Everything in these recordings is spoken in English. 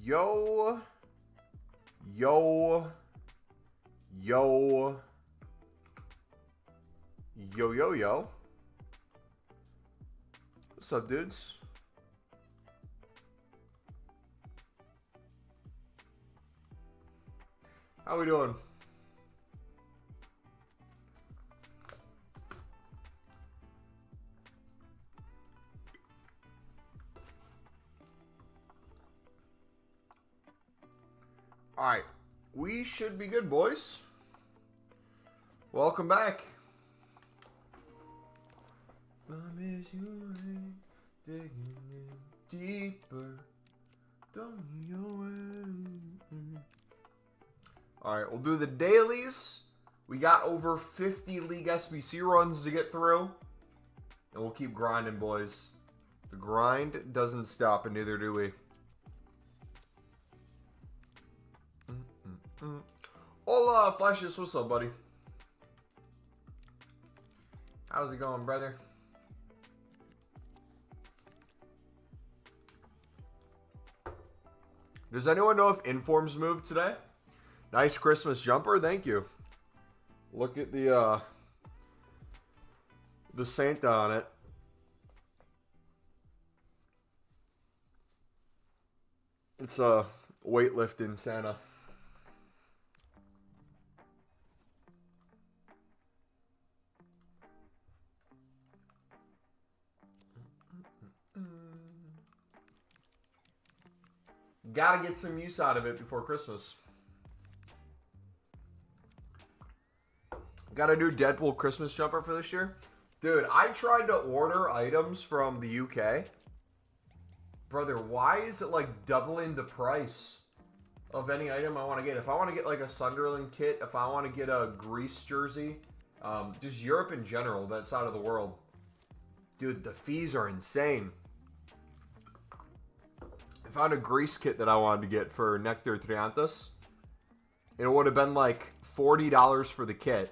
Yo. Yo. Yo. Yo, yo, yo. What's up, dudes? How we doing? All right, we should be good, boys. Welcome back. I miss you, digging in deeper. Don't you? All right, we'll do the dailies. We got over 50 League SBC runs to get through, and we'll keep grinding, boys. The grind doesn't stop, and neither do we. Hola, Flashes, what's up, buddy? How's it going, brother? Does anyone know if Informs moved today? Nice Christmas jumper, thank you. Look at the Santa on it. It's a weightlifting Santa. Gotta get some use out of it before Christmas. Gotta do Deadpool Christmas jumper for this year. Dude, I tried to order items from the UK. Brother, why is it like doubling the price of any item I want to get? If I want to get like a Sunderland kit, if I want to get a Greece jersey, just Europe in general, that side of the world. Dude, the fees are insane. I found a Greece kit that I wanted to get for Nectar Trianthus. It would have been like $40 for the kit.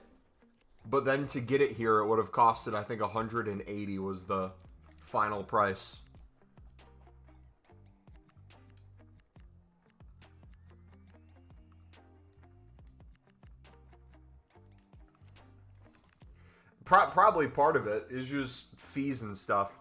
But then to get it here, it would have costed, I think, $180 was the final price. Probably part of it is just fees and stuff.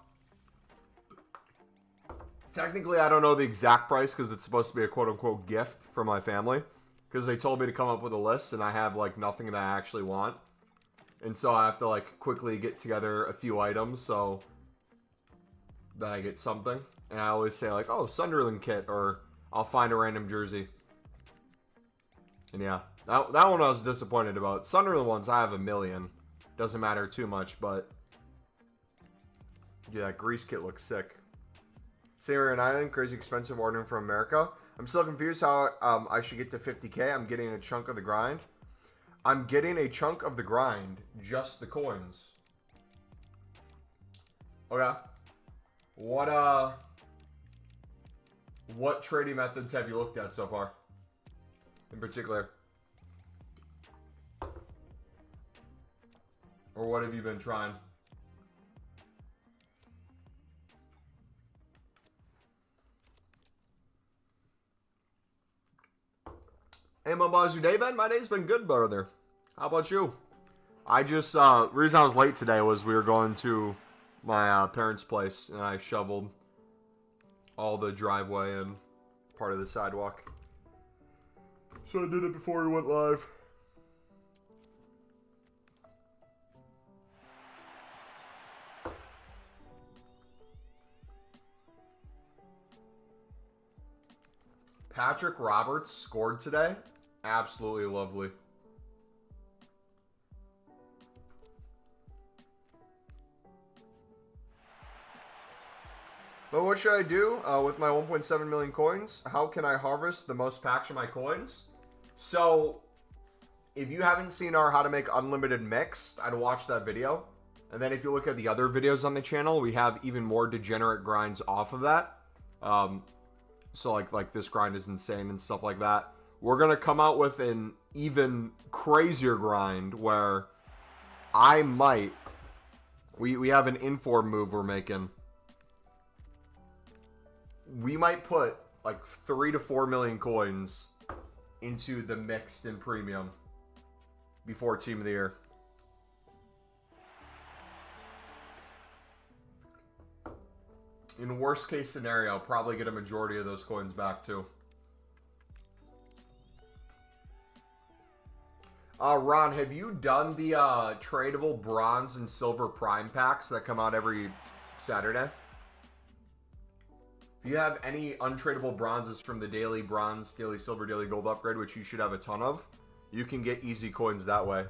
Technically, I don't know the exact price because it's supposed to be a quote-unquote gift for my family. Because they told me to come up with a list, and I have, like, nothing that I actually want. And so I have to, like, quickly get together a few items so that I get something. And I always say, like, oh, Sunderland kit, or I'll find a random jersey. And yeah, that one I was disappointed about. Sunderland ones, I have a million. Doesn't matter too much, but yeah, that Greece kit looks sick. Same Island, crazy expensive ordering from America. I'm still confused how I should get to 50K. I'm getting a chunk of the grind. I'm getting a chunk of the grind, just the coins. Okay. What trading methods have you looked at so far? In particular? Or what have you been trying? Hey, how's your day been? My day's been good, brother. How about you? I just, the reason I was late today was we were going to my parents' place, and I shoveled all the driveway and part of the sidewalk. So I did it before we went live. Patrick Roberts scored today. Absolutely lovely. But what should I do with my 1.7 million coins? How can I harvest the most packs of my coins? So, if you haven't seen our How to Make Unlimited Mix, I'd watch that video. And then if you look at the other videos on the channel, we have even more degenerate grinds off of that. So like this grind is insane and stuff like that. We're going to come out with an even crazier grind where I might... We have an inform move we're making. We might put like 3 to 4 million coins into the mixed and premium before Team of the Year. In worst case scenario, probably get a majority of those coins back too. Ron, have you done the tradable bronze and silver prime packs that come out every Saturday? If you have any untradeable bronzes from the daily bronze, daily silver, daily gold upgrade, which you should have a ton of, you can get easy coins that way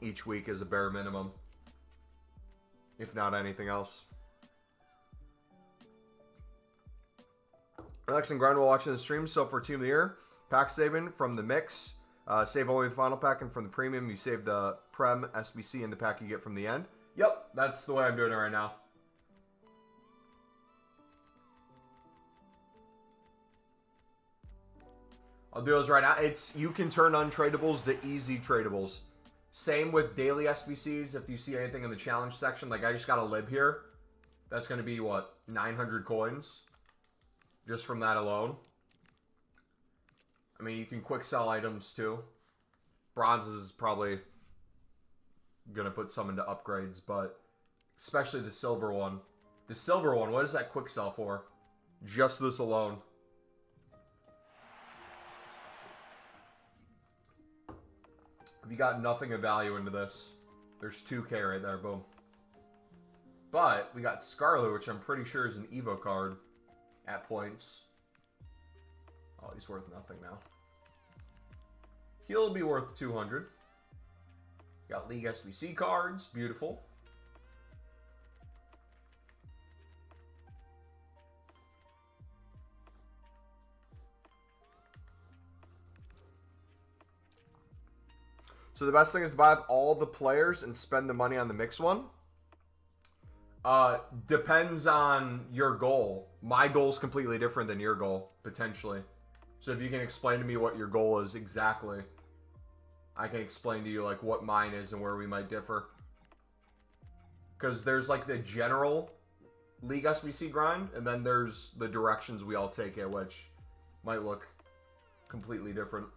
each week as a bare minimum, if not anything else. Relax and grind while watching the stream. So for Team of the Year, pack saving from the mix. Save only the final pack, and from the premium, you save the Prem, SBC, and the pack you get from the end. Yep, that's the way I'm doing it right now. I'll do those right now. You can turn untradables to easy tradables. Same with daily SBCs. If you see anything in the challenge section, like I just got a lib here. That's going to be, what, 900 coins? Just from that alone. I mean, you can quick sell items too. Bronzes is probably going to put some into upgrades, but especially the silver one. The silver one, what is that quick sell for? Just this alone. If you got nothing of value into this, there's 2K right there, boom. But we got Scarlet, which I'm pretty sure is an Evo card at points. Oh, he's worth nothing now. He'll be worth 200. Got League SBC cards. Beautiful. So the best thing is to buy up all the players and spend the money on the mix one. Depends on your goal. My goal is completely different than your goal, potentially. So if you can explain to me what your goal is exactly, I can explain to you like what mine is and where we might differ. Because there's like the general League SBC grind, and then there's the directions we all take it, which might look completely different.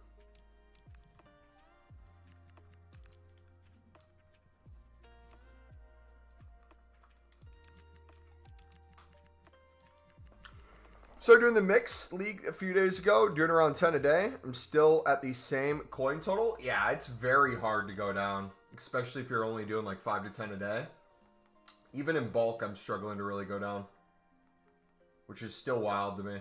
So doing the mix league a few days ago, doing around 10 a day. I'm still at the same coin total. Yeah, it's very hard to go down, especially if you're only doing like 5 to 10 a day. Even in bulk, I'm struggling to really go down, which is still wild to me.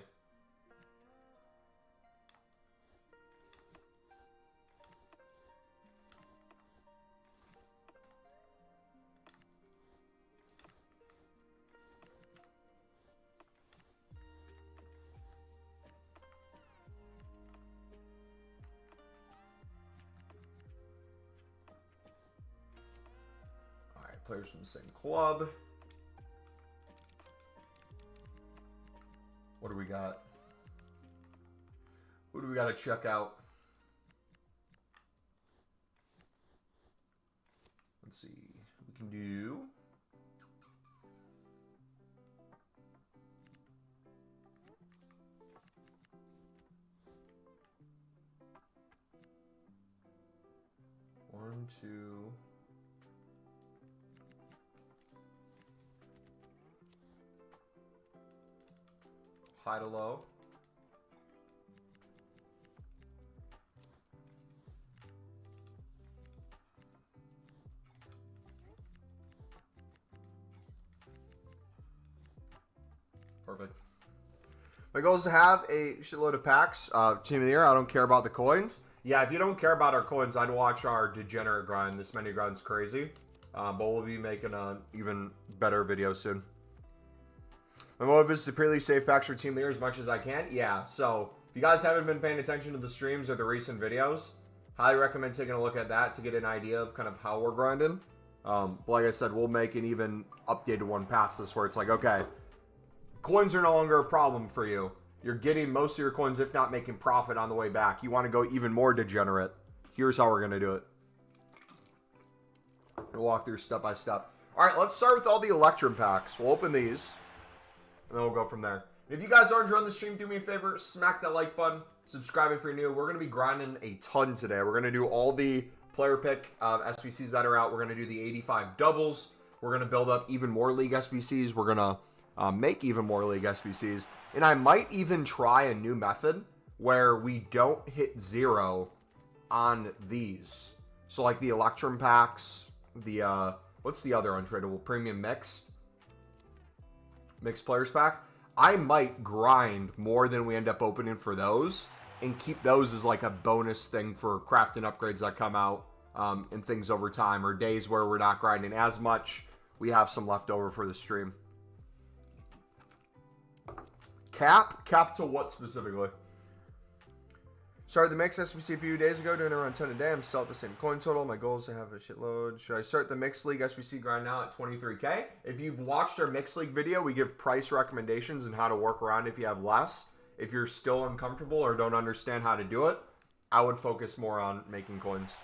Players from the same club. What do we got? Who do we got to check out? Let's see. We can do... One, two... High to low. Perfect. My goal is to have a shitload of packs. Team of the Year, I don't care about the coins. Yeah, if you don't care about our coins, I'd watch our degenerate grind. This menu grind's crazy. But we'll be making an even better video soon. My motive is to purely save packs for Team of the Year as much as I can. Yeah, so if you guys haven't been paying attention to the streams or the recent videos, highly recommend taking a look at that to get an idea of kind of how we're grinding. But like I said, we'll make an even updated one past this where it's like, okay, coins are no longer a problem for you. You're getting most of your coins, if not making profit on the way back. You want to go even more degenerate. Here's how we're going to do it. We'll walk through step by step. All right, let's start with all the Electrum packs. We'll open these. And then we'll go from there. If you guys are enjoying the stream, do me a favor, smack that like button, subscribe if you're new. We're going to be grinding a ton today. We're going to do all the player pick SBCs that are out. We're going to do the 85 doubles. We're going to build up even more league SBCs. We're going to make even more league SBCs. And I might even try a new method where we don't hit 0 on these. So like the Electrum packs, the, what's the other untradeable? Premium Mixed Players Pack. I might grind more than we end up opening for those and keep those as like a bonus thing for crafting upgrades that come out and things over time, or days where we're not grinding as much. We have some left over for the stream. Cap to what specifically? Started the mix SBC a few days ago, doing around 10 a day. I'm still at the same coin total. My goal is to have a shitload. Should I start the Mixed League SBC grind now at 23K? If you've watched our Mixed League video, we give price recommendations and how to work around if you have less. If you're still uncomfortable or don't understand how to do it, I would focus more on making coins.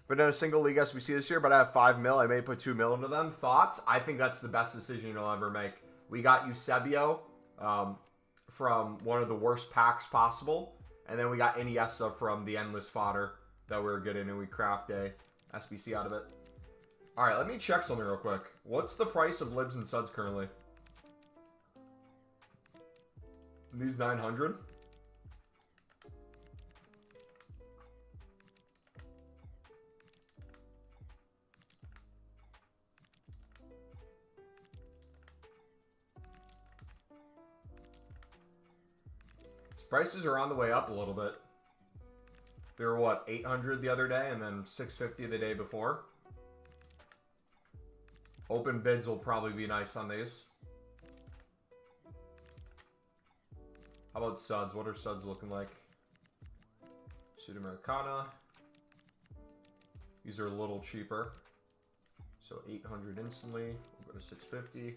But in a single league SBC this year, but I have 5 mil. I may put 2 mil into them. Thoughts? I think that's the best decision you'll ever make. We got Eusebio from one of the worst packs possible. And then we got Iniesta from the Endless Fodder that we were getting, and we craft a SBC out of it. All right, let me check something real quick. What's the price of libs and suds currently? These 900? Prices are on the way up a little bit. They were, what, 800 the other day and then 650 the day before. Open bids will probably be nice on these. How about suds? What are suds looking like? Sudamericana. These are a little cheaper. So 800 instantly. We'll go to 650.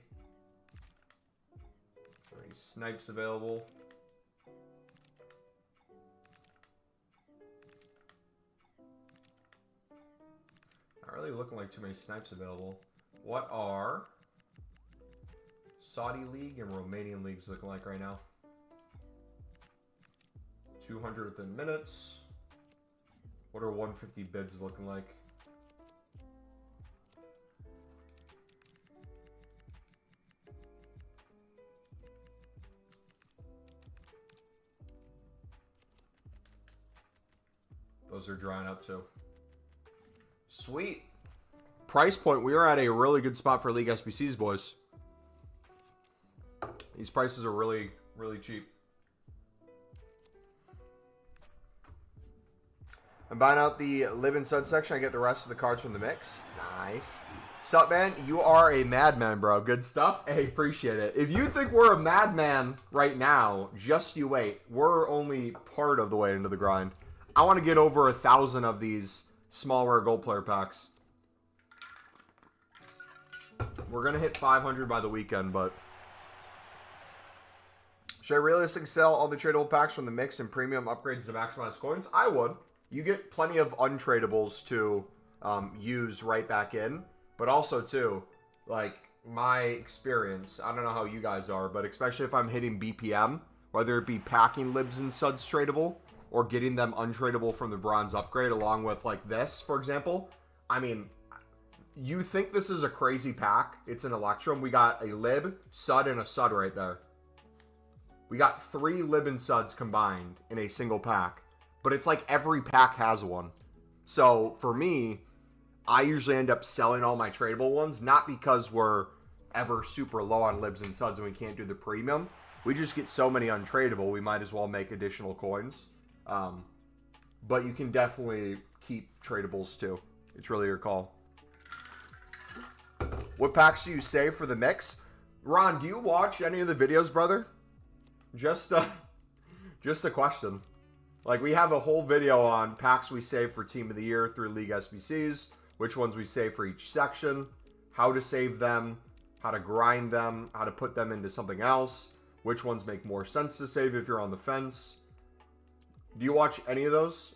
Any snipes available? Not really looking like too many snipes available. What are Saudi League and Romanian leagues looking like right now? 200 within minutes. What are 150 bids looking like? Those are drying up too. Sweet. Price point, we are at a really good spot for League SBCs, boys. These prices are really, really cheap. I'm buying out the Live and Sun section. I get the rest of the cards from the mix. Nice. Sup, man? You are a madman, bro. Good stuff. Hey, appreciate it. If you think we're a madman right now, just you wait. We're only part of the way into the grind. I want to get over 1,000 of these small rare gold player packs. We're going to hit 500 by the weekend, but... Should I realistically sell all the tradable packs from the mix and premium upgrades to maximize coins? I would. You get plenty of untradables to use right back in. But also, too, like, my experience, I don't know how you guys are, but especially if I'm hitting BPM, whether it be packing libs and suds tradable, or getting them untradable from the bronze upgrade along with, like, this, for example. I mean, you think this is a crazy pack. It's an Electrum. We got a lib, sud, and a sud right there. We got 3 lib and suds combined in a single pack. But it's like every pack has one. So, for me, I usually end up selling all my tradable ones. Not because we're ever super low on libs and suds and we can't do the premium. We just get so many untradable, we might as well make additional coins. But you can definitely keep tradables too. It's really your call. What packs do you save for the mix? Ron, do you watch any of the videos, brother? Just a question. Like, we have a whole video on packs we save for Team of the Year through League SBCs, which ones we save for each section, how to save them, how to grind them, how to put them into something else, which ones make more sense to save if you're on the fence. Do you watch any of those?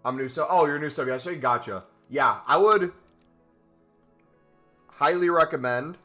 I'm new sub. Oh, you're new sub. Yeah, so gotcha. yeah, I would highly recommend,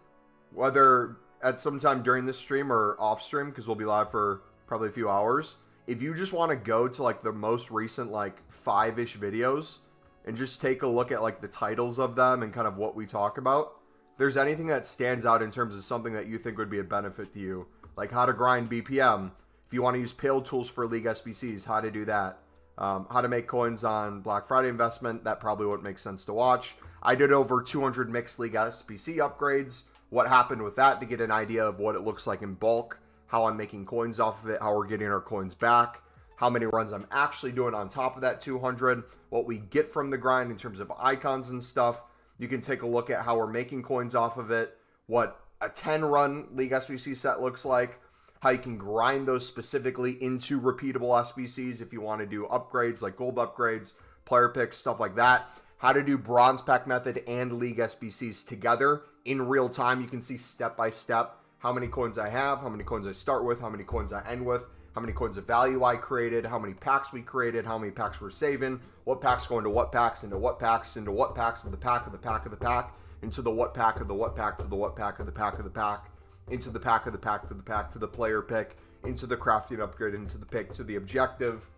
whether at some time during this stream or off stream, because we'll be live for probably a few hours, if you just want to go to like the most recent like 5-ish videos and just take a look at like the titles of them and kind of what we talk about, if there's anything that stands out in terms of something that you think would be a benefit to you, like how to grind BPM, if you want to use payload tools for League SBCs, how to do that, how to make coins on Black Friday investment, that probably wouldn't make sense to watch. I did over 200 mixed League SBC upgrades, what happened with that to get an idea of what it looks like in bulk, how I'm making coins off of it, how we're getting our coins back, how many runs I'm actually doing on top of that 200, what we get from the grind in terms of icons and stuff. You can take a look at how we're making coins off of it, what a 10-run League SBC set looks like, how you can grind those specifically into repeatable SBCs if you want to do upgrades like gold upgrades, player picks, stuff like that. How to do bronze pack method and League SBCs together in real time. You can see step by step how many coins I have, how many coins I start with, how many coins I end with, how many coins of value I created, how many packs we created, how many packs we're saving, what packs go into what packs, into what packs, into what packs of the pack of the pack of the pack, into the what pack of the what pack to the what pack of the pack of the pack, into the pack of the pack to the pack to the player pick, into the crafting upgrade, into the pick to the objective,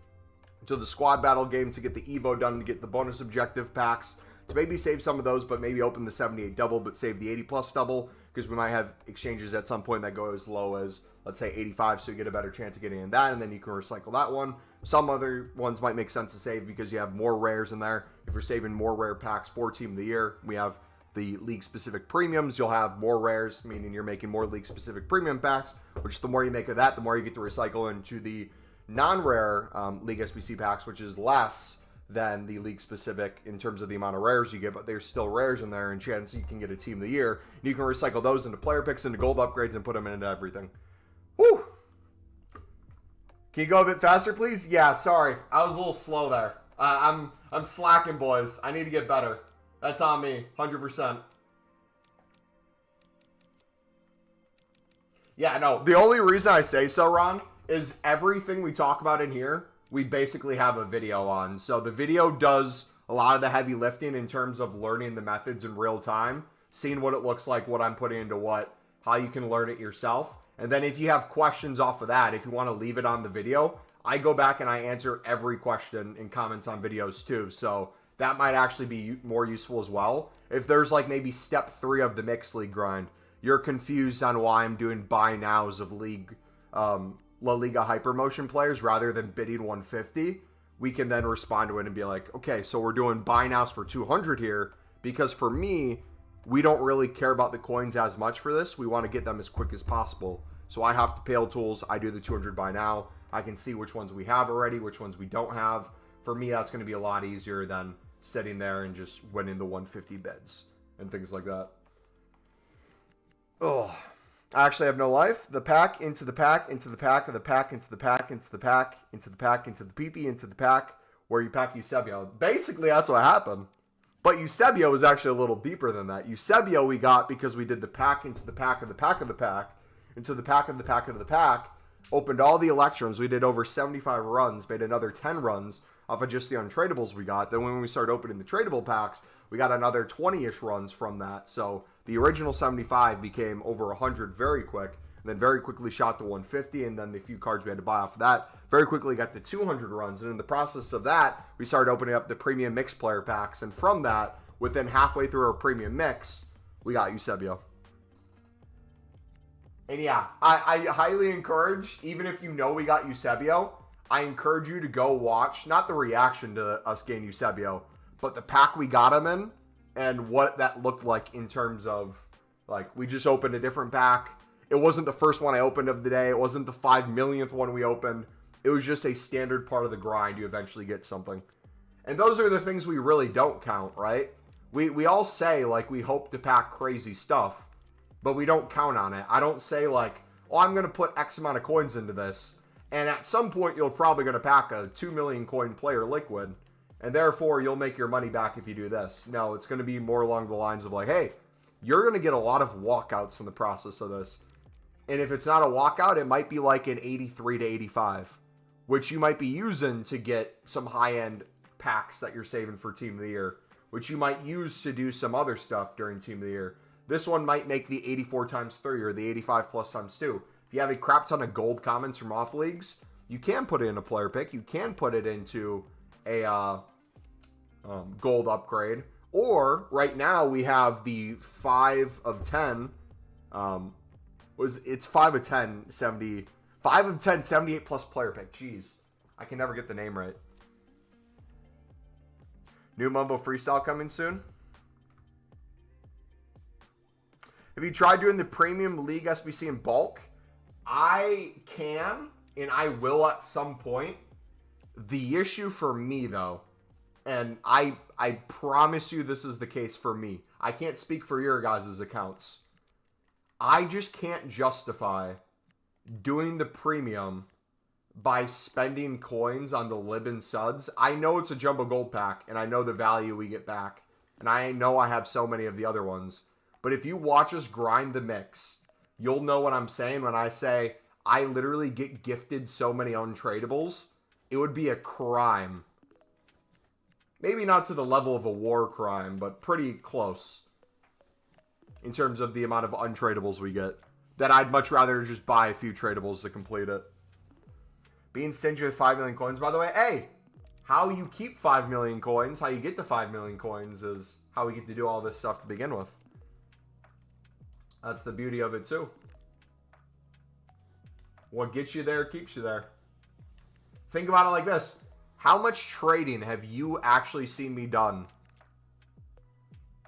to the squad battle game to get the Evo done, to get the bonus objective packs, to maybe save some of those, but maybe open the 78 double, but save the 80 plus double, because we might have exchanges at some point that go as low as, let's say, 85, so you get a better chance of getting in that, and then you can recycle that one. Some other ones might make sense to save because you have more rares in there. If you're saving more rare packs for Team of the Year, we have the league-specific premiums. You'll have more rares, meaning you're making more league-specific premium packs, which the more you make of that, the more you get to recycle into the non-rare League SBC packs, which is less than the league specific in terms of the amount of rares you get, but there's still rares in there and chance you can get a Team of the Year. And you can recycle those into player picks, into gold upgrades, and put them into everything. Woo! Can you go a bit faster, please? Yeah, sorry. I was a little slow there. I'm slacking, boys. I need to get better. That's on me, 100%. Yeah, no, the only reason I say so, Ron, is everything we talk about in here, we basically have a video on. So the video does a lot of the heavy lifting in terms of learning the methods in real time, seeing what it looks like, what I'm putting into what, how you can learn it yourself. And then if you have questions off of that, if you want to leave it on the video, I go back and I answer every question in comments on videos too. So that might actually be more useful as well. If there's like maybe step 3 of the mixed league grind, you're confused on why I'm doing buy nows of league, La Liga Hypermotion players rather than bidding 150, we can then respond to it and be like, okay, so we're doing buy nows for 200 here, because for me, we don't really care about the coins as much for this. We want to get them as quick as possible. So I have to payload tools, I do the 200 buy now, I can see which ones we have already, which ones we don't have. For me, that's going to be a lot easier than sitting there and just winning the 150 bids and things like that. Oh, I actually have no life. The pack, into the pack, into the pack, of the pack, into the pack, into the pack, into the pack, into the PP, into the pack, where you pack Eusebio. Basically, that's what happened. But Eusebio was actually a little deeper than that. Eusebio we got because we did the pack into the pack of the pack of the pack, into the pack of the pack of the pack, opened all the Electrums. We did over 75 runs, made another 10 runs off of just the untradables we got. Then when we started opening the tradable packs, we got another 20-ish runs from that. So the original 75 became over 100 very quick, and then very quickly shot to 150, and then the few cards we had to buy off of that very quickly got to 200 runs. And in the process of that, we started opening up the premium mix player packs, and from that, within halfway through our premium mix, we got Eusebio. And yeah, I highly encourage, even if you know we got Eusebio, I encourage you to go watch, not the reaction to us getting Eusebio, but the pack we got him in, and what that looked like in terms of, like, we just opened a different pack. It wasn't the first one I opened of the day. It wasn't the 5 millionth one we opened. It was just a standard part of the grind. You eventually get something. And those are the things we really don't count, right? We all say, like, we hope to pack crazy stuff, but we don't count on it. I don't say, like, oh, I'm going to put X amount of coins into this, and at some point you're probably going to pack a 2 million coin player liquid, and therefore you'll make your money back if you do this. No, it's going to be more along the lines of like, hey, you're going to get a lot of walkouts in the process of this. And if it's not a walkout, it might be like an 83 to 85, which you might be using to get some high-end packs that you're saving for Team of the Year, which you might use to do some other stuff during Team of the Year. This one might make the 84 times 3 or the 85 plus times 2. If you have a crap ton of gold commons from off leagues, you can put it in a player pick. You can put it into a gold upgrade. Or right now we have the 5 of 10. It's 5 of 10, 70. 5 of 10, 78 plus player pick. Jeez. I can never get the name right. New Mumbo Freestyle coming soon. Have you tried doing the Premium League SBC in bulk? I can, and I will at some point. The issue for me, though, and I promise you this is the case for me. I can't speak for your guys' accounts. I just can't justify doing the premium by spending coins on the Lib and Suds. I know it's a Jumbo Gold pack, and I know the value we get back. And I know I have so many of the other ones. But if you watch us grind the mix, you'll know what I'm saying when I say I literally get gifted so many untradables. It would be a crime. Maybe not to the level of a war crime, but pretty close. In terms of the amount of untradables we get. That I'd much rather just buy a few tradables to complete it. Being stingy with 5 million coins. By the way, hey, how you keep 5 million coins, how you get to 5 million coins is how we get to do all this stuff to begin with. That's the beauty of it too. What gets you there keeps you there. Think about it like this. How much trading have you actually seen me done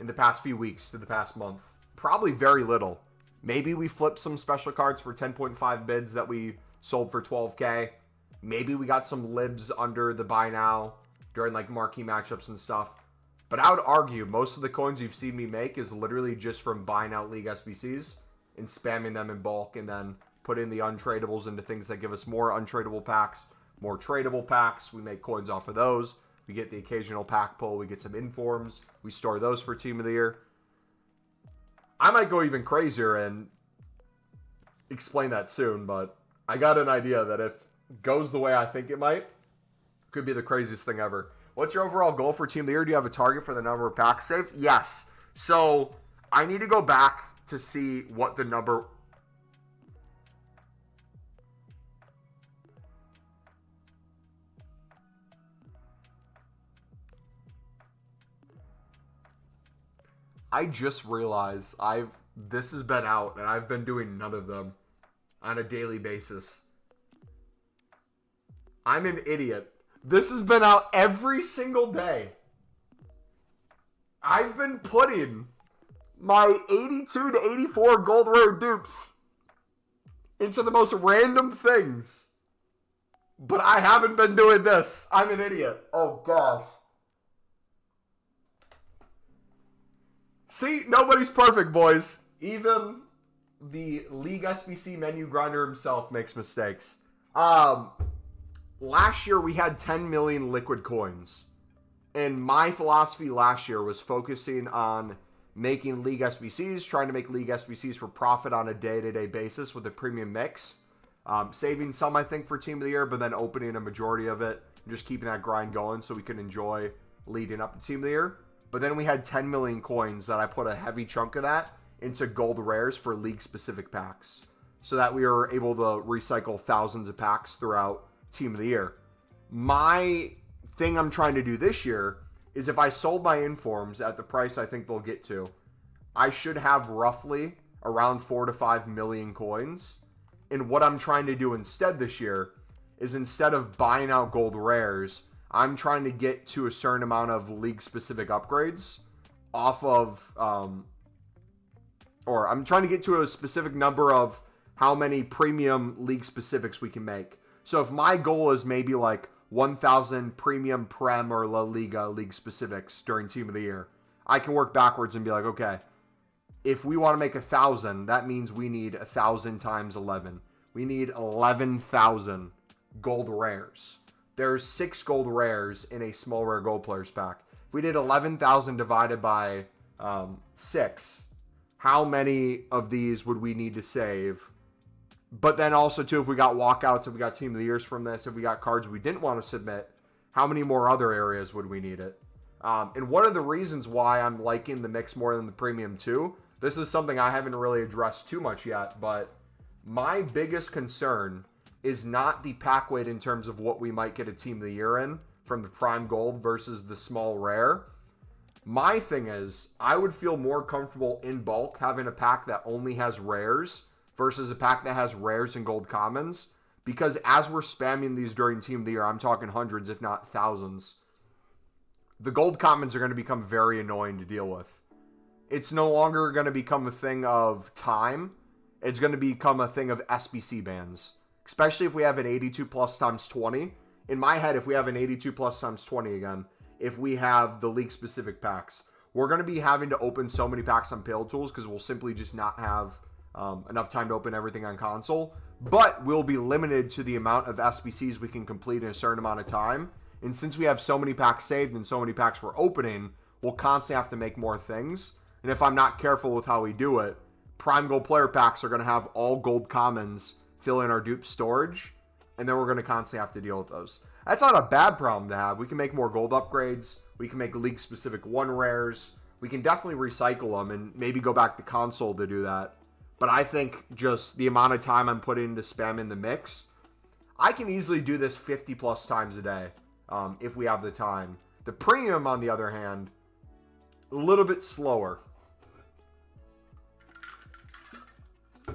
in the past few weeks to the past month? Probably very little. Maybe we flipped some special cards for 10.5 bids that we sold for 12K. Maybe we got some libs under the buy now during like marquee matchups and stuff. But I would argue most of the coins you've seen me make is literally just from buying out League SBCs and spamming them in bulk and then putting the untradables into things that give us more untradable packs, more tradable packs. We make coins off of those. We get the occasional pack pull. We get some informs. We store those for Team of the Year. I might go even crazier and explain that soon, but I got an idea that if it goes the way I think it might, could be the craziest thing ever. What's your overall goal for Team of the Year? Do you have a target for the number of packs saved? Yes. So I need to go back to see what the number... I just realized this has been out and I've been doing none of them on a daily basis. I'm an idiot. This has been out every single day. I've been putting my 82 to 84 gold rare dupes into the most random things. But I haven't been doing this. I'm an idiot. Oh gosh. See, nobody's perfect, boys. Even the League SBC menu grinder himself makes mistakes. Last year we had 10 million liquid coins. And my philosophy last year was focusing on making League SBCs, trying to make League SBCs for profit on a day-to-day basis with a premium mix. Saving some, I think, for Team of the Year, but then opening a majority of it and just keeping that grind going so we can enjoy leading up to Team of the Year. But then we had 10 million coins that I put a heavy chunk of that into gold rares for league-specific packs so that we were able to recycle thousands of packs throughout Team of the Year. My thing I'm trying to do this year is if I sold my informs at the price I think they'll get to, I should have roughly around 4 to 5 million coins. And what I'm trying to do instead this year is instead of buying out gold rares, I'm trying to get to a certain amount of league-specific upgrades off of, or I'm trying to get to a specific number of how many premium league-specifics we can make. So if my goal is maybe like 1,000 premium Prem or La Liga league-specifics during Team of the Year, I can work backwards and be like, okay, if we want to make 1,000, that means we need 1,000 times 11. We need 11,000 gold rares. There's 6 gold rares in a small rare gold players pack. If we did 11,000 divided by 6, how many of these would we need to save? But then also, too, if we got walkouts, if we got Team of the Years from this, if we got cards we didn't want to submit, how many more other areas would we need it? And one of the reasons why I'm liking the mix more than the premium too, this is something I haven't really addressed too much yet, but my biggest concern is not the pack weight in terms of what we might get a team of the year in from the prime gold versus the small rare. My thing is, I would feel more comfortable in bulk having a pack that only has rares versus a pack that has rares and gold commons, because as we're spamming these during team of the year, I'm talking hundreds if not thousands, the gold commons are going to become very annoying to deal with. It's no longer going to become a thing of time. It's going to become a thing of SBC bans, especially if we have an 82 plus times 20. In my head, if we have an 82 plus times 20 again, if we have the league specific packs, we're going to be having to open so many packs on Pale Tools because we'll simply just not have enough time to open everything on console. But we'll be limited to the amount of SBCs we can complete in a certain amount of time. And since we have so many packs saved and so many packs we're opening, we'll constantly have to make more things. And if I'm not careful with how we do it, Prime Gold player packs are going to have all gold commons fill in our dupe storage. And then we're going to constantly have to deal with those. That's not a bad problem to have. We can make more gold upgrades. We can make league-specific 1 rares. We can definitely recycle them and maybe go back to console to do that. But I think just the amount of time I'm putting into spamming the mix, I can easily do this 50 plus times a day if we have the time. The premium, on the other hand, a little bit slower.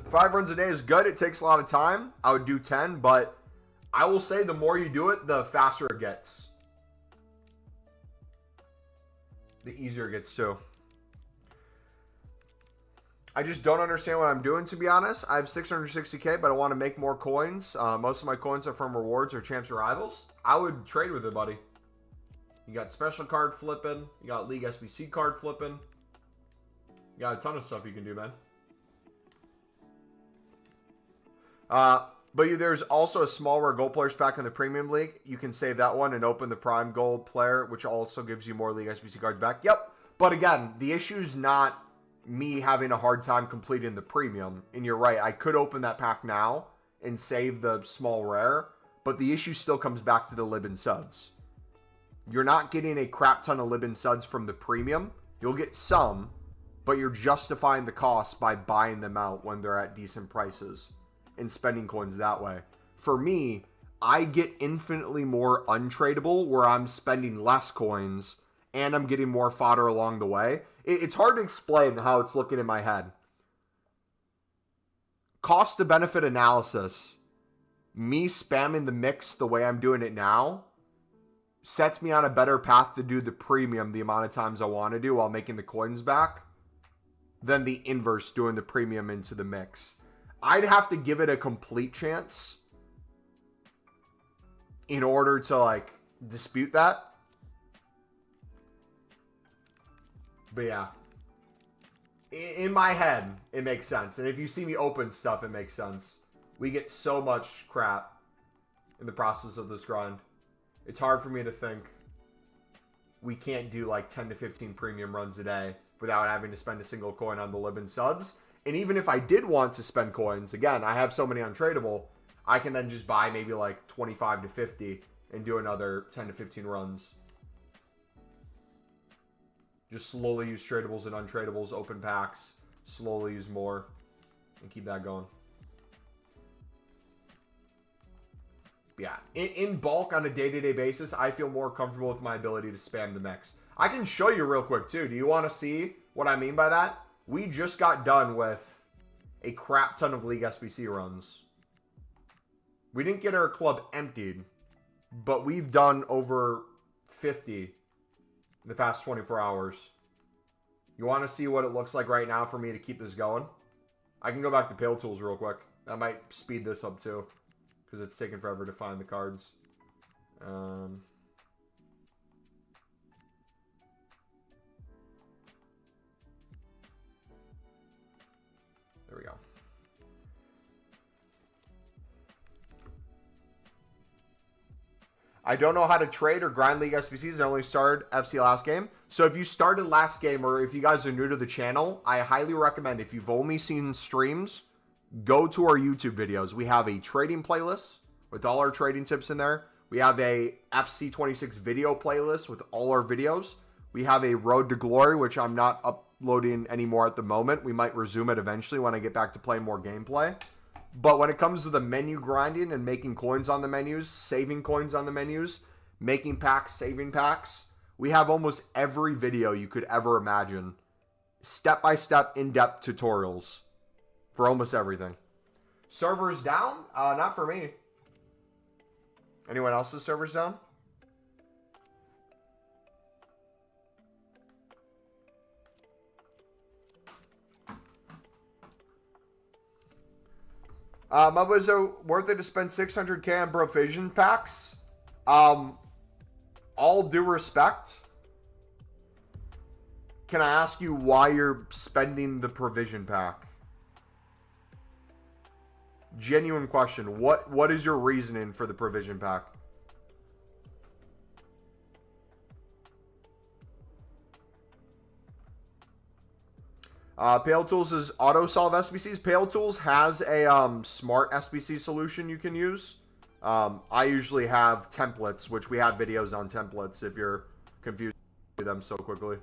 5 runs a day is good. It takes a lot of time. I would do 10, but I will say the more you do it, the faster it gets. The easier it gets too. I just don't understand what I'm doing, to be honest. I have 660k, but I want to make more coins. Most of my coins are from rewards or champs or rivals. I would trade with it, buddy. You got special card flipping. You got League SBC card flipping. You got a ton of stuff you can do, man. But there's also a small rare gold players pack in the premium league. You can save that one and open the prime gold player, which also gives you more League SBC cards back. Yep. But again, the issue is not me having a hard time completing the premium. And you're right, I could open that pack now and save the small rare, but the issue still comes back to the Lib and Suds. You're not getting a crap ton of Lib and Suds from the premium. You'll get some, but you're justifying the cost by buying them out when they're at decent prices and spending coins that way. For me, I get infinitely more untradeable where I'm spending less coins and I'm getting more fodder along the way. It's hard to explain how it's looking in my head. Cost to benefit analysis, me spamming the mix the way I'm doing it now, sets me on a better path to do the premium the amount of times I want to do while making the coins back than the inverse, doing the premium into the mix. I'd have to give it a complete chance in order to, like, dispute that. But yeah, in my head, it makes sense. And if you see me open stuff, it makes sense. We get so much crap in the process of this grind. It's hard for me to think we can't do like 10 to 15 premium runs a day without having to spend a single coin on the Lib and Suds. And even if I did want to spend coins, again, I have so many untradeable, I can then just buy maybe like 25 to 50 and do another 10 to 15 runs. Just slowly use tradables and untradables, open packs, slowly use more, and keep that going. Yeah, in bulk on a day-to-day basis, I feel more comfortable with my ability to spam the mix. I can show you real quick, too. Do you want to see what I mean by that? We just got done with a crap ton of League SBC runs. We didn't get our club emptied, but we've done over 50 in the past 24 hours. You want to see what it looks like right now for me to keep this going? I can go back to Pale Tools real quick. That might speed this up too, because it's taking forever to find the cards. There we go. I don't know how to trade or grind League SBCs. I only started FC last game. So if you started last game, or if you guys are new to the channel, I highly recommend, if you've only seen streams, go to our YouTube videos. We have a trading playlist with all our trading tips in there. We have a FC26 video playlist with all our videos. We have a Road to Glory, which I'm not uploading anymore at the moment. We might resume it eventually when I get back to playing more gameplay. But when it comes to the menu grinding and making coins on the menus, saving coins on the menus, making packs, saving packs, we have almost every video you could ever imagine. Step-by-step, in-depth tutorials for almost everything. Servers down? Not for me. Anyone else's servers down? Was it worth it to spend 600k on provision packs? All due respect, can I ask you why you're spending the provision pack? Genuine question. What is your reasoning for the provision pack? Pale Tools is auto solve SBCs. Pale Tools has a smart SBC solution you can use. I usually have templates, which we have videos on templates if you're confused with them so quickly.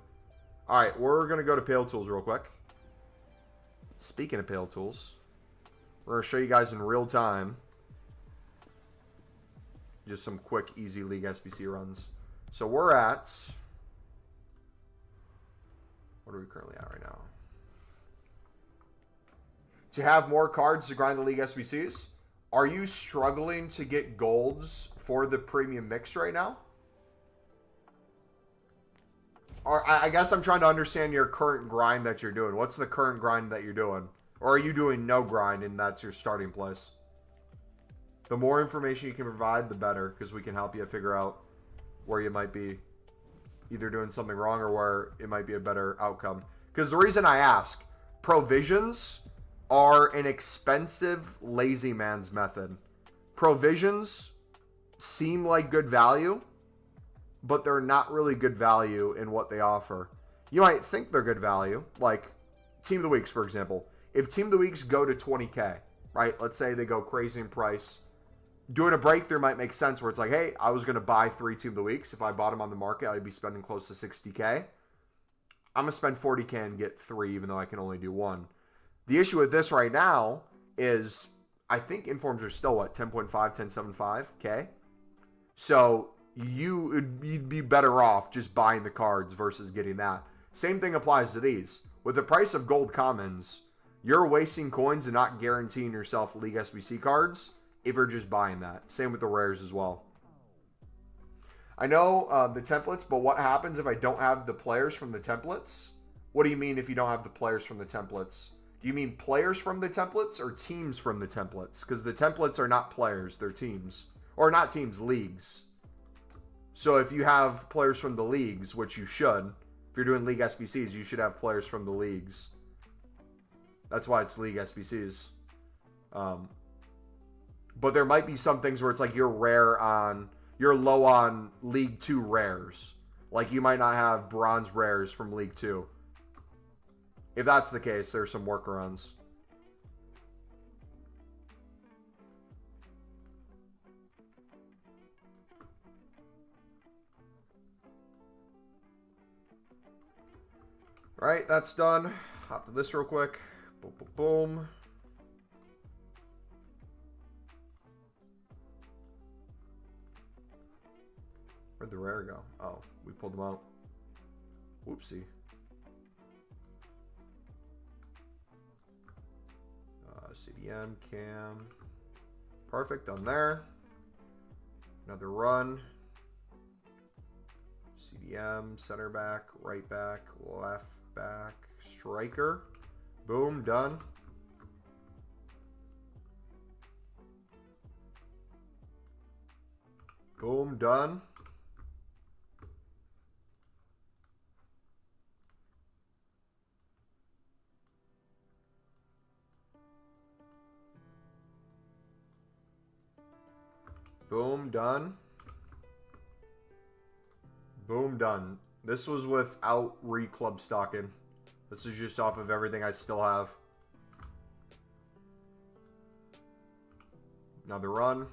All right, we're going to go to Pale Tools real quick. Speaking of Pale Tools, we're going to show you guys in real time just some quick, easy League SBC runs. So we're at... What are we currently at right now? To have more cards to grind the League SBCs? Are you struggling to get golds for the premium mix right now? Or I guess I'm trying to understand your current grind that you're doing. What's the current grind that you're doing? Or are you doing no grind and that's your starting place? The more information you can provide, the better, because we can help you figure out where you might be either doing something wrong or where it might be a better outcome. Because the reason I ask, provisions are an expensive lazy man's method. Provisions seem like good value, but they're not really good value in what they offer. You might think they're good value, like Team of the Weeks, for example. If Team of the Weeks go to 20k, right? Let's say they go crazy in price. Doing a breakthrough might make sense where it's like, hey, I was going to buy 3 Team of the Weeks. If I bought them on the market, I'd be spending close to 60k. I'm going to spend 40k and get 3, even though I can only do 1. The issue with this right now is I think informs are still, what, 10.5, 10.75k? So you'd be better off just buying the cards versus getting that. Same thing applies to these. With the price of gold commons, you're wasting coins and not guaranteeing yourself League SBC cards if you're just buying that. Same with the rares as well. I know the templates, but what happens if I don't have the players from the templates? What do you mean if you don't have the players from the templates? Do you mean players from the templates or teams from the templates? Because the templates are not players, they're teams. Or not teams, leagues. So if you have players from the leagues, which you should, if you're doing League SBCs, you should have players from the leagues. That's why it's League SBCs. But there might be some things where it's like you're low on League 2 rares. Like you might not have bronze rares from League 2. If that's the case, there's some workarounds. All right, that's done. Hop to this real quick. Boom, boom, boom. Where'd the rare go? Oh, we pulled them out. Whoopsie. CDM, cam. Perfect on there. Another run. CDM, center back, right back, left back, striker. Boom, done. Boom, done. Boom, done. Boom, done. This was without re-club stocking. This is just off of everything I still have. Another run.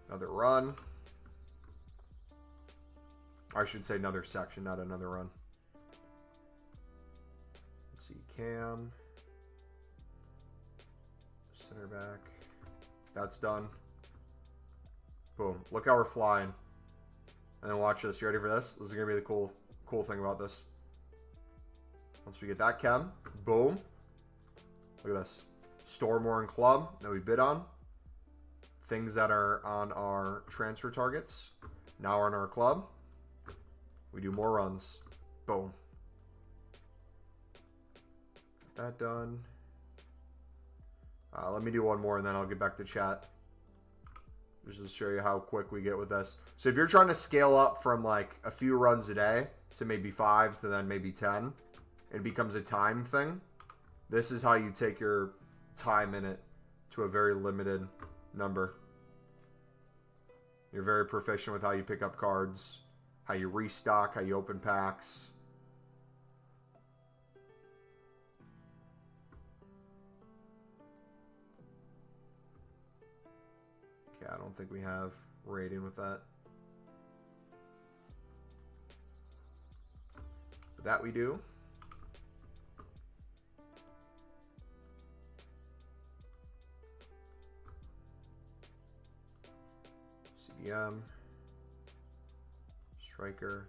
Another run. I should say another section, not another run. Let's see, Cam. Center back. That's done. Boom. Look how we're flying. And then watch this. You ready for this? This is going to be the cool thing about this. Once we get that chem, boom. Look at this. Store more in club that we bid on. Things that are on our transfer targets now are in our club. We do more runs. Boom. That done. Let me do one more and then I'll get back to chat. Just to show you how quick we get with this. So if you're trying to scale up from like a few runs a day to maybe 5 to then maybe 10, it becomes a time thing. This is how you take your time in it to a very limited number. You're very proficient with how you pick up cards, how you restock, how you open packs. Okay, I don't think we have rating with that. But that we do. CDM, striker,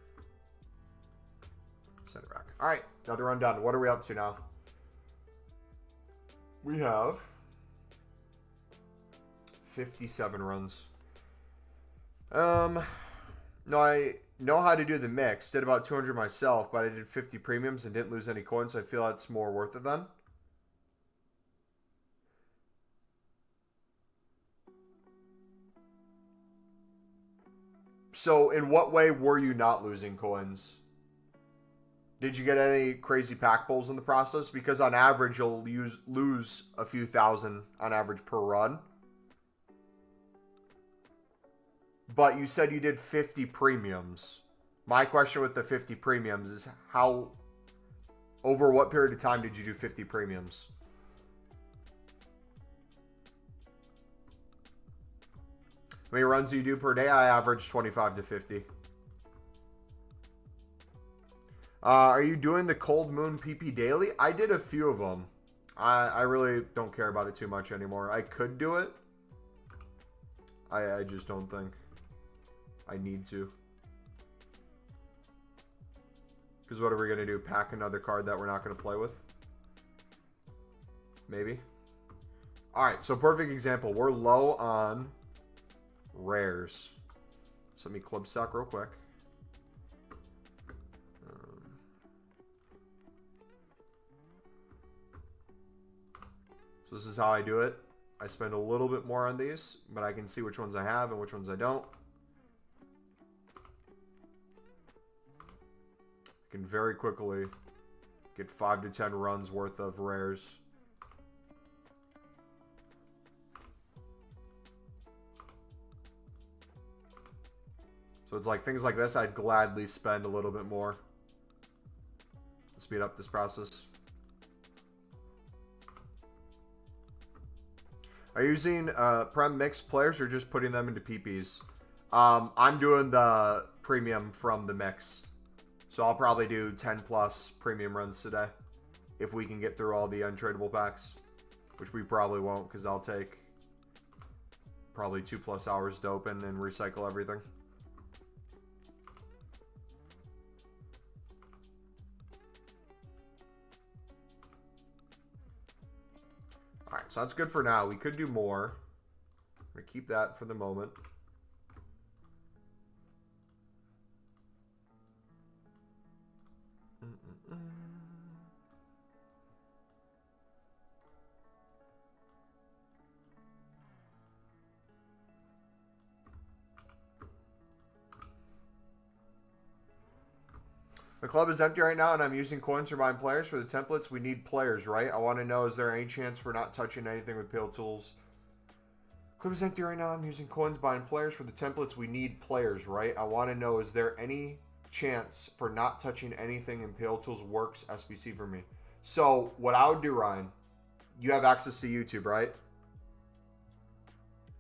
center back. All right, another run done. What are we up to now? We have 57 runs. No, I know how to do the mix. Did about 200 myself, but I did 50 premiums and didn't lose any coins, so I feel that's more worth it then. So in what way were you not losing coins? Did you get any crazy pack pulls in the process? Because on average, you'll lose a few thousand on average per run. But you said you did 50 premiums. My question with the 50 premiums is how, over what period of time did you do 50 premiums? How many runs do you do per day? I average 25 to 50. Are you doing the Cold Moon PP daily? I did a few of them. I really don't care about it too much anymore. I could do it. I just don't think I need to. Because what are we going to do? Pack another card that we're not going to play with? Maybe. Alright, so perfect example. We're low on rares. So let me club stock real quick. So this is how I do it. I spend a little bit more on these, but I can see which ones I have and which ones I don't. I can very quickly get 5 to 10 runs worth of rares. So it's like things like this, I'd gladly spend a little bit more to speed up this process. Are you using Prem mixed players or just putting them into PPs? I'm doing the premium from the mix. So I'll probably do 10 plus premium runs today. If we can get through all the untradeable packs. Which we probably won't because I'll take probably 2+ hours to open and recycle everything. Alright, so that's good for now. We could do more. I'm going to keep that for the moment. The club is empty right now, and I'm using coins for buying players. For the templates, we need players, right? I want to know, is there any chance for not touching anything with Pale Tools? Club is empty right now. I'm using coins buying players. For the templates, we need players, right? I want to know, is there any chance for not touching anything in Pale Tools Works SBC for me? So, what I would do, Ryan, you have access to YouTube, right?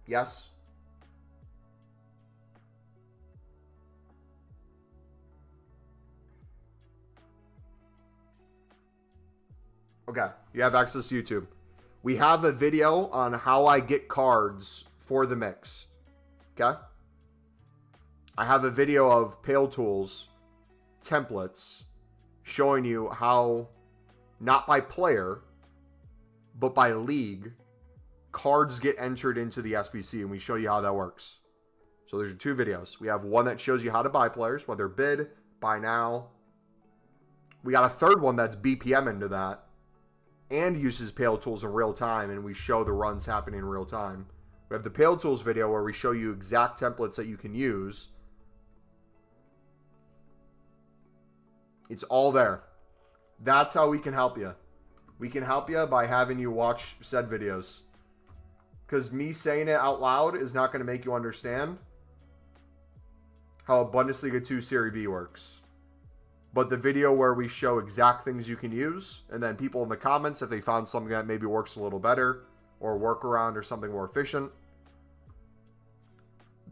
Yes? Okay, you have access to YouTube. We have a video on how I get cards for the mix. Okay? I have a video of Pale Tools templates showing you how, not by player, but by league, cards get entered into the SBC, and we show you how that works. So there's 2 videos. We have one that shows you how to buy players, whether bid, buy now. We got a third one that's BPM into that and uses Pale Tools in real time, and we show the runs happening in real time. We have the Pale Tools video where we show you exact templates that you can use. It's all there. That's how we can help you. We can help you by having you watch said videos. Because me saying it out loud is not going to make you understand how a Bundesliga 2 Serie B works. But the video where we show exact things you can use, and then people in the comments, if they found something that maybe works a little better, or workaround or something more efficient,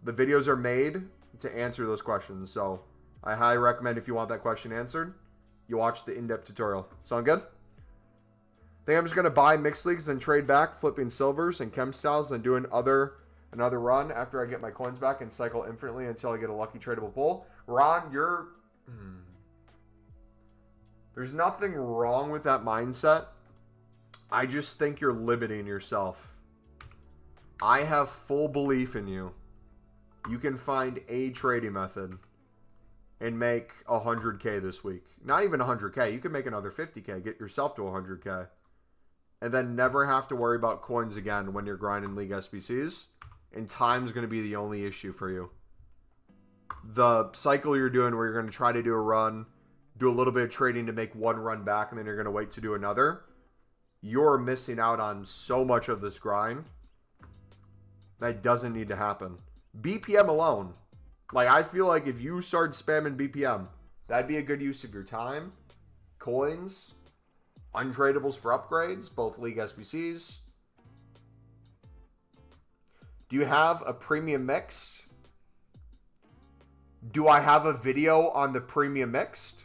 the videos are made to answer those questions. So I highly recommend, if you want that question answered, you watch the in-depth tutorial. Sound good? I think I'm just going to buy mixed leagues, then trade back, flipping silvers and chem styles, and do another run after I get my coins back and cycle infinitely until I get a lucky tradable pull. Ron, you're... There's nothing wrong with that mindset. I just think you're limiting yourself. I have full belief in you. You can find a trading method and make 100K this week. Not even 100K. You can make another 50K. Get yourself to 100K. And then never have to worry about coins again when you're grinding League SBCs. And time's going to be the only issue for you. The cycle you're doing where you're going to try to do a run, do a little bit of trading to make one run back, and then you're going to wait to do another. You're missing out on so much of this grind that doesn't need to happen. BPM alone. Like, I feel like if you start spamming BPM, that'd be a good use of your time, coins, untradables for upgrades, both League SBCs. Do you have a premium mix? Do I have a video on the premium mixed?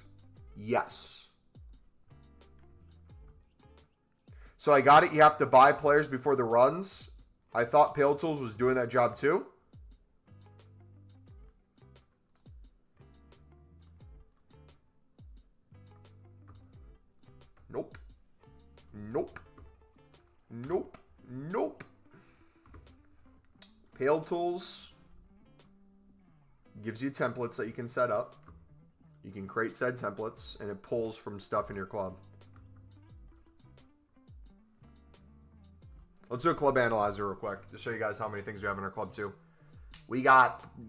Yes. So I got it. You have to buy players before the runs. I thought Pale Tools was doing that job too. Nope. Nope. Nope. Nope. Pale Tools gives you templates that you can set up. You can create said templates, and it pulls from stuff in your club. Let's do a club analyzer real quick to show you guys how many things we have in our club too. We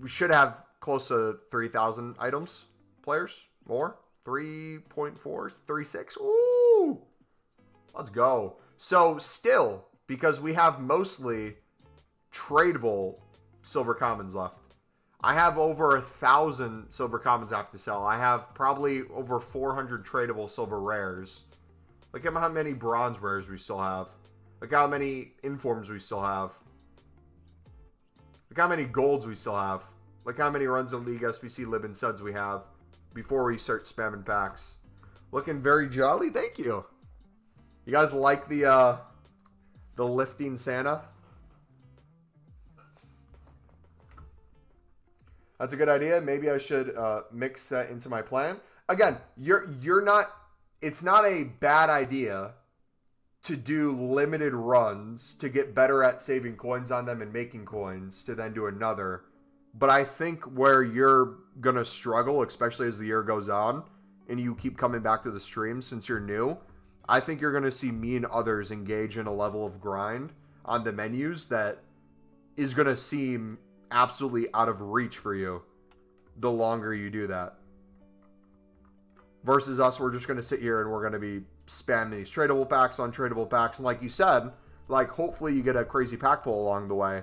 should have close to 3,000 items, players, more. 3.4, 3.6. Ooh! Let's go. So still, because we have mostly tradable silver commons left. I have over 1,000 silver commons I have to sell. I have probably over 400 tradable silver rares. Look at how many bronze rares we still have. Look how many informs we still have. Look how many golds we still have. Look how many runs of League SBC Lib and Suds we have before we start spamming packs. Looking very jolly. Thank you. You guys like the lifting Santa? That's a good idea. Maybe I should mix that into my plan. Again, you're not. It's not a bad idea to do limited runs to get better at saving coins on them and making coins to then do another. But I think where you're gonna struggle, especially as the year goes on, and you keep coming back to the stream since you're new, I think you're gonna see me and others engage in a level of grind on the menus that is gonna seem absolutely out of reach for you the longer you do that. Versus us, we're just going to sit here and we're going to be spamming these tradable packs on tradable packs. And like you said, like hopefully you get a crazy pack pull along the way.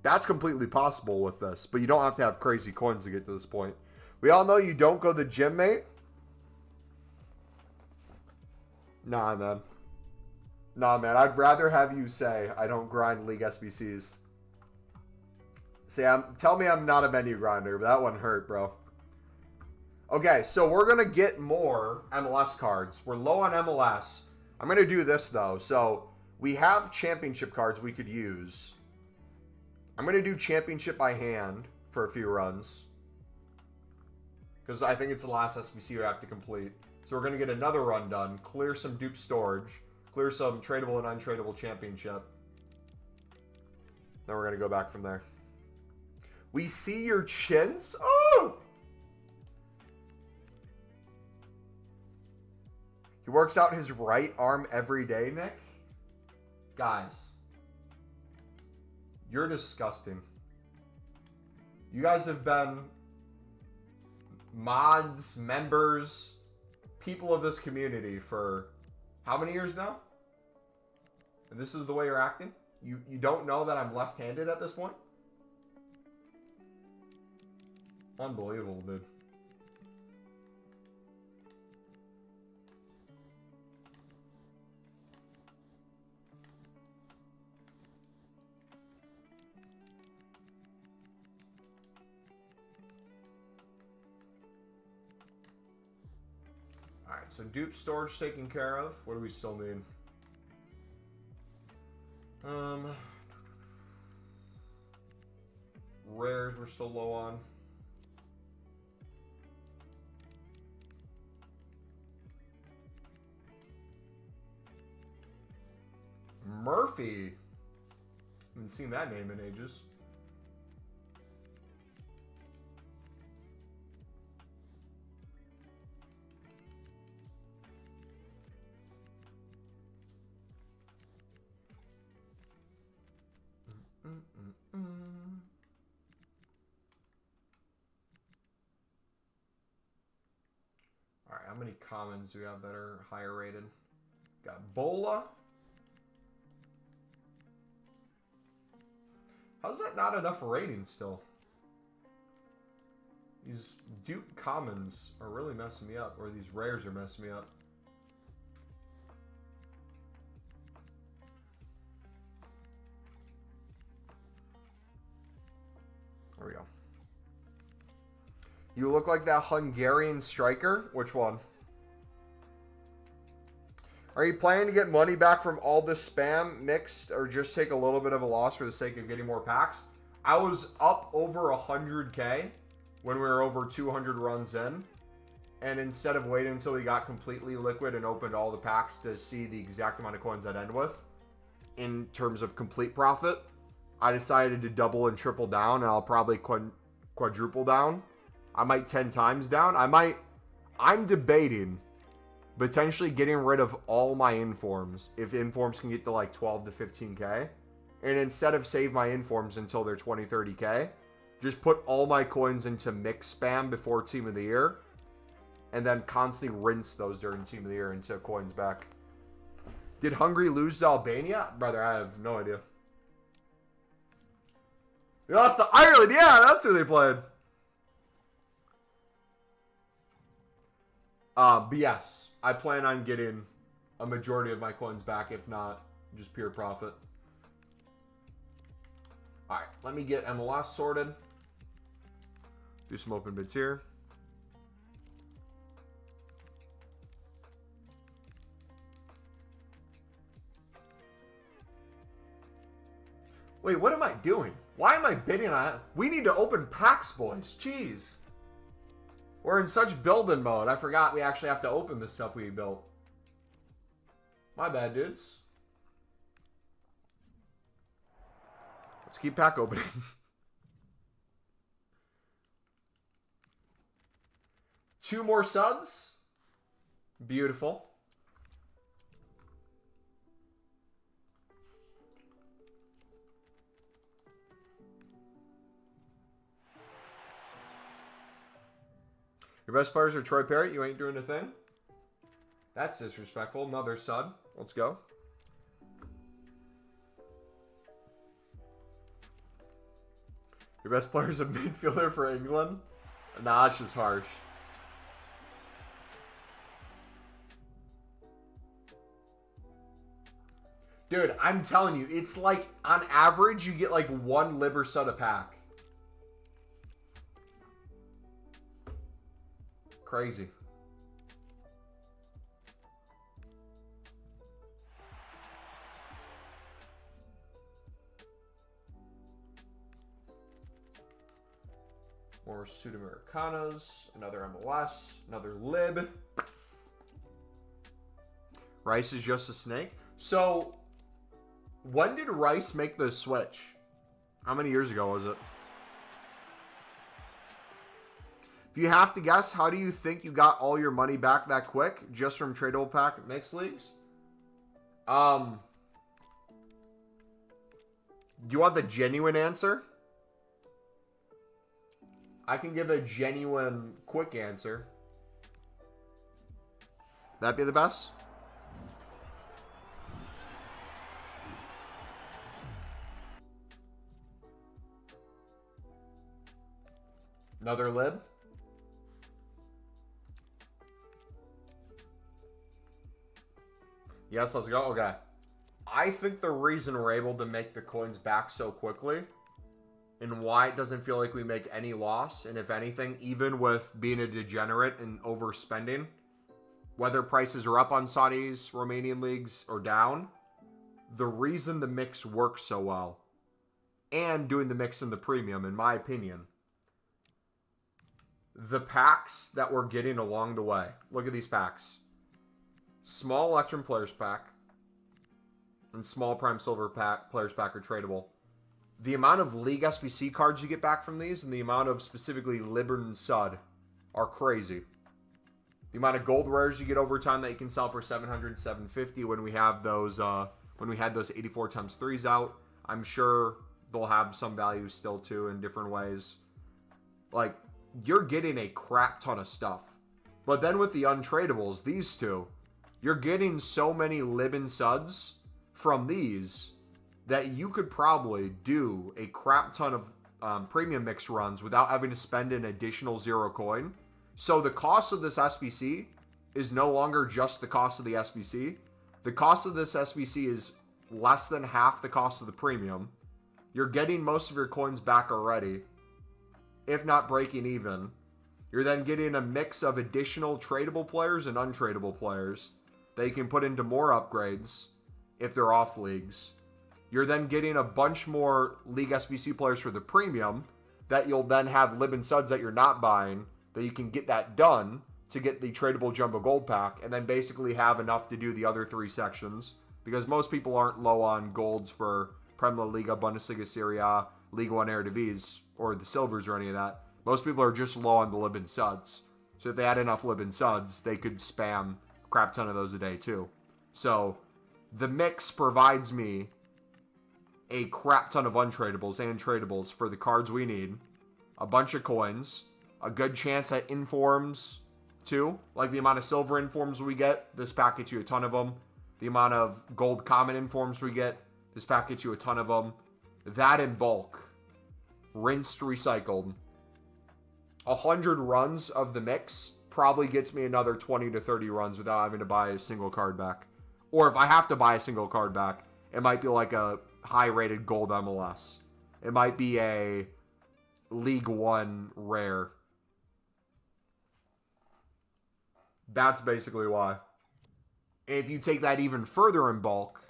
That's completely possible with this, but you don't have to have crazy coins to get to this point. We all know you don't go to the gym, mate. Nah, man. Nah, man. I'd rather have you say I don't grind League SBCs. Tell me I'm not a menu grinder, but that one hurt, bro. Okay, so we're going to get more MLS cards. We're low on MLS. I'm going to do this, though. So, we have championship cards we could use. I'm going to do championship by hand for a few runs. Because I think it's the last SBC we have to complete. So we're going to get another run done. Clear some dupe storage. Clear some tradable and untradeable championship. Then we're going to go back from there. We see your chins? Oh! He works out his right arm every day, Nick? Guys. You're disgusting. You guys have been mods, members, people of this community for how many years now? And this is the way you're acting? You don't know that I'm left-handed at this point? Unbelievable, dude. Alright, so dupe storage taken care of. What do we still need? Rares we're still low on. Murphy. Haven't seen that name in ages. Alright, how many commons do we have that are higher rated? Got Bola. How's that not enough rating still? These dupe commons are really messing me up, or these rares are messing me up. There we go. You look like that Hungarian striker. Which one? Are you planning to get money back from all this spam mixed, or just take a little bit of a loss for the sake of getting more packs? I was up over 100K when we were over 200 runs in. And instead of waiting until we got completely liquid and opened all the packs to see the exact amount of coins I'd end with, in terms of complete profit, I decided to double and triple down, and I'll probably quadruple down. I might 10 times down. I'm debating potentially getting rid of all my informs, if informs can get to like 12 to 15K. And instead of save my informs until they're 20, 30K, just put all my coins into mix spam before Team of the Year, and then constantly rinse those during Team of the Year into coins back. Did Hungary lose to Albania? Brother, I have no idea. They lost to Ireland. Yeah, that's who they played. But yes, I plan on getting a majority of my coins back, if not just pure profit. Alright, let me get MLS sorted. Do some open bids here. Wait, what am I doing? Why am I bidding on it? We need to open packs, boys. Jeez. We're in such building mode. I forgot we actually have to open the stuff we built. My bad, dudes. Let's keep pack opening. Two more subs. Beautiful. Your best players are Troy Parrott. You ain't doing a thing. That's disrespectful. Another sub. Let's go. Your best player's a midfielder for England? Nah, that's just harsh. Dude, I'm telling you, it's like, on average, you get like one liber sud a pack. Crazy. More Sudamericanas, another MLS, another Lib. Rice is just a snake. So, when did Rice make the switch? How many years ago was it? If you have to guess, how do you think you got all your money back that quick just from tradable pack mixed leagues? Do you want the genuine answer? I can give a genuine quick answer. That'd be the best? Another Lib? Yes, let's go. Okay. I think the reason we're able to make the coins back so quickly and why it doesn't feel like we make any loss, and if anything, even with being a degenerate and overspending, whether prices are up on Saudi's Romanian leagues or down, the reason the mix works so well, and doing the mix in the premium, in my opinion, the packs that we're getting along the way. Look at these packs. Small Electrum Players Pack and Small Prime Silver Pack Players Pack are tradable. The amount of League SBC cards you get back from these and the amount of specifically Libern and Sud are crazy. The amount of gold rares you get over time that you can sell for 700, 750 when we have those when we had those 84 times 3s out. I'm sure they'll have some value still too in different ways. Like, you're getting a crap ton of stuff. But then with the untradables, these two, you're getting so many Lib and Suds from these that you could probably do a crap ton of premium mix runs without having to spend an additional 0 coin. So the cost of this SBC is no longer just the cost of the SBC. The cost of this SBC is less than half the cost of the premium. You're getting most of your coins back already, if not breaking even. You're then getting a mix of additional tradable players and untradable players that you can put into more upgrades if they're off leagues. You're then getting a bunch more League SBC players for the premium that you'll then have Lib and Suds that you're not buying, that you can get that done to get the tradable Jumbo Gold Pack, and then basically have enough to do the other 3 sections, because most people aren't low on golds for Premier Liga, Bundesliga, Serie A, Ligue 1 Eredivisie, or the silvers or any of that. Most people are just low on the Lib and Suds. So if they had enough Lib and Suds, they could spam a crap ton of those a day too. So the mix provides me a crap ton of untradables and tradables for the cards we need, a bunch of coins, a good chance at informs too, like the amount of silver informs we get, this pack gets you a ton of them. The amount of gold common informs we get, this pack gets you a ton of them. That in bulk, rinsed, recycled. 100 runs of the mix probably gets me another 20 to 30 runs without having to buy a single card back. Or if I have to buy a single card back, it might be like a high-rated gold MLS. It might be a League 1 rare. That's basically why. And if you take that even further in bulk,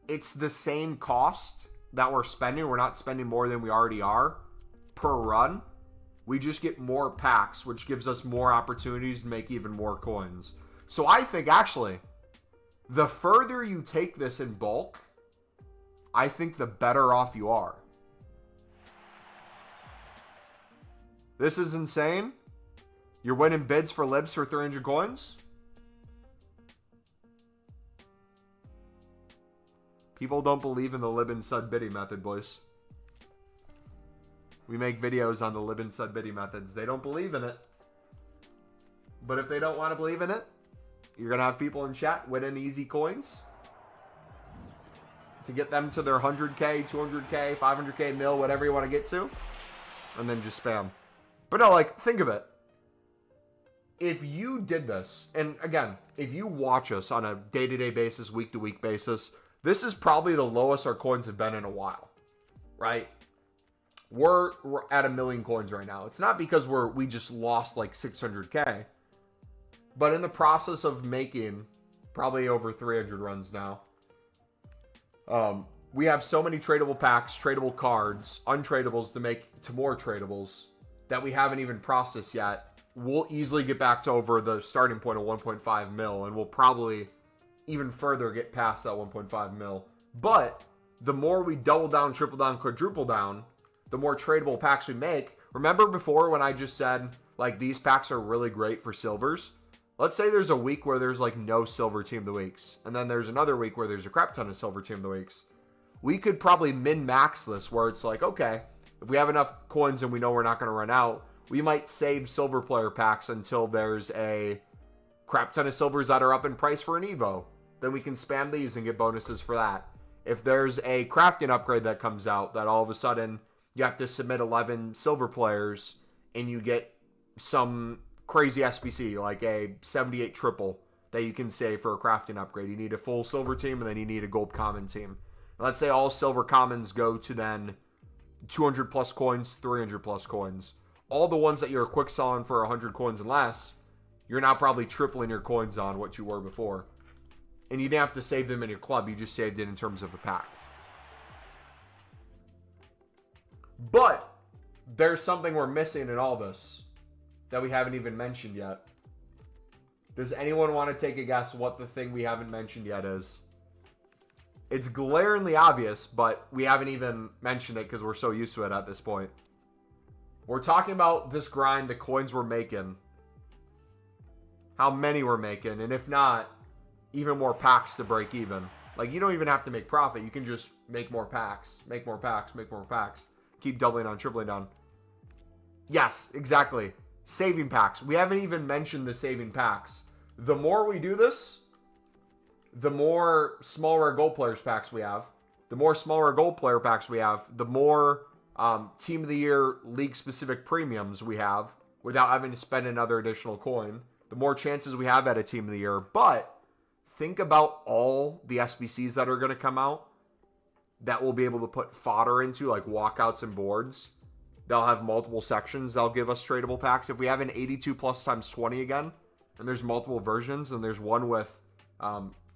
it's the same cost that we're spending. We're not spending more than we already are per run. We just get more packs, which gives us more opportunities to make even more coins. So I think, actually, the further you take this in bulk, I think the better off you are. This is insane. You're winning bids for libs for 300 coins. People don't believe in the Lib and Sud bidding method, boys. We make videos on the Lib and Sud bidding methods. They don't believe in it. But if they don't want to believe in it, you're going to have people in chat winning easy coins to get them to their 100K, 200K, 500K mil, whatever you want to get to. And then just spam. But no, like, think of it. If you did this, and again, if you watch us on a day-to-day basis, week-to-week basis, this is probably the lowest our coins have been in a while, right? We're at 1 million coins right now. It's not because we just lost like 600K, but in the process of making probably over 300 runs now, we have so many tradable packs, tradable cards, untradables to make to more tradables, that we haven't even processed yet, we'll easily get back to over the starting point of 1.5 mil, and we'll probably even further get past that 1.5 mil. But the more we double down, triple down, quadruple down, the more tradable packs we make. Remember before when I just said, like, these packs are really great for silvers? Let's say there's a week where there's, like, no silver team of the weeks. And then there's another week where there's a crap ton of silver team of the weeks. We could probably min-max this where it's like, okay, if we have enough coins and we know we're not going to run out, we might save silver player packs until there's a crap ton of silvers that are up in price for an Evo. Then we can spam these and get bonuses for that. If there's a crafting upgrade that comes out that all of a sudden you have to submit 11 silver players and you get some crazy SBC like a 78 triple that you can save for a crafting upgrade. You need a full silver team and then you need a gold common team. Let's say all silver commons go to then 200 plus coins, 300 plus coins. All the ones that you're quick selling for 100 coins and less, you're now probably tripling your coins on what you were before. And you didn't have to save them in your club. You just saved it in terms of a pack. But there's something we're missing in all this that we haven't even mentioned yet. Does anyone want to take a guess what the thing we haven't mentioned yet is? It's glaringly obvious, but we haven't even mentioned it because we're so used to it at this point. We're talking about this grind, the coins we're making, how many we're making, and if not, even more packs to break even. Like, you don't even have to make profit. You can just make more packs, make more packs, make more packs. Keep doubling on, tripling down. Yes, exactly. Saving packs. We haven't even mentioned the saving packs. The more we do this, the more smaller gold players packs we have. The more smaller gold player packs we have, the more Team of the Year league-specific premiums we have without having to spend another additional coin. The more chances we have at a Team of the Year. But think about all the SBCs that are going to come out that we'll be able to put fodder into, like walkouts and boards. They'll have multiple sections. They'll give us tradable packs. If we have an 82 plus times 20 again, and there's multiple versions, and there's one with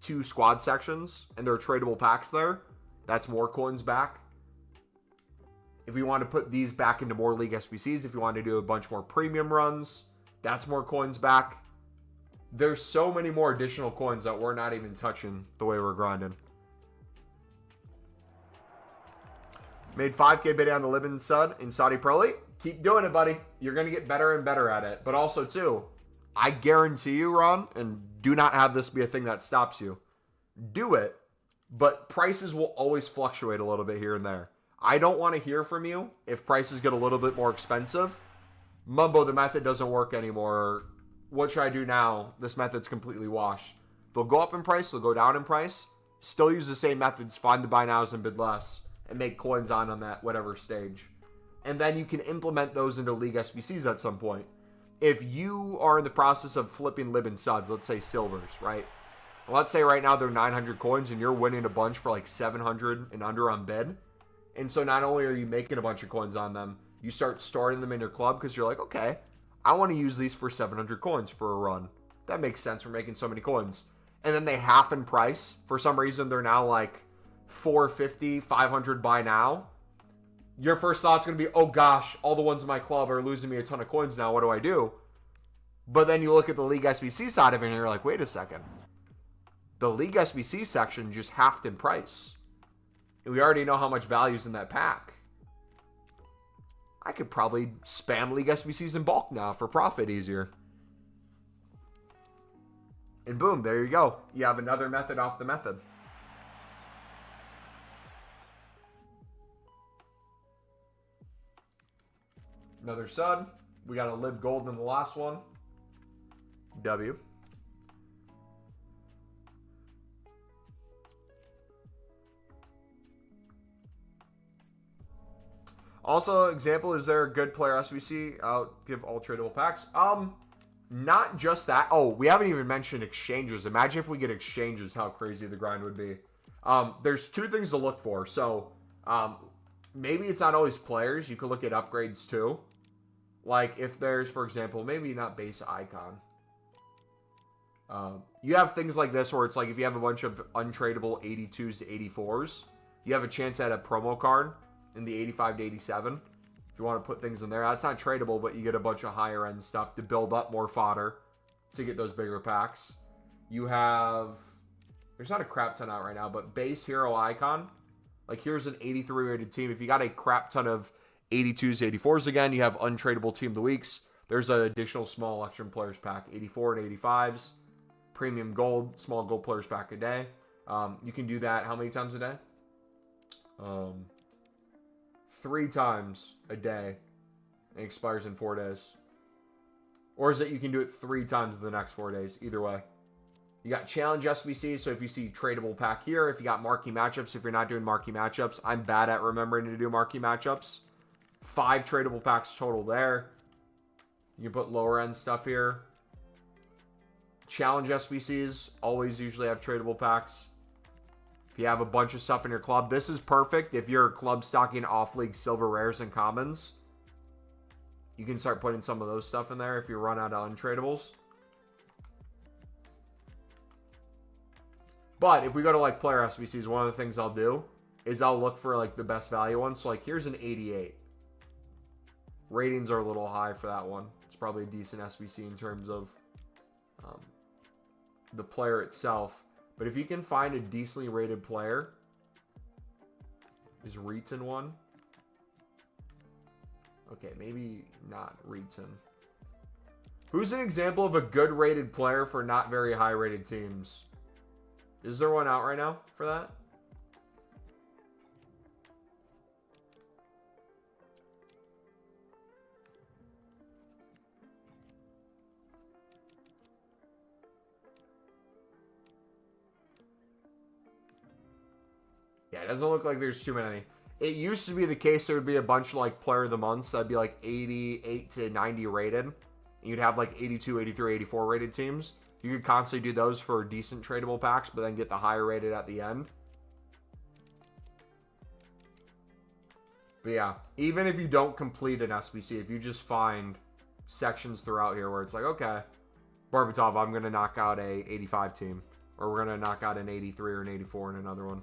2 squad sections, and there are tradable packs there, that's more coins back. If we want to put these back into more league SBCs, if you want to do a bunch more premium runs, that's more coins back. There's so many more additional coins that we're not even touching the way we're grinding. Made 5K bidding on the Libin Sud in Saudi Pro League. Keep doing it, buddy. You're going to get better and better at it. But also, too, I guarantee you, Ron, and do not have this be a thing that stops you. Do it, but prices will always fluctuate a little bit here and there. I don't want to hear from you if prices get a little bit more expensive. Mumbo, the method doesn't work anymore. What should I do now? This method's completely washed. They'll go up in price. They'll go down in price. Still use the same methods. Find the buy nows and bid less. And make coins on that whatever stage. And then you can implement those into League SBCs at some point. If you are in the process of flipping Libin Suds, let's say silvers, right? Well, let's say right now they're 900 coins and you're winning a bunch for like 700 and under on bid. And so not only are you making a bunch of coins on them, you start starting them in your club because you're like, okay, I want to use these for 700 coins for a run. That makes sense. We're making so many coins. And then they half in price. For some reason, they're now like 450, 500 buy now. Your first thought's going to be, oh gosh, all the ones in my club are losing me a ton of coins now. What do I do? But then you look at the League SBC side of it and you're like, wait a second. The League SBC section just halved in price. And we already know how much value's in that pack. I could probably spam League SBCs in bulk now for profit easier. And boom, there you go. You have another method off the method. Another Sud. We got a Lib Gold in the last one. W. Also, example, is there a good player SBC? I'll give all tradable packs. Not just that. Oh, we haven't even mentioned exchanges. Imagine if we get exchanges, how crazy the grind would be. There's 2 things to look for. So, maybe it's not always players. You could look at upgrades too. Like if there's, for example, maybe not base icon. You have things like this where it's like if you have a bunch of untradeable 82s to 84s, you have a chance at a promo card in the 85 to 87. If you want to put things in there. That's not tradable, but you get a bunch of higher end stuff to build up more fodder to get those bigger packs. You have, there's not a crap ton out right now, but base hero icon. Like here's an 83 rated team. If you got a crap ton of 82s, 84s again, you have untradeable team of the weeks. There's an additional small election players pack, 84 and 85s, premium gold, small gold players pack a day. You can do that how many times a day? 3 times a day. It expires in 4 days. Or is it you can do it 3 times in the next 4 days? Either way. You got challenge SBC, so if you see tradable pack here, if you got marquee matchups, if you're not doing marquee matchups, I'm bad at remembering to do marquee matchups. 5 tradable packs total there. You can put lower end stuff here. Challenge SBCs always usually have tradable packs. If you have a bunch of stuff in your club, this is perfect. If you're club stocking off-league silver rares and commons, you can start putting some of those stuff in there if you run out of untradables. But if we go to like player SBCs, one of the things I'll do is I'll look for like the best value ones. So like here's an 88. Ratings are a little high for that one. It's probably a decent SBC in terms of the player itself. But if you can find a decently rated player, is Reeton one? Okay, maybe not Reeton. Who's an example of a good rated player for not very high rated teams? Is there one out right now for that? Yeah, it doesn't look like there's too many. It used to be the case there would be a bunch of like player of the months that'd be like 88 to 90 rated. You'd have like 82, 83, 84 rated teams. You could constantly do those for decent tradable packs, but then get the higher rated at the end. But yeah, even if you don't complete an SBC, if you just find sections throughout here where it's like, okay, Barbitov, I'm going to knock out a 85 team. Or we're going to knock out an 83 or an 84 in another one.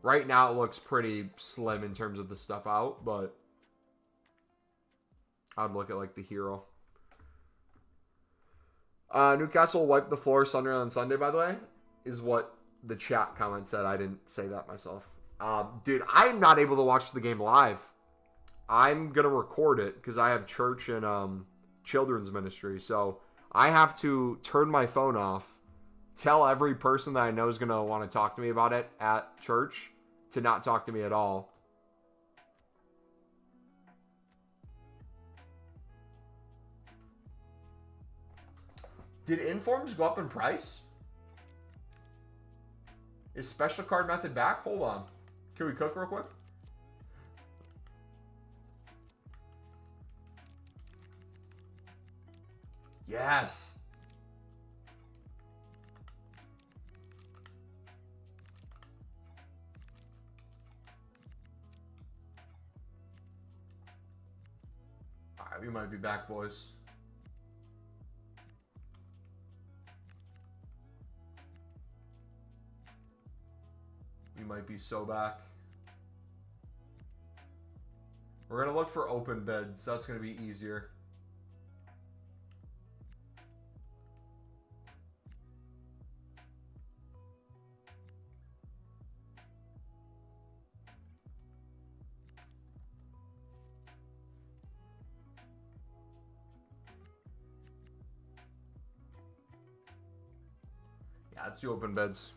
Right now it looks pretty slim in terms of the stuff out, but I'd look at like the hero. Newcastle wiped the floor Sunderland on Sunday, by the way, is what the chat comment said. I didn't say that myself. Dude, I'm not able to watch the game live. I'm going to record it because I have church and children's ministry. So I have to turn my phone off, tell every person that I know is going to want to talk to me about it at church to not talk to me at all. Did informs go up in price? Is special card method back? Hold on. Can we cook real quick? Yes. All right, we might be back, boys. We might be so back. We're going to look for open bids. That's going to be easier. Yeah, let's do open bids.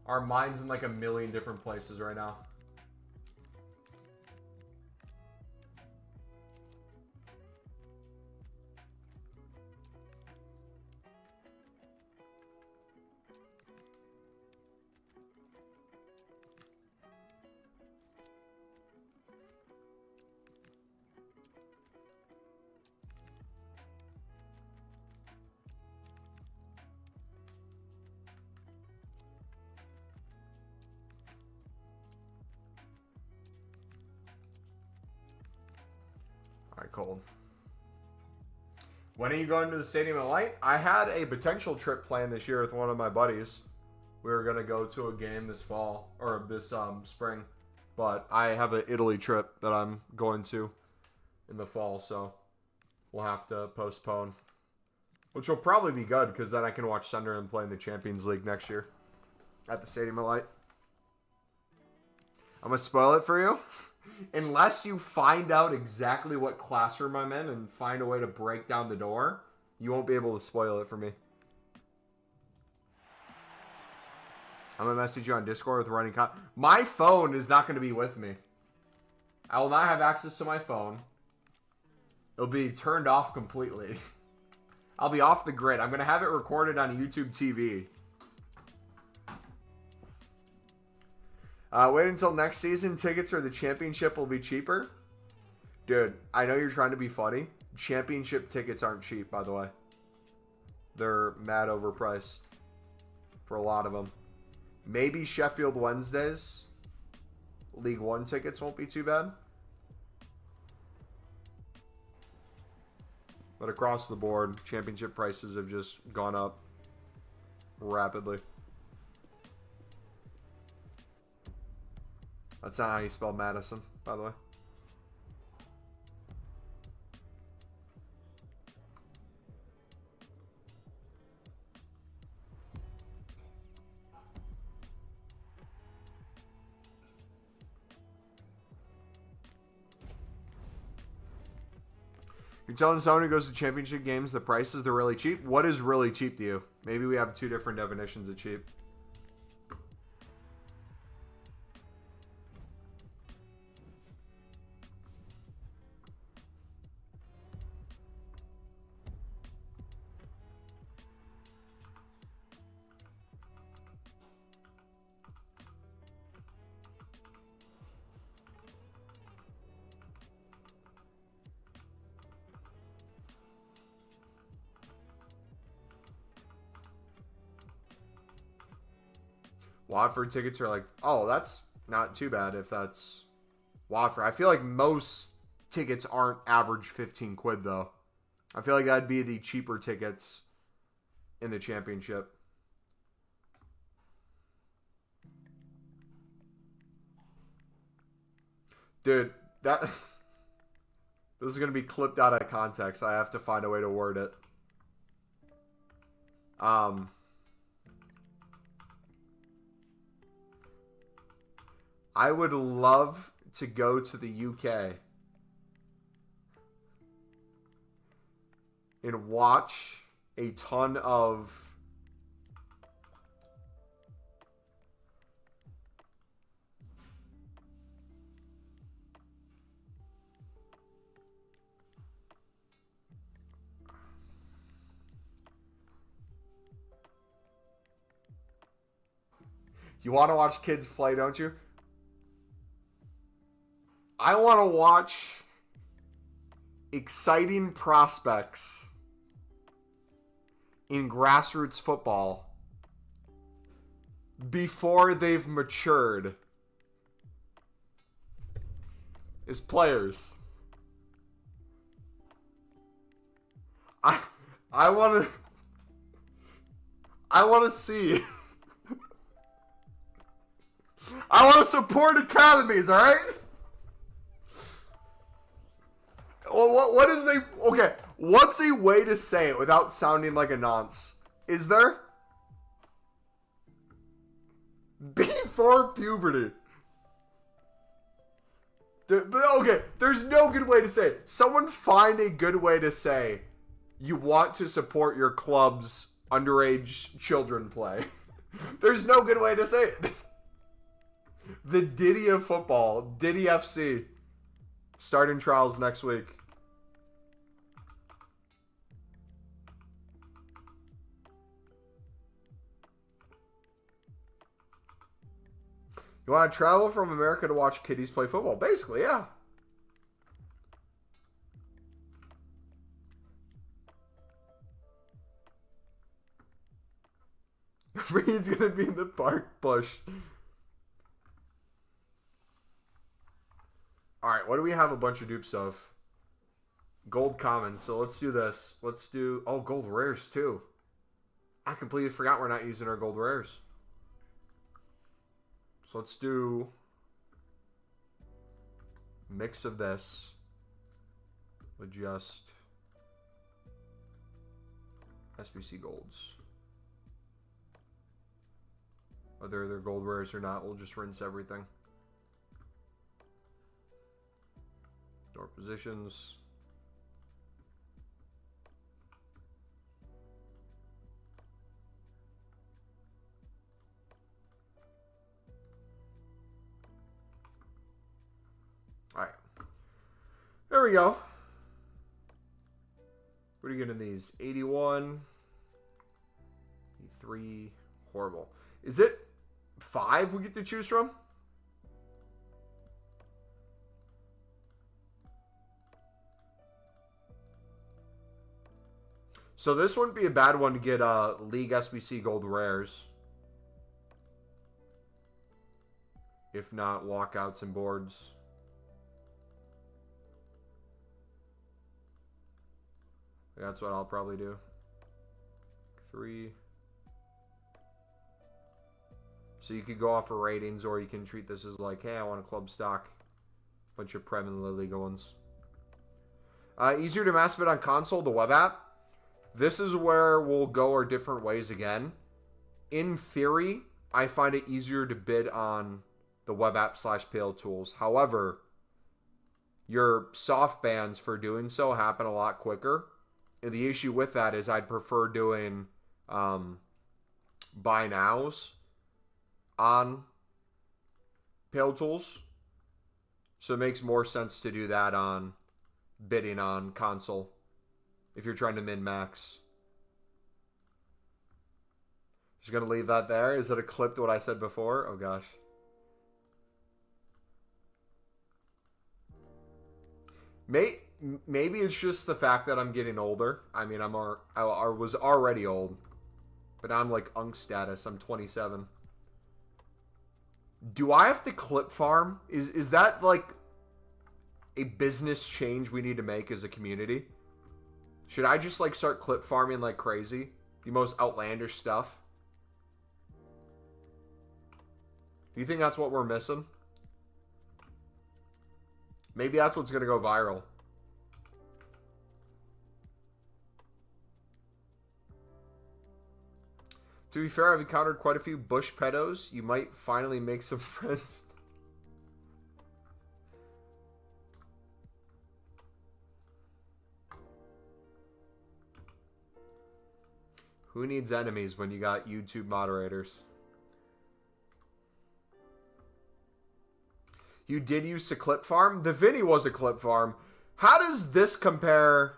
Our mind's in like a million different places right now. Cold. When are you going to the Stadium of Light? I had a potential trip planned this year with one of my buddies. we were gonna go to a game this fall or this spring, but I have an Italy trip that I'm going to in the fall, so we'll have to postpone. Which will probably be good because then I can watch Sunderland play in the Champions League next year at the Stadium of Light. I'm gonna spoil it for you. Unless you find out exactly what classroom I'm in and find a way to break down the door, you won't be able to spoil it for me. I'm going to message you on Discord with running my phone is not going to be with me. I will not have access to my phone. It'll be turned off completely. I'll be off the grid. I'm going to have it recorded on YouTube TV. Wait until next season. Tickets for the championship will be cheaper. Dude, I know you're trying to be funny. Championship tickets aren't cheap, by the way. They're mad overpriced for a lot of them. Maybe Sheffield Wednesdays. League One tickets won't be too bad. But across the board, championship prices have just gone up rapidly. That's not how you spell Madison, by the way. You're telling someone who goes to championship games the prices are really cheap? What is really cheap to you? Maybe we have two different definitions of cheap. Watford tickets are like, oh, that's not too bad if that's Watford. I feel like most tickets aren't average 15 quid, though. I feel like that'd be the cheaper tickets in the championship. Dude, that... This is going to be clipped out of context. I have to find a way to word it. I would love to go to the UK and watch a ton of You want to watch kids play, don't you? I want to watch exciting prospects in grassroots football before they've matured as players. I want to see. I want to support academies, all right? Well, what is a... Okay, what's a way to say it without sounding like a nonce? Is there? Before puberty. Okay, there's no good way to say it. Someone find a good way to say you want to support your club's underage children play. There's no good way to say it. The Diddy of football. Diddy FC. Starting trials next week. You want to travel from America to watch kiddies play football? Basically, yeah. Reed's going to be in the park bush. Alright, what do we have a bunch of dupes of? Gold commons. So let's do this. Let's do... Oh, gold rares too. I completely forgot we're not using our gold rares. So let's do mix of this with just SBC golds. Whether they're gold rares or not, we'll just rinse everything. Door positions. All right. There we go. What are you getting these? 81. 83. Horrible. Is it 5 we get to choose from? So this wouldn't be a bad one to get League SBC Gold Rares. If not, walkouts and boards. That's what I'll probably do. 3. So you could go off of ratings, or you can treat this as like, hey, I want a club stock. Bunch of Prem and La Liga ones. Easier to mass bid on console, the web app. This is where we'll go our different ways again. In theory, I find it easier to bid on the web app / PL tools. However, your soft bans for doing so happen a lot quicker. And the issue with that is I'd prefer doing buy nows on PL tools. So it makes more sense to do that on bidding on console if you're trying to min-max. Just going to leave that there. Is it a clip to what I said before? Oh, gosh. Maybe it's just the fact that I'm getting older. I mean, I was already old. But I'm like Unk status. I'm 27. Do I have to clip farm? Is that like a business change we need to make as a community? Should I just like start clip farming like crazy? The most outlandish stuff? Do you think that's what we're missing? Maybe that's what's going to go viral. To be fair, I've encountered quite a few bush pedos. You might finally make some friends. Who needs enemies when you got YouTube moderators? You did use a clip farm? The Vinny was a clip farm. How does this compare?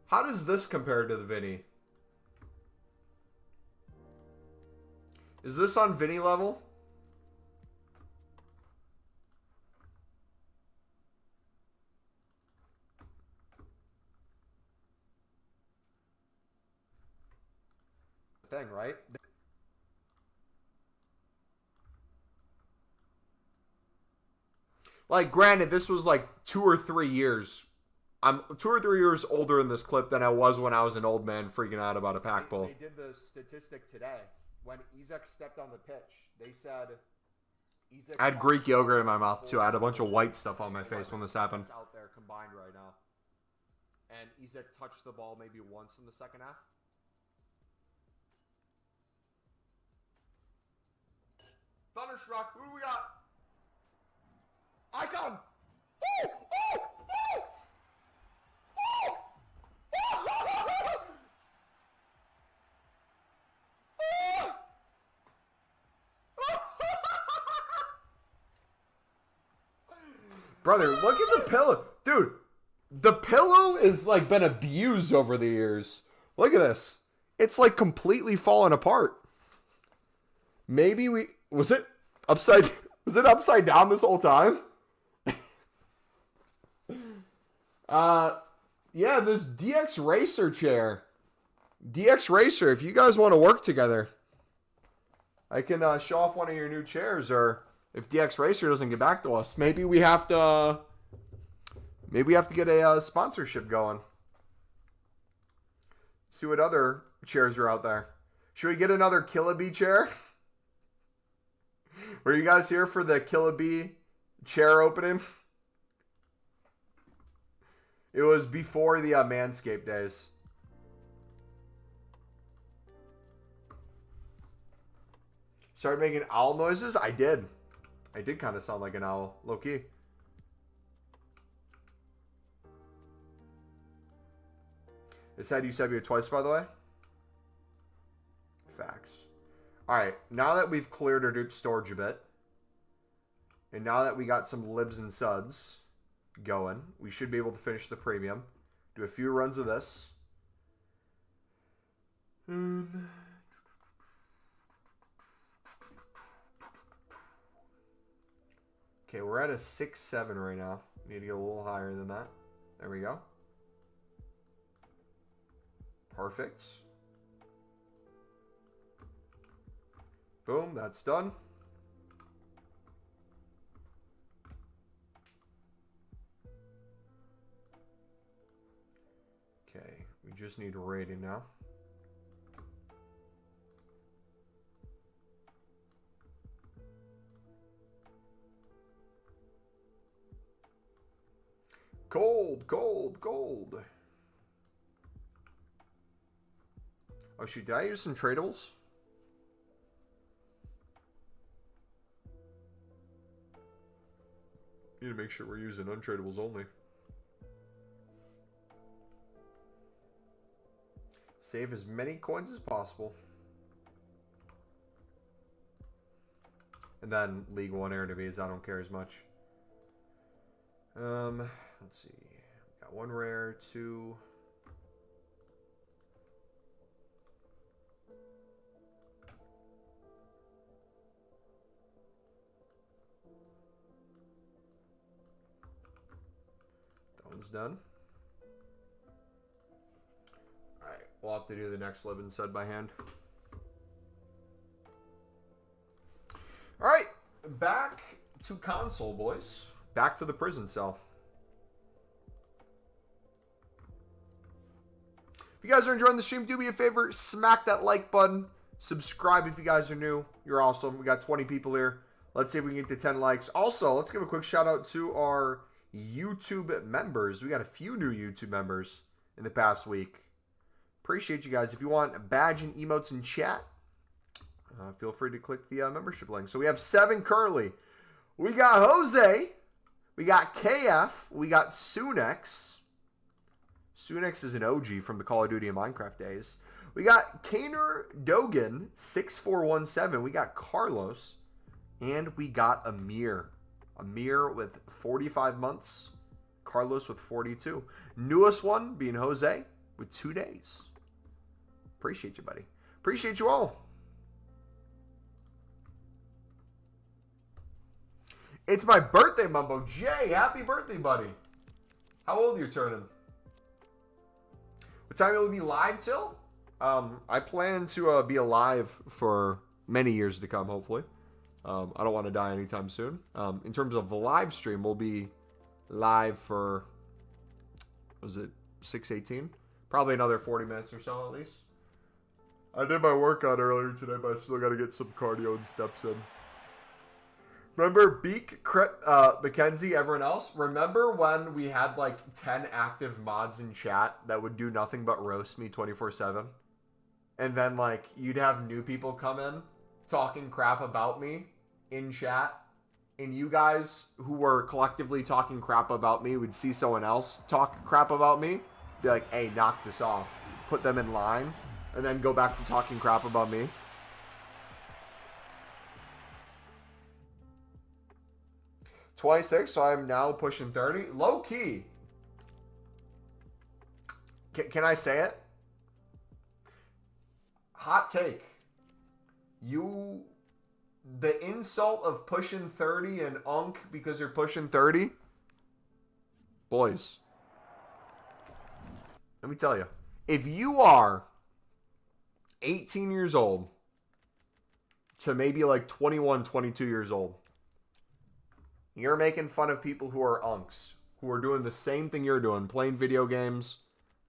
How does this compare to the Vinny? Is this on Vinny level? Thing, right? Like, granted, this was like 2 or 3 years. I'm 2 or 3 years older in this clip than I was when I was an old man freaking out about a pack pull. They did the statistic today. When Ezek stepped on the pitch, they said... Ezek I had Greek yogurt in my mouth, too. I had a bunch of white stuff on my face when this happened. Out there combined right now. And Ezek touched the ball maybe once in the second half. Thunderstruck, who do we got? Icon! Oh! Oh! Oh! Brother, look at the pillow. Dude, the pillow is like been abused over the years. Look at this. It's like completely fallen apart. Maybe was it upside down this whole time? Yeah, this DX Racer chair. DX Racer, if you guys want to work together, I can show off one of your new chairs, or if DX Racer doesn't get back to us, maybe we have to get a sponsorship going. See what other chairs are out there. Should we get another Killabee chair? Were you guys here for the Killabee chair opening? It was before the Manscaped days. Started making owl noises? I did. I did kind of sound like an owl. Low-key. It said you said it twice, by the way. Facts. Alright, now that we've cleared our dupe storage a bit, and now that we got some libs and suds going, we should be able to finish the premium. Do a few runs of this. Okay, we're at a 6-7 right now. Need to get a little higher than that. There we go. Perfect. Boom, that's done. Okay, we just need a rating now. Gold, gold, gold. Oh shoot, did I use some tradables? Need to make sure we're using untradables only. Save as many coins as possible. And then League 1 Air Divies, I don't care as much. Let's see. Got one rare, two. That one's done. Alright, we'll have to do the next lib and sud by hand. Alright, back to console, boys. Back to the prison cell. If you guys are enjoying the stream, do me a favor, smack that like button. Subscribe if you guys are new. You're awesome. We got 20 people here. Let's see if we can get to 10 likes. Also, let's give a quick shout out to our YouTube members. We got a few new YouTube members in the past week. Appreciate you guys. If you want a badge and emotes in chat, feel free to click the membership link. So we have 7 currently. We got Jose. We got KF. We got Sunex. Sunex is an OG from the Call of Duty and Minecraft days. We got Kaner Dogan, 6417. We got Carlos. And we got Amir. Amir with 45 months. Carlos with 42. Newest one being Jose with 2 days. Appreciate you, buddy. Appreciate you all. It's my birthday, Mumbo. Jay, happy birthday, buddy. How old are you turning? What time will we be live till? I plan to be alive for many years to come, hopefully. I don't want to die anytime soon. In terms of the live stream, we'll be live for, was it 6:18? Probably another 40 minutes or so at least. I did my workout earlier today, but I still got to get some cardio and steps in. Remember Beak, Mackenzie, everyone else? Remember when we had like 10 active mods in chat that would do nothing but roast me 24/7? And then like you'd have new people come in talking crap about me in chat. And you guys who were collectively talking crap about me would see someone else talk crap about me. Be like, hey, knock this off. Put them in line. And then go back to talking crap about me. 26, so I'm now pushing 30. Low key. Can I say it? Hot take. The insult of pushing 30 and unk because you're pushing 30? Boys. Let me tell you. If you are 18 years old to maybe like 21, 22 years old, you're making fun of people who are unks, who are doing the same thing you're doing, playing video games,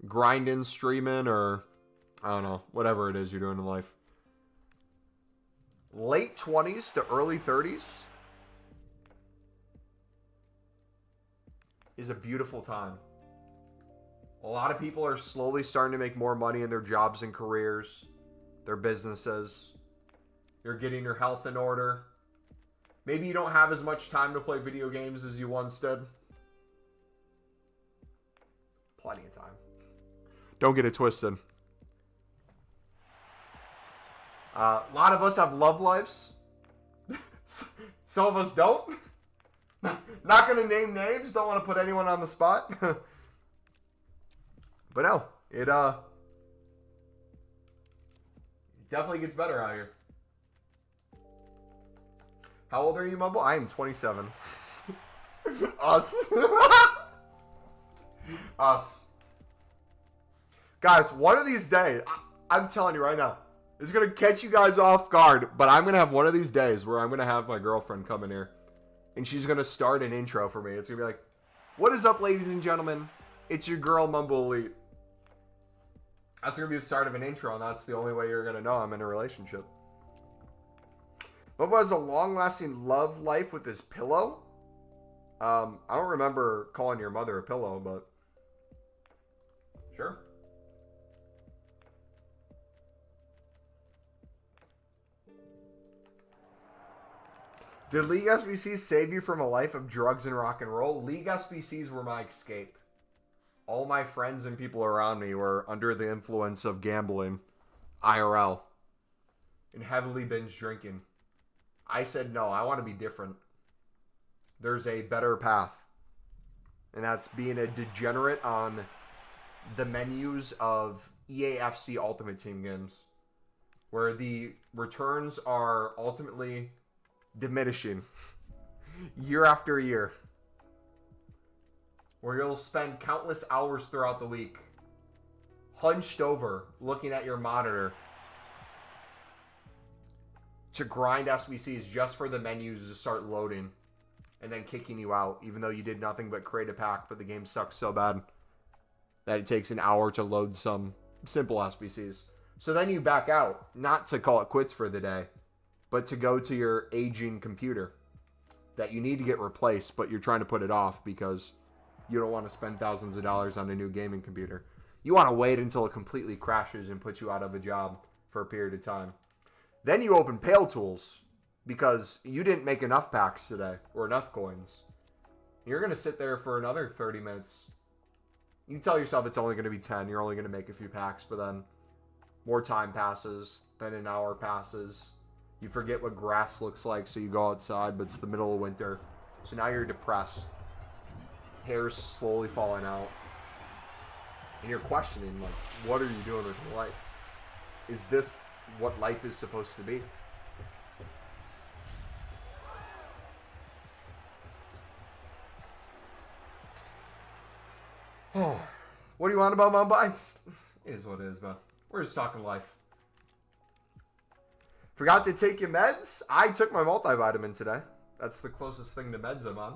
grinding, streaming, or, I don't know, whatever it is you're doing in life. late 20s to early 30s is a beautiful time. A lot of people are slowly starting to make more money in their jobs and careers, their businesses. You're getting your health in order. Maybe you don't have as much time to play video games as you once did. Plenty of time. Don't get it twisted. A lot of us have love lives. Some of us don't. Not going to name names. Don't want to put anyone on the spot. But no, it definitely gets better out here. How old are you, Mumble? I am 27. Us. Us. Guys, one of these days, I'm telling you right now, it's going to catch you guys off guard, but I'm going to have one of these days where I'm going to have my girlfriend come in here, and she's going to start an intro for me. It's going to be like, what is up, ladies and gentlemen? It's your girl, Mumble Elite. That's going to be the start of an intro, and that's the only way you're going to know I'm in a relationship. Mumble has a long-lasting love life with his pillow. I don't remember calling your mother a pillow, but sure. Did League SBCs save you from a life of drugs and rock and roll? League SBCs were my escape. All my friends and people around me were under the influence of gambling, IRL, and heavily binge drinking. I said, no, I want to be different. There's a better path. And that's being a degenerate on the menus of EAFC Ultimate Team games, where the returns are ultimately diminishing year after year, where you'll spend countless hours throughout the week hunched over looking at your monitor to grind SBCs just for the menus to start loading and then kicking you out, even though you did nothing but create a pack, but the game sucks so bad that it takes an hour to load some simple SBCs. So then you back out, not to call it quits for the day, but to go to your aging computer that you need to get replaced, but you're trying to put it off because you don't want to spend thousands of dollars on a new gaming computer. You want to wait until it completely crashes and puts you out of a job for a period of time. Then you open Pale Tools because you didn't make enough packs today or enough coins. You're going to sit there for another 30 minutes. You tell yourself it's only going to be 10. You're only going to make a few packs, but then more time passes. Then an hour passes. You forget what grass looks like, so you go outside, but it's the middle of winter. So now you're depressed. Hair's slowly falling out. And you're questioning, like, what are you doing with your life? Is this what life is supposed to be? Oh, what do you want about Mamba? It is what it is, man. We're just talking life. Forgot to take your meds? I took my multivitamin today. That's the closest thing to meds I'm on.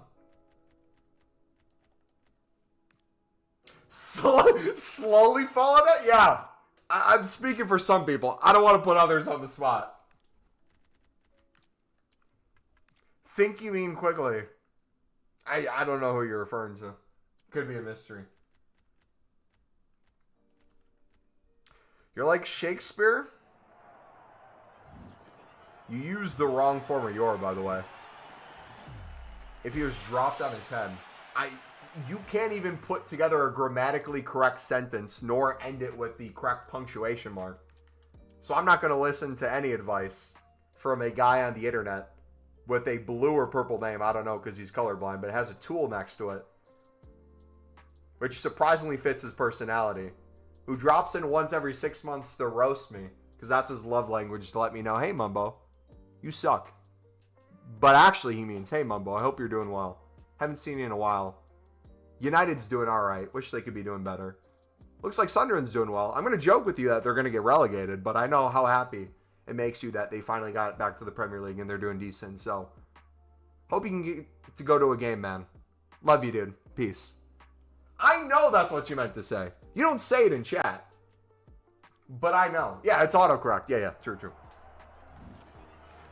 Slowly falling out? Yeah. I'm speaking for some people. I don't want to put others on the spot. Think you mean quickly. I don't know who you're referring to. Could be a mystery. You're like Shakespeare? You used the wrong form of your, by the way. If he was dropped on his head. You can't even put together a grammatically correct sentence, nor end it with the correct punctuation mark. So I'm not going to listen to any advice from a guy on the internet with a blue or purple name. I don't know because he's colorblind, but it has a tool next to it, which surprisingly fits his personality, who drops in once every 6 months to roast me, because that's his love language, to let me know, hey, Mumbo, you suck. But actually he means, hey, Mumbo, I hope you're doing well. Haven't seen you in a while. United's doing alright. Wish they could be doing better. Looks like Sunderland's doing well. I'm going to joke with you that they're going to get relegated, but I know how happy it makes you that they finally got back to the Premier League and they're doing decent. So, hope you can get to go to a game, man. Love you, dude. Peace. I know that's what you meant to say. You don't say it in chat. But I know. Yeah, it's autocorrect. Yeah, true.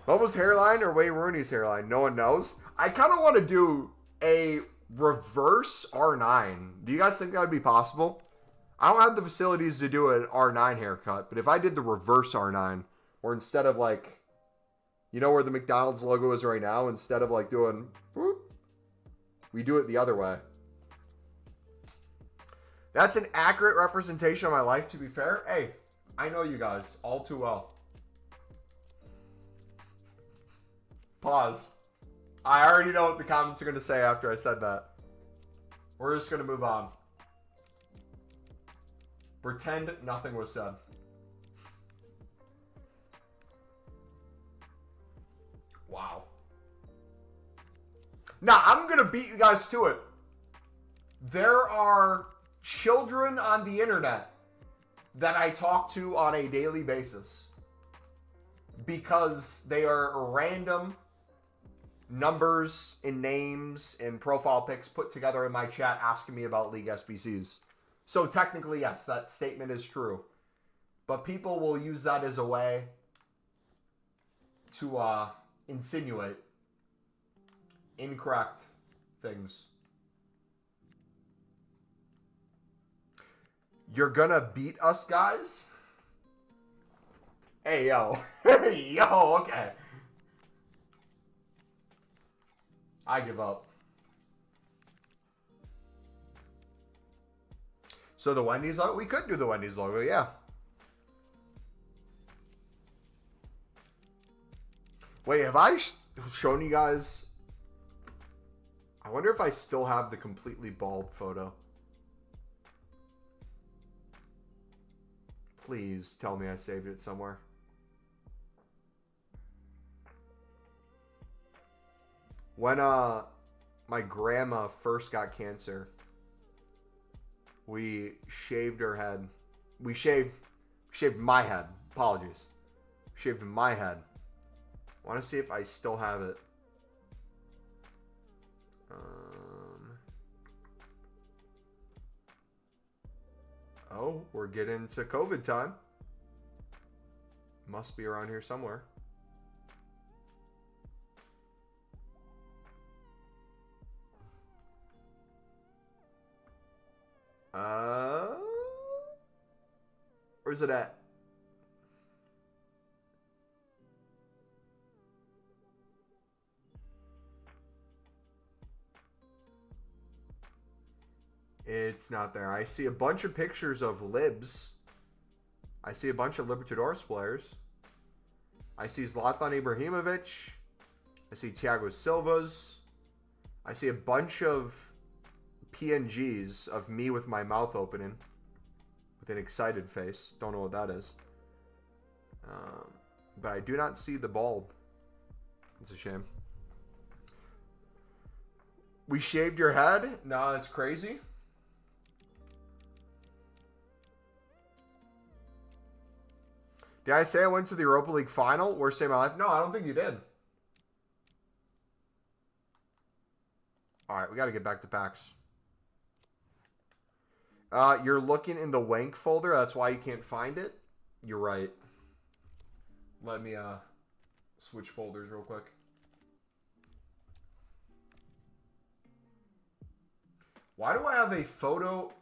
What was hairline or Wayne Rooney's hairline? No one knows. I kind of want to do a reverse R9. Do you guys think that would be possible? I don't have the facilities to do an R9 haircut, but if I did the reverse R9, where instead of like, you know where the McDonald's logo is right now, instead of like doing, whoop, we do it the other way. That's an accurate representation of my life, to be fair. Hey, I know you guys all too well. Pause. I already know what the comments are going to say after I said that. We're just going to move on. Pretend nothing was said. Wow. Now, I'm going to beat you guys to it. There are children on the internet that I talk to on a daily basis because they are random numbers and names and profile pics put together in my chat asking me about League SBCs. So technically, yes, that statement is true. But people will use that as a way to insinuate incorrect things. You're gonna beat us, guys? Hey, yo. Hey, yo, okay. I give up. So the Wendy's logo? We could do the Wendy's logo, yeah. Wait, have I shown you guys? I wonder if I still have the completely bald photo. Please tell me I saved it somewhere. When my grandma first got cancer, we shaved her head. We shaved my head. Apologies. Shaved my head. I want to see if I still have it. Oh, we're getting to COVID time. Must be around here somewhere. Where's it at? It's not there. I see a bunch of pictures of libs. I see a bunch of Libertadores players. I see Zlatan Ibrahimovic. I see Thiago Silva's. I see a bunch of PNGs of me with my mouth opening with an excited face. Don't know what that is. But I do not see the bulb. It's a shame. We shaved your head? No, that's crazy. Did I say I went to the Europa League final? Worst day of my life? No, I don't think you did. All right, we got to get back to packs. You're looking in the wank folder. That's why you can't find it. You're right. Let me switch folders real quick. Why do I have a photo?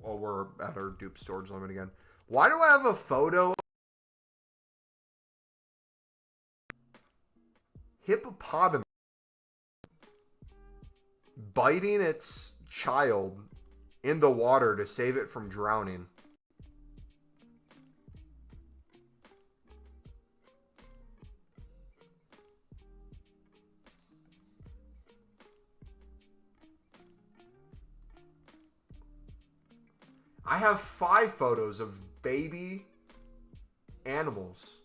Oh, we're at our dupe storage limit again. Why do I have a photo? Hippopotamus biting its child in the water to save it from drowning. I have 5 photos of baby animals.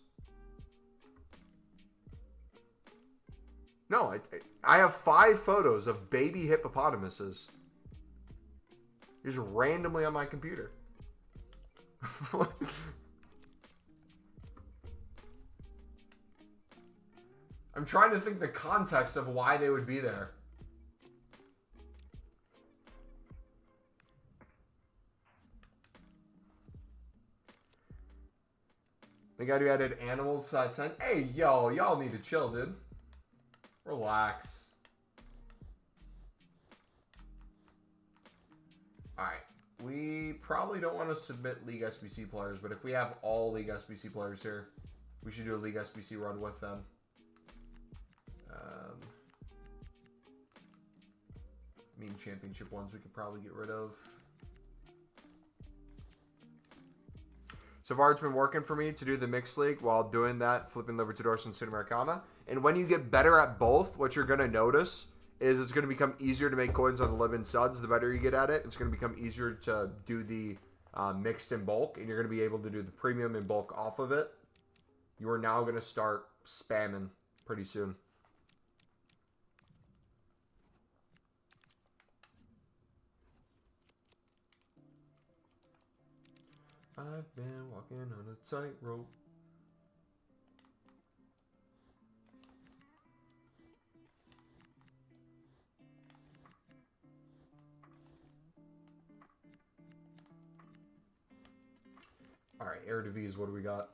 No, I have 5 photos of baby hippopotamuses. Just randomly on my computer. I'm trying to think the context of why they would be there. The guy who added animals side sent. Hey, yo, y'all need to chill, dude. Relax. Alright. We probably don't want to submit League SBC players, but if we have all League SBC players here, we should do a League SBC run with them. Championship ones we could probably get rid of. So far, it's been working for me to do the mixed league while doing that, flipping Libertadores and Sudamericana. And when you get better at both, what you're going to notice is it's going to become easier to make coins on the Lib and Suds. The better you get at it, it's going to become easier to do the mixed in bulk, and you're going to be able to do the premium in bulk off of it. You are now going to start spamming pretty soon. I've been walking on a tightrope. All right, Eredivisie, what do we got?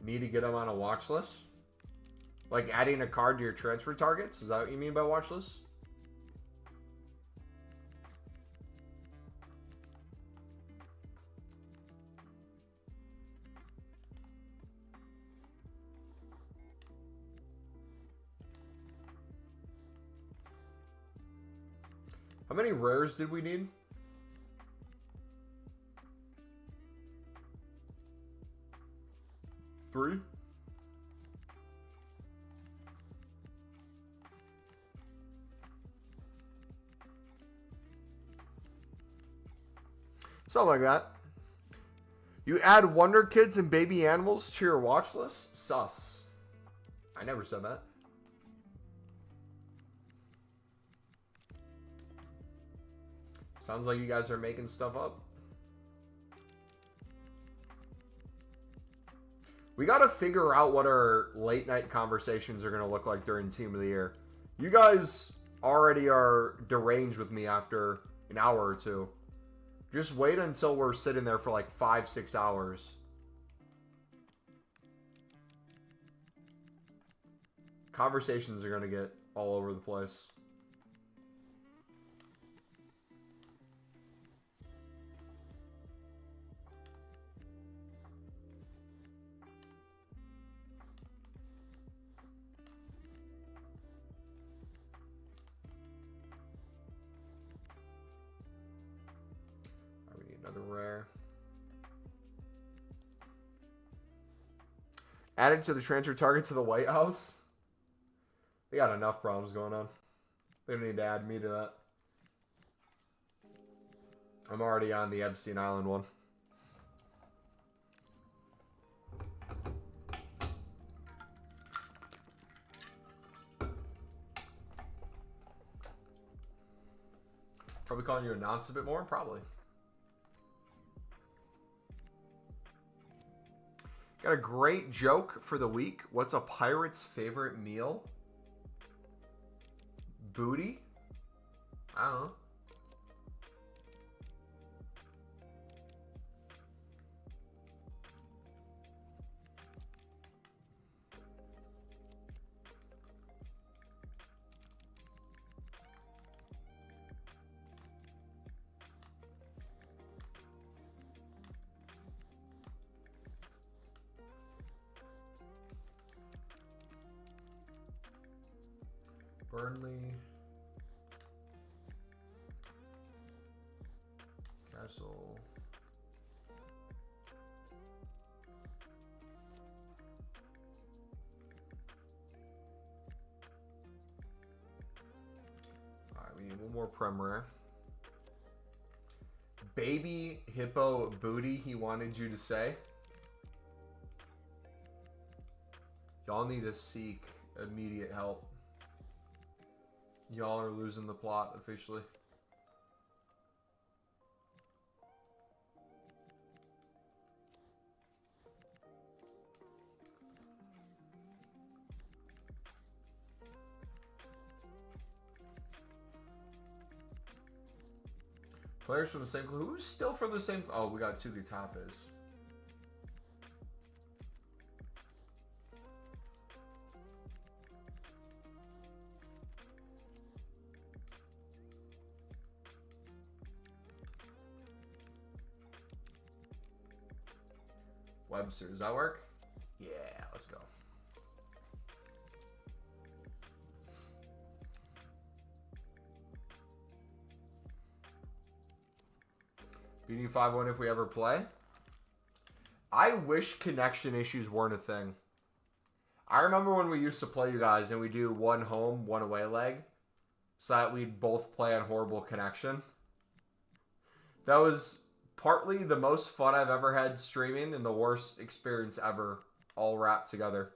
Need to get them on a watch list? Like adding a card to your transfer targets? Is that what you mean by watch list? How many rares did we need? Three? Something like that. You add Wonder Kids and baby animals to your watch list? Sus. I never said that. Sounds like you guys are making stuff up. We got to figure out what our late night conversations are going to look like during Team of the Year. You guys already are deranged with me after an hour or two. Just wait until we're sitting there for like 5-6 hours. Conversations are going to get all over the place. Another rare. Added to the transfer target to the White House. They got enough problems going on. They don't need to add me to that. I'm already on the Epstein Island one. Probably calling you a nonce a bit more? Probably. Got a great joke for the week. What's a pirate's favorite meal? Booty? I don't know. Burnley. Castle. Alright, we need one more Prem rare. Baby hippo booty he wanted you to say. Y'all need to seek immediate help. Y'all are losing the plot officially. Players from the same club. Who's still from the same? Oh, we got two Getaves. Webster, does that work? Yeah, let's go. Beating 5-1 if we ever play. I wish connection issues weren't a thing. I remember when we used to play you guys and we do one home, one away leg, so that we'd both play on horrible connection. That was partly the most fun I've ever had streaming and the worst experience ever, all wrapped together.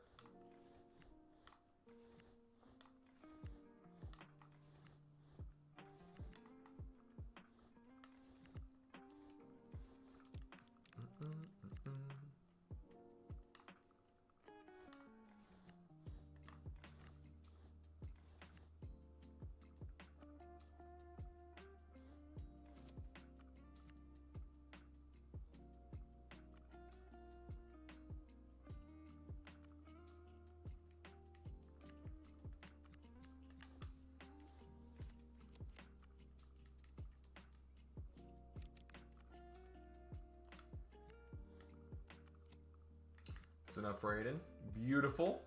That's enough for Aiden. Beautiful.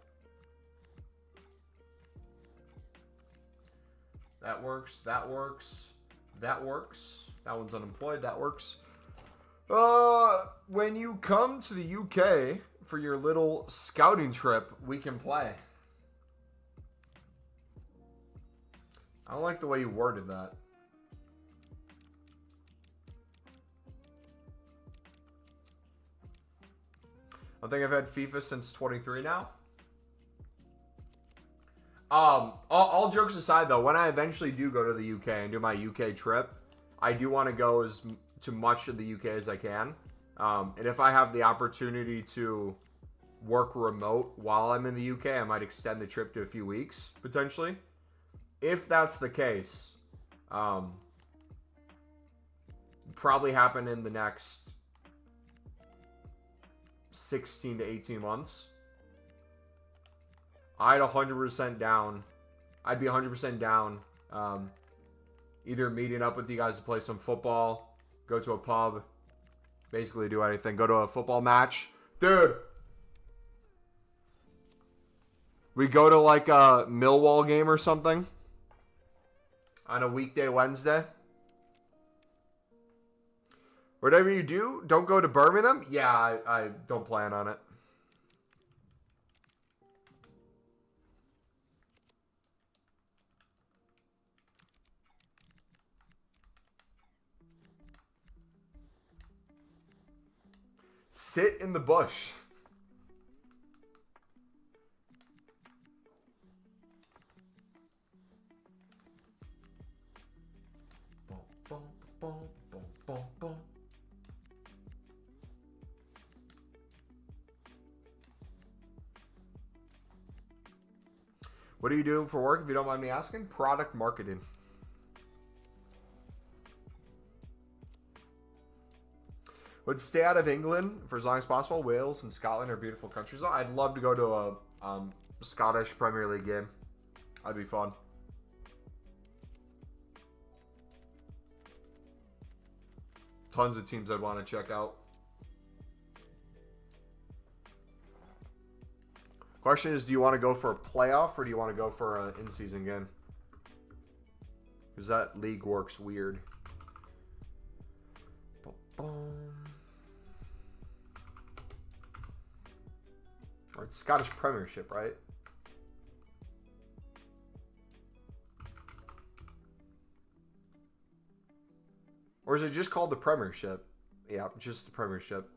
That works. That works. That works. That one's unemployed. That works. When you come to the UK for your little scouting trip, we can play. I don't like the way you worded that. I think I've had FIFA since 23 now. All jokes aside, though, when I eventually do go to the UK and do my UK trip, I do want to go to much of the UK as I can. And if I have the opportunity to work remote while I'm in the UK, I might extend the trip to a few weeks, potentially. If that's the case, probably happen in the next 16 to 18 months. I'd 100% down. I'd be 100% down. Either meeting up with you guys to play some football, go to a pub, basically do anything. Go to a football match. Dude! We go to like a Millwall game or something on a weekday Wednesday. Whatever you do, don't go to Birmingham. Yeah, I don't plan on it. Sit in the bush. Boom, boom, boom, boom, boom. What do you do for work, if you don't mind me asking? Product marketing. Would stay out of England for as long as possible. Wales and Scotland are beautiful countries. I'd love to go to a Scottish Premier League game. That'd be fun. Tons of teams I'd want to check out. Question is, do you want to go for a playoff or do you want to go for an in-season game? Because that league works weird. Or it's Scottish Premiership, right? Or is it just called the Premiership? Yeah, just the Premiership.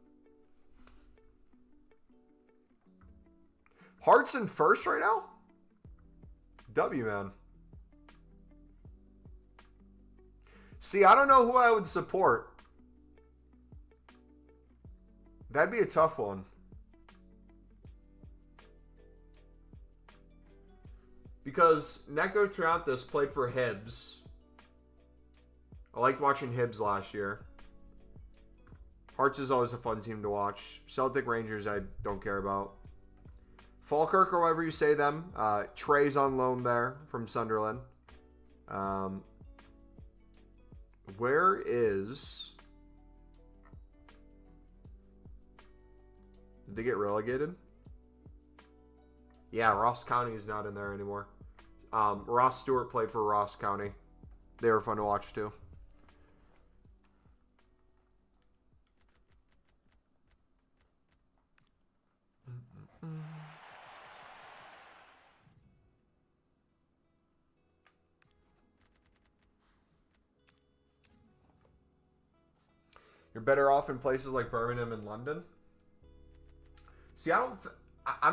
Hearts in first right now? W, man. See, I don't know who I would support. That'd be a tough one. Because Nectar throughout this played for Hibs. I liked watching Hibs last year. Hearts is always a fun team to watch. Celtic Rangers, I don't care about. Falkirk, or whatever you say them. Trey's on loan there from Sunderland. Where is... Did they get relegated? Yeah, Ross County is not in there anymore. Ross Stewart played for Ross County. They were fun to watch too. You're better off in places like Birmingham and London. See, I'm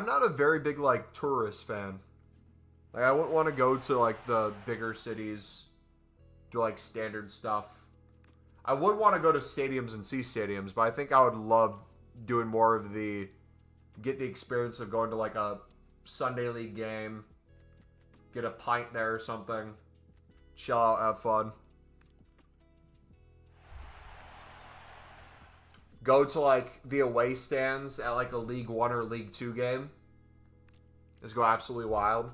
not a very big like tourist fan. Like, I wouldn't want to go to like the bigger cities, do like standard stuff. I would want to go to stadiums and see stadiums, but I think I would love doing more of the get the experience of going to like a Sunday league game, get a pint there or something, chill out, have fun. Go to like the away stands at like a League 1 or League 2 game. Just go absolutely wild.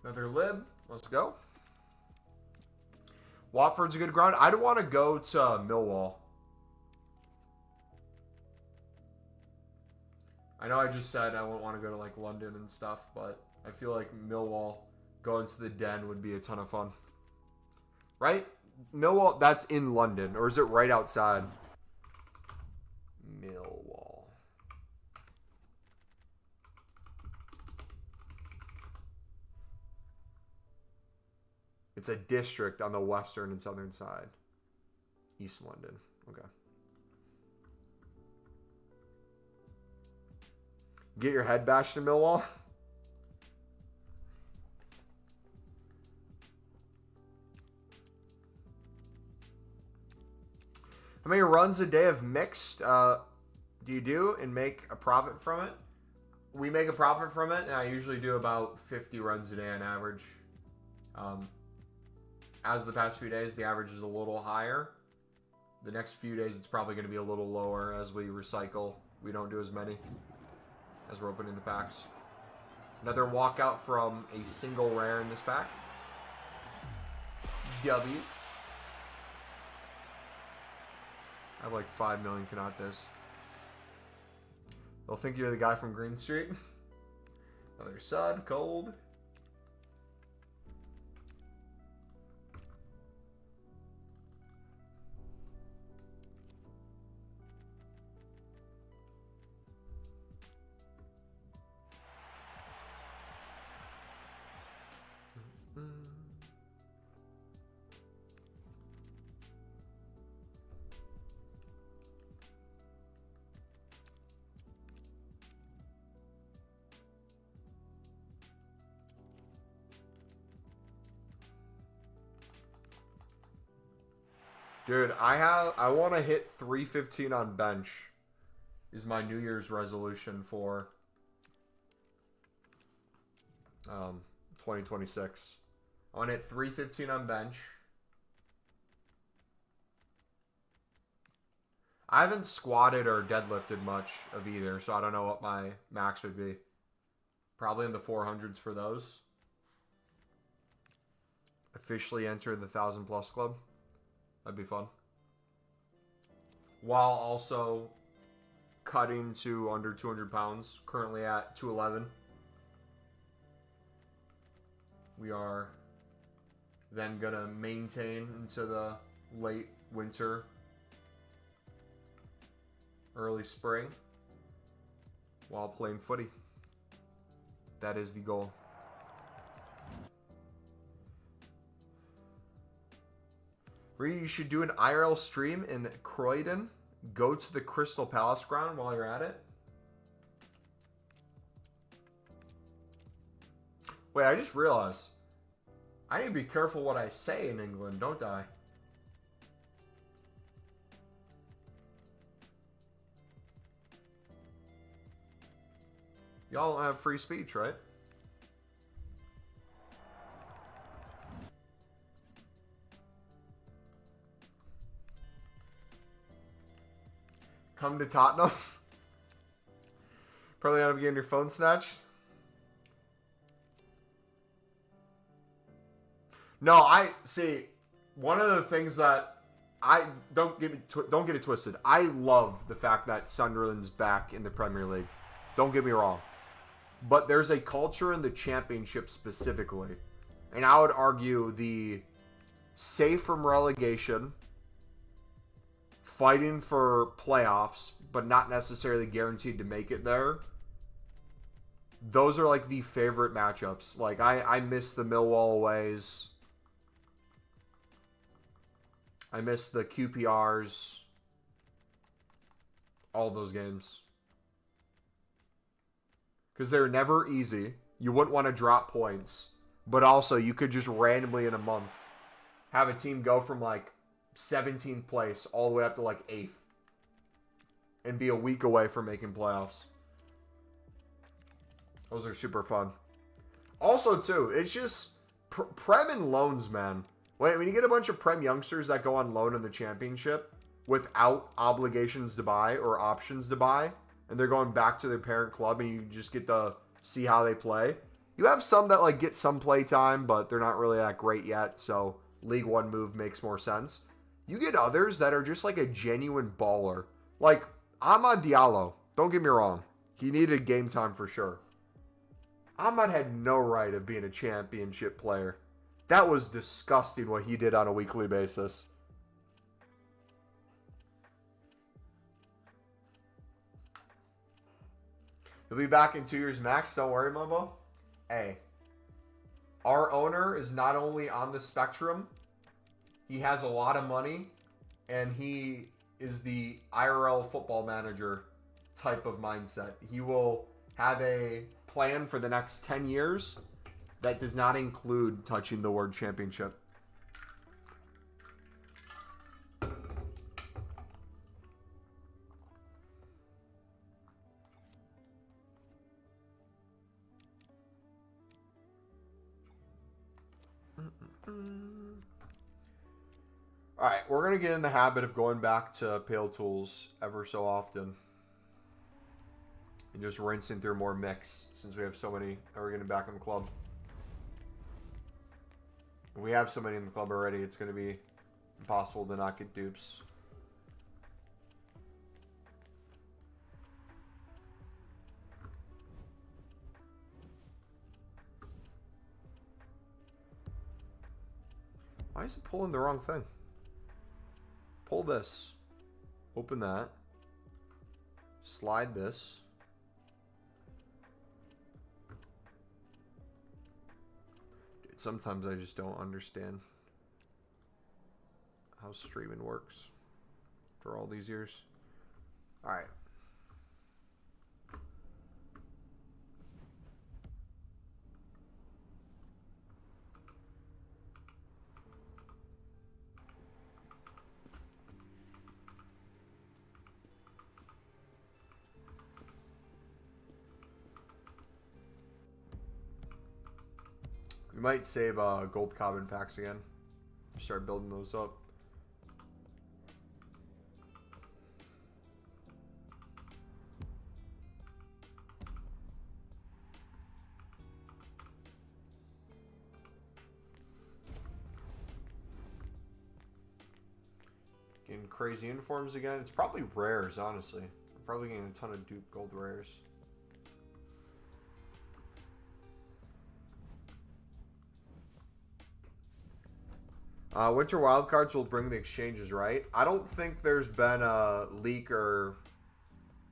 Another lib. Let's go. Watford's a good ground. I don't want to go to Millwall. I know I just said I wouldn't want to go to like London and stuff, but I feel like Millwall going to the Den would be a ton of fun. Right? Millwall, that's in London, or is it right outside? Millwall. It's a district on the western and southern side. East London. Okay. Get your head bashed in Millwall? How many runs a day of mixed do you do and make a profit from it? We make a profit from it, and I usually do about 50 runs a day on average. As the past few days, the average is a little higher. The next few days, it's probably going to be a little lower as we recycle. We don't do as many as we're opening the packs. Another walkout from a single rare in this pack. W. I have like 5 million Kanates. They'll think you're the guy from Green Street. Another Sud, cold. Dude, I want to hit 315 on bench is my New Year's resolution for 2026. I want to hit 315 on bench. I haven't squatted or deadlifted much of either, so I don't know what my max would be. Probably in the 400s for those. Officially enter the 1,000+ club. That'd be fun. While also cutting to under 200 pounds. Currently at 211. we are then going to maintain into the late winter, early spring while playing footy. That is the goal. You should do an IRL stream in Croydon. Go to the Crystal Palace ground while you're at it. Wait, I just realized. I need to be careful what I say in England, don't I? Y'all don't have free speech, right? Come to Tottenham. Probably end up getting your phone snatched. No, I see. One of the things that I don't get it twisted. I love the fact that Sunderland's back in the Premier League. Don't get me wrong, but there's a culture in the Championship specifically, and I would argue the safe from relegation, fighting for playoffs, but not necessarily guaranteed to make it there. Those are like the favorite matchups. Like I miss the Millwall aways. I miss the QPRs. All those games. Because they're never easy. You wouldn't want to drop points. But also, you could just randomly in a month have a team go from like 17th place all the way up to like 8th. And be a week away from making playoffs. Those are super fun. Also, too, it's just Prem and loans, man. When you get a bunch of Prem youngsters that go on loan in the Championship without obligations to buy or options to buy, and they're going back to their parent club and you just get to see how they play. You have some that like get some play time, but they're not really that great yet, so League One move makes more sense. You get others that are just like a genuine baller. Like Amad Diallo, don't get me wrong. He needed game time for sure. Amad had no right of being a Championship player. That was disgusting what he did on a weekly basis. He'll be back in 2 years max. Don't worry, Mumbo. Hey, our owner is not only on the spectrum, he has a lot of money, and he is the IRL football manager type of mindset. He will have a plan for the next 10 years that does not include touching the word Championship. Alright, we're going to get in the habit of going back to Pale Tools ever so often. And just rinsing through more mix since we have so many that we're getting back in the club. If we have so many in the club already, it's going to be impossible to not get dupes. Why is it pulling the wrong thing? Pull this. Open that. Slide this. Dude, sometimes I just don't understand how streaming works for all these years. Alright. We might save gold carbon packs again. Start building those up. Getting crazy uniforms again. It's probably rares, honestly. I'm probably getting a ton of dupe gold rares. Winter wildcards will bring the exchanges, right? I don't think there's been a leak or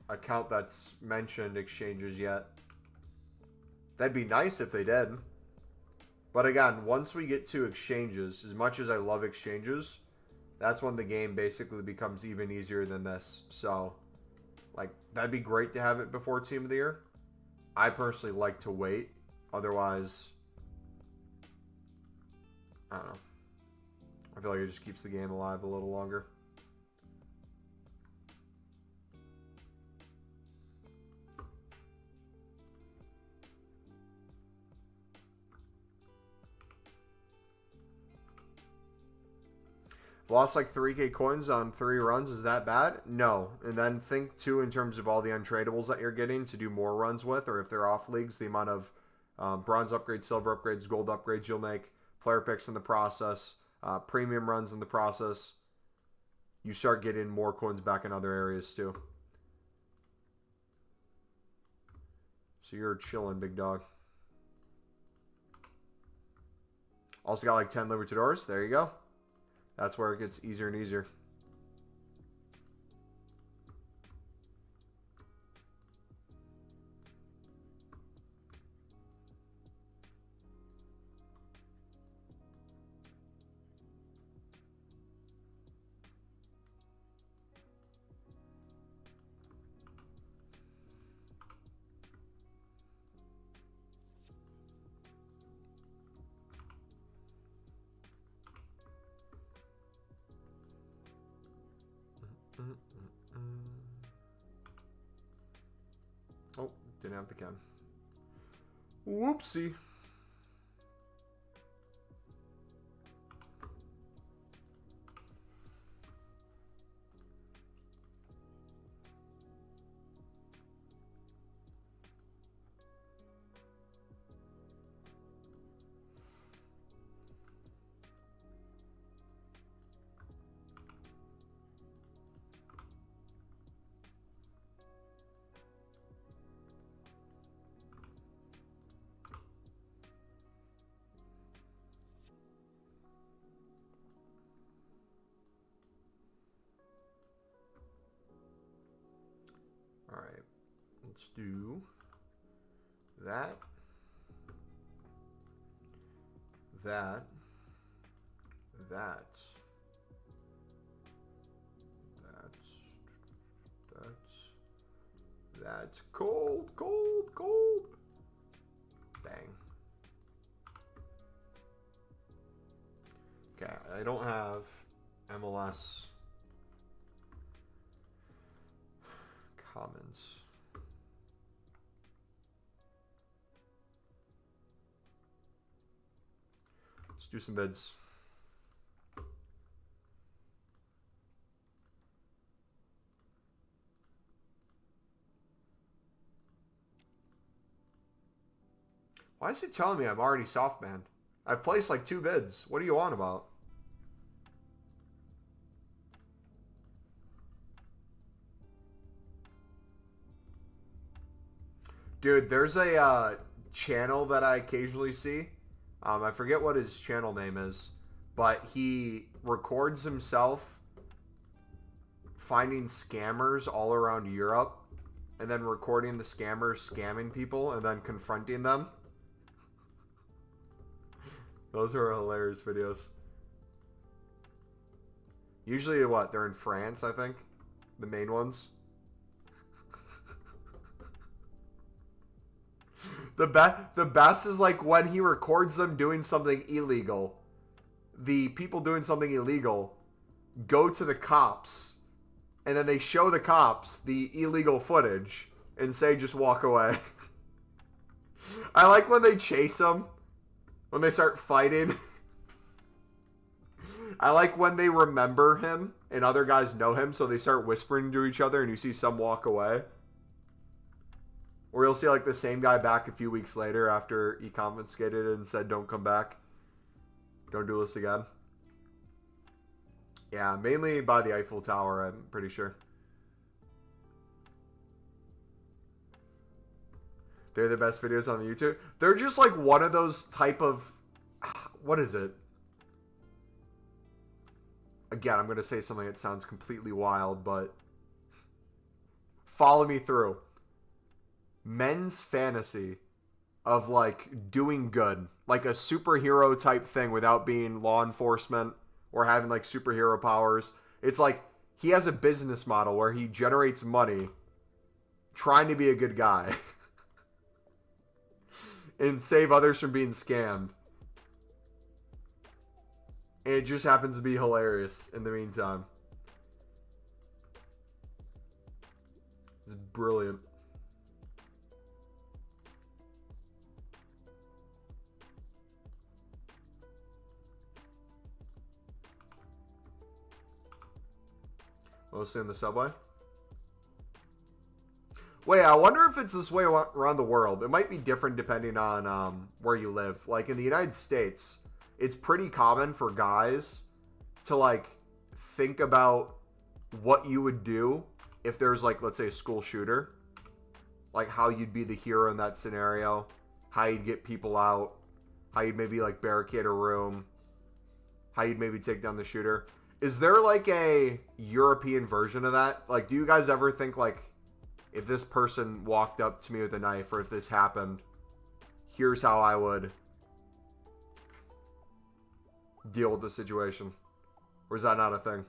account that's mentioned exchanges yet. That'd be nice if they did. But again, once we get to exchanges, as much as I love exchanges, that's when the game basically becomes even easier than this. So, like, that'd be great to have it before Team of the Year. I personally like to wait. Otherwise, I don't know. I feel like it just keeps the game alive a little longer. Lost like 3K coins on 3 runs. Is that bad? No. And then think, too, in terms of all the untradables that you're getting to do more runs with, or if they're off leagues, the amount of bronze upgrades, silver upgrades, gold upgrades you'll make, player picks in the process, premium runs in the process. You start getting more coins back in other areas, too. So you're chilling, big dog. Also got like 10 Libertadores. There you go. That's where it gets easier and easier. Oh, didn't have the chem. Whoopsie. All right, let's do that, that, that's cold, cold, cold. Bang. Okay, I don't have MLS commons. Let's do some bids. Why is it telling me I'm already soft banned? I've placed like 2 bids. What are you on about? Dude, there's a channel that I occasionally see. I forget what his channel name is, but he records himself finding scammers all around Europe and then recording the scammers scamming people and then confronting them. Those are hilarious videos. Usually what? They're in France, I think. The main ones. The best is like when he records them doing something illegal. The people doing something illegal go to the cops, and then they show the cops the illegal footage and say just walk away. I like when they chase them, when they start fighting. I like when they remember him and other guys know him, so they start whispering to each other and you see some walk away. Or you'll see like the same guy back a few weeks later after he confiscated it and said, don't come back. Don't do this again. Yeah, mainly by the Eiffel Tower, I'm pretty sure. They're the best videos on the YouTube. They're just like one of those type of... What is it? Again, I'm going to say something that sounds completely wild, but follow me through. Men's fantasy of like doing good, like a superhero type thing without being law enforcement or having like superhero powers. It's like he has a business model where he generates money trying to be a good guy and save others from being scammed. And it just happens to be hilarious in the meantime. It's brilliant. Mostly in the subway. Wait, I wonder if it's this way around the world. It might be different depending on where you live. Like in the United States, it's pretty common for guys to like think about what you would do if there's like, let's say, a school shooter. Like how you'd be the hero in that scenario, how you'd get people out, how you'd maybe like barricade a room, how you'd maybe take down the shooter. Is there like a European version of that? Like, do you guys ever think like, if this person walked up to me with a knife, or if this happened, here's how I would deal with the situation? Or is that not a thing?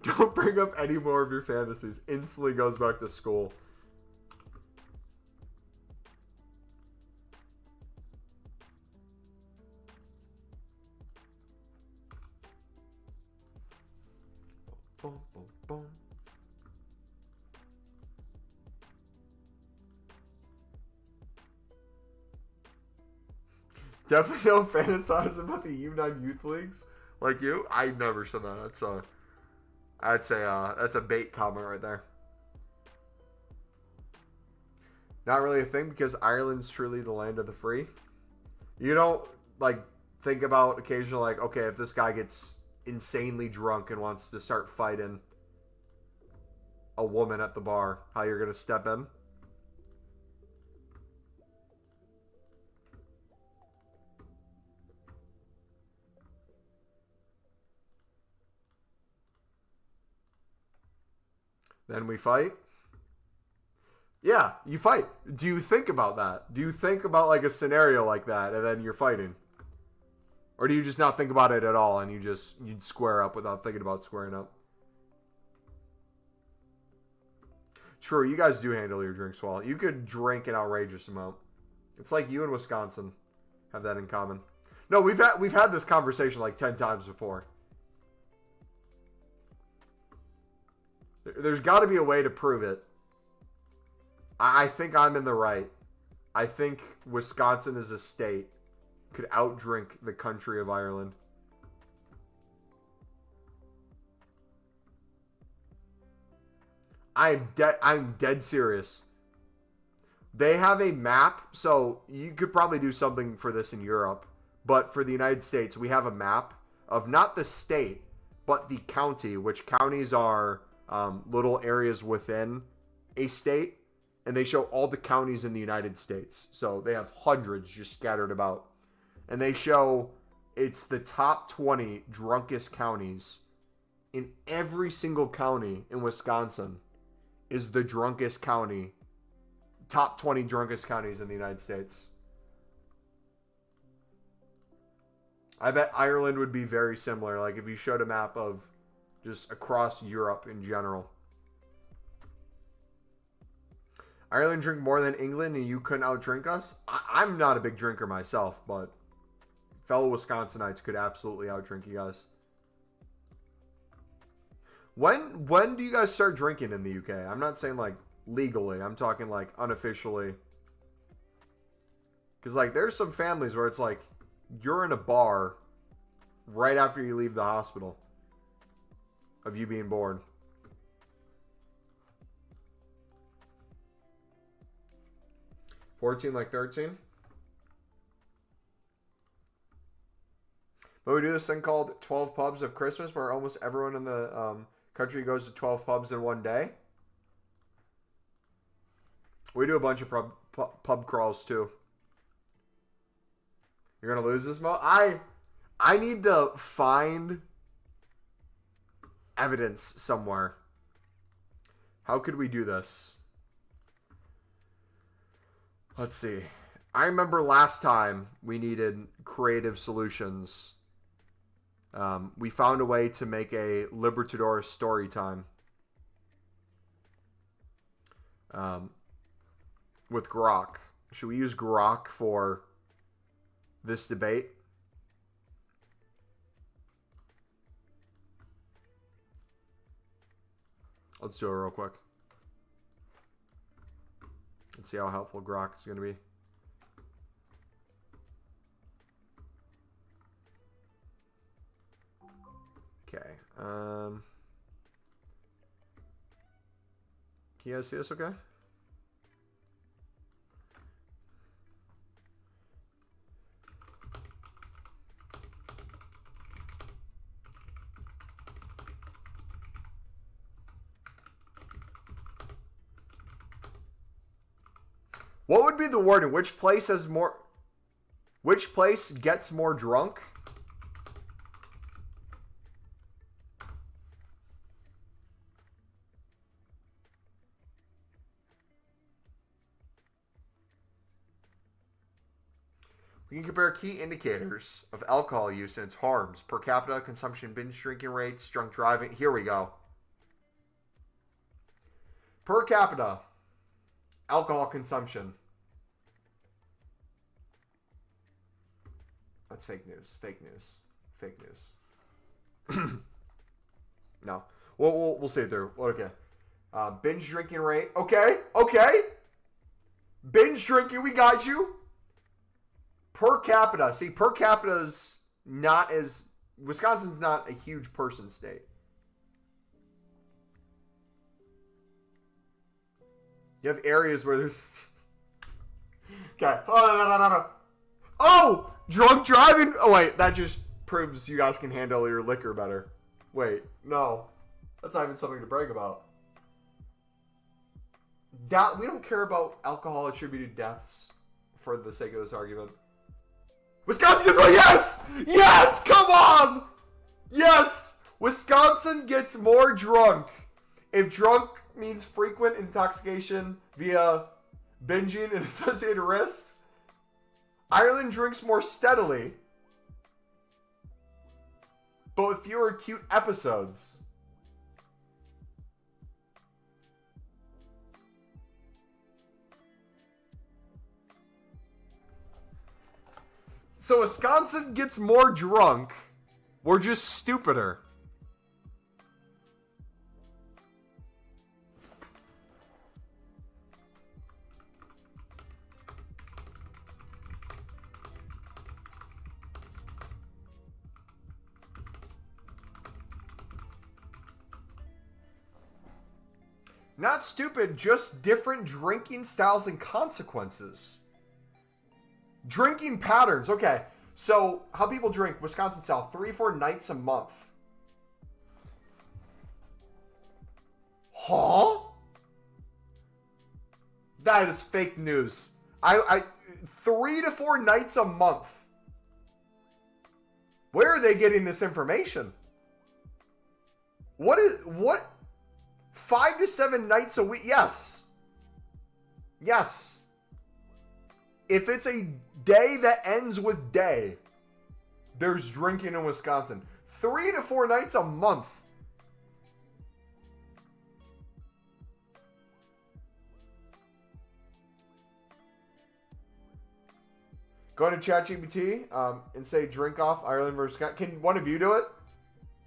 Don't bring up any more of your fantasies. Instantly goes back to school. Boom, boom, boom. Definitely don't fantasize about the U9 youth leagues like you. I never said that. That's a bait comment right there. Not really a thing because Ireland's truly the land of the free. You don't like think about occasionally like, okay, if this guy gets insanely drunk and wants to start fighting a woman at the bar, how you're gonna step in. Then we fight. Yeah, you fight. Do you think about that? Do you think about like a scenario like that and then you're fighting? Or do you just not think about it at all and you'd square up without thinking about squaring up? True, you guys do handle your drinks well. You could drink an outrageous amount. It's like you and Wisconsin have that in common. No, we've had this conversation like 10 times before. There's got to be a way to prove it. I think I'm in the right. I think Wisconsin as a state could outdrink the country of Ireland. I'm dead serious. They have a map, so you could probably do something for this in Europe. But for the United States, we have a map of not the state, but the county, which counties are little areas within a state. And they show all the counties in the United States. So they have hundreds just scattered about. And they show it's the top 20 drunkest counties. In every single county in Wisconsin is the drunkest county. Top 20 drunkest counties in the United States. I bet Ireland would be very similar. Like if you showed a map of just across Europe in general. Ireland drink more than England and you couldn't outdrink us? I'm not a big drinker myself, but fellow Wisconsinites could absolutely outdrink you guys. When do you guys start drinking in the UK? I'm not saying like legally. I'm talking like unofficially. Because like there's some families where it's like you're in a bar right after you leave the hospital of you being born. $14 like $13. But we do this thing called 12 pubs of Christmas where almost everyone in the country goes to 12 pubs in one day. We do a bunch of pub crawls too. You're gonna lose this mo. I need to find evidence somewhere. How could we do this? Let's see. I remember last time we needed creative solutions. We found a way to make a Libertador story time. With Grok. Should we use Grok for this debate? Let's do it real quick. Let's see how helpful Grok is going to be. Okay. Can you guys see this okay? What would be the wording? Which place has more... Which place gets more drunk? We can compare key indicators of alcohol use and its harms. Per capita, consumption, binge drinking rates, drunk driving. Here we go. Per capita, alcohol consumption. That's fake news. Fake news. Fake news. No. We'll see it through. Okay. Binge drinking rate. Okay. Okay. Binge drinking. We got you. Per capita. See, per capita's not as... Wisconsin's not a huge person state. You have areas where there's... Okay. Oh! Drunk driving? Oh, wait. That just proves you guys can handle your liquor better. Wait. No. That's not even something to brag about. We don't care about alcohol-attributed deaths for the sake of this argument. Wisconsin gets more. Yes! Yes! Come on! Yes! Wisconsin gets more drunk. If drunk means frequent intoxication via binging and associated risks, Ireland drinks more steadily, but with fewer acute episodes. So Wisconsin gets more drunk. We're just stupider. Not stupid, just different drinking styles and consequences. Drinking patterns. Okay, so how people drink, Wisconsin style, 3-4 nights a month. Huh? That is fake news. 3 to 4 nights a month. Where are they getting this information? What? 5 to 7 nights a week? Yes. Yes. If it's a day that ends with day, there's drinking in Wisconsin. 3 to 4 nights a month. Go to ChatGPT and say drink off Ireland versus Wisconsin. Can one of you do it?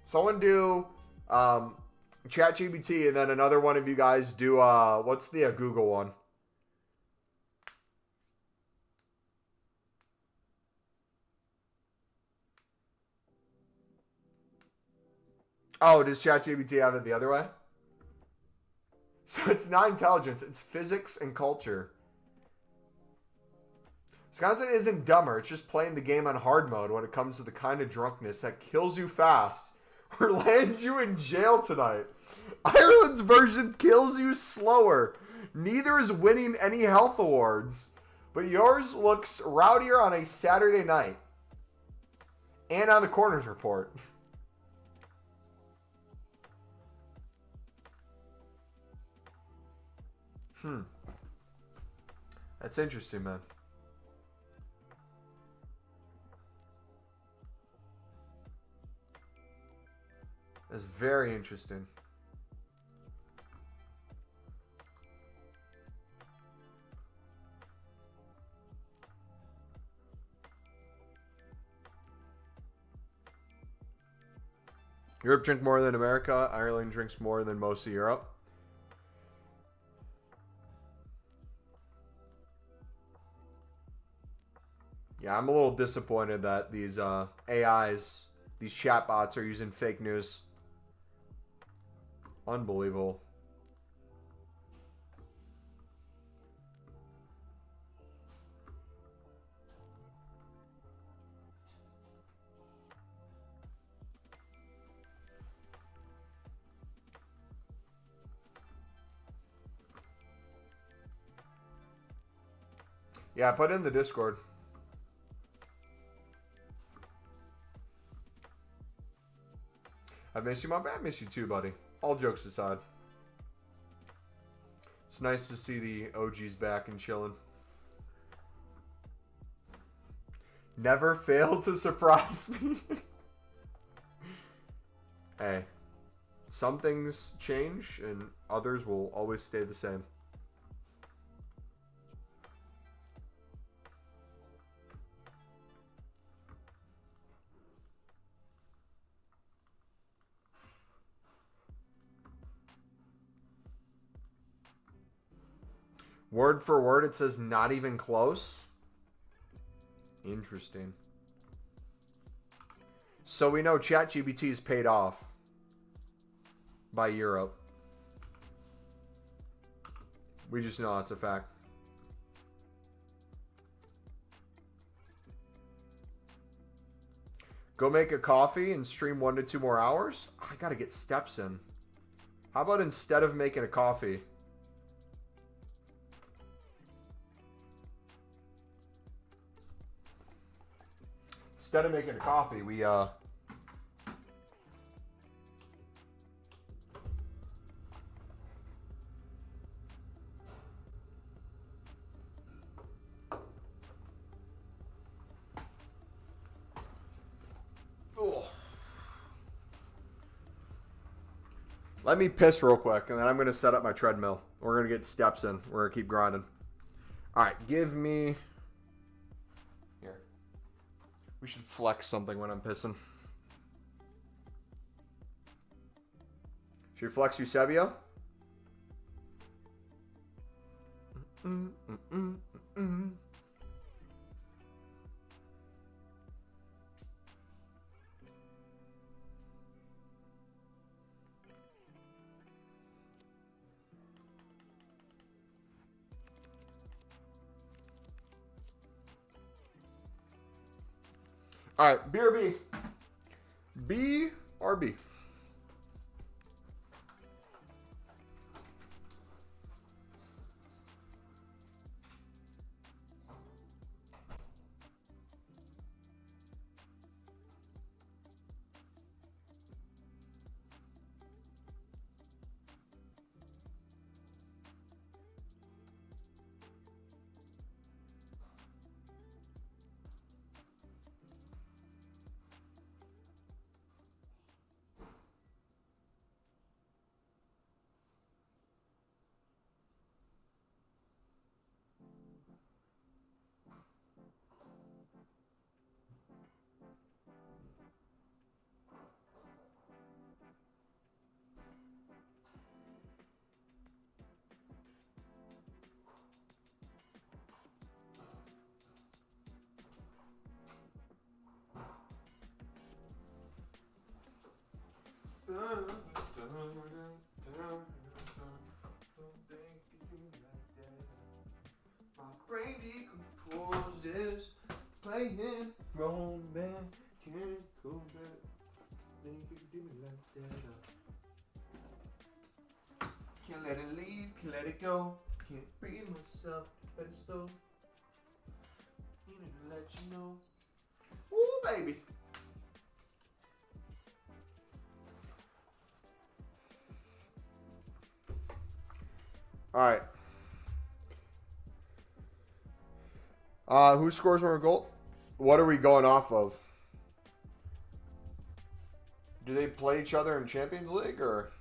Someone do ChatGPT and then another one of you guys do what's the Google one? Oh, does ChatGPT have it the other way? So it's not intelligence, it's physics and culture. Wisconsin isn't dumber, it's just playing the game on hard mode when it comes to the kind of drunkenness that kills you fast or lands you in jail tonight. Ireland's version kills you slower. Neither is winning any health awards. But yours looks rowdier on a Saturday night. And on the Corners Report. That's interesting, man. That's very interesting. Europe drink more than America. Ireland drinks more than most of Europe. Yeah, I'm a little disappointed that these AIs, these chatbots are using fake news. Unbelievable. Yeah, put it in the Discord. I miss you, Mom. I miss you too, buddy. All jokes aside. It's nice to see the OGs back and chilling. Never fail to surprise me. Hey, some things change and others will always stay the same. Word for word, it says not even close. Interesting. So we know ChatGPT is paid off by Europe. We just know that's a fact. Go make a coffee and stream 1 to 2 more hours? I gotta get steps in. How about instead of making a coffee... Instead of making a coffee, we Oh. Let me piss real quick, and then I'm going to set up my treadmill. We're going to get steps in. We're going to keep grinding. All right, give me... Here. We should flex something when I'm pissing. Should we flex Eusebio? All right, B or B? B or B? My brain decomposes, playing romance, can't go back. Think you could do me like that. Can't let it leave, can't let it go. Can't bring myself to pedestal. and let you know. Ooh, baby. All right. Who scores more goal? What are we going off of? Do they play each other in Champions League, or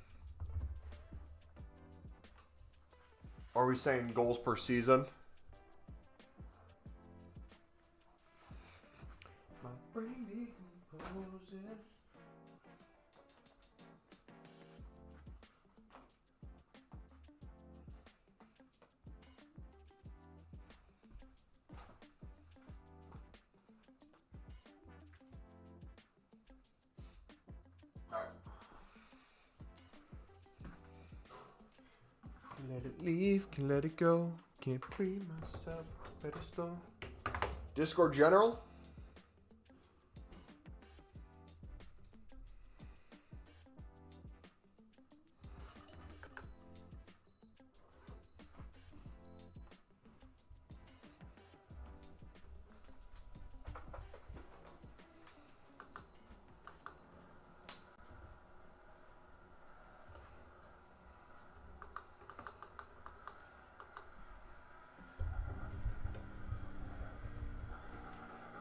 are we saying goals per season? My brain decomposes. Let it leave, can let it go. Can't free myself, pedestal. Discord general.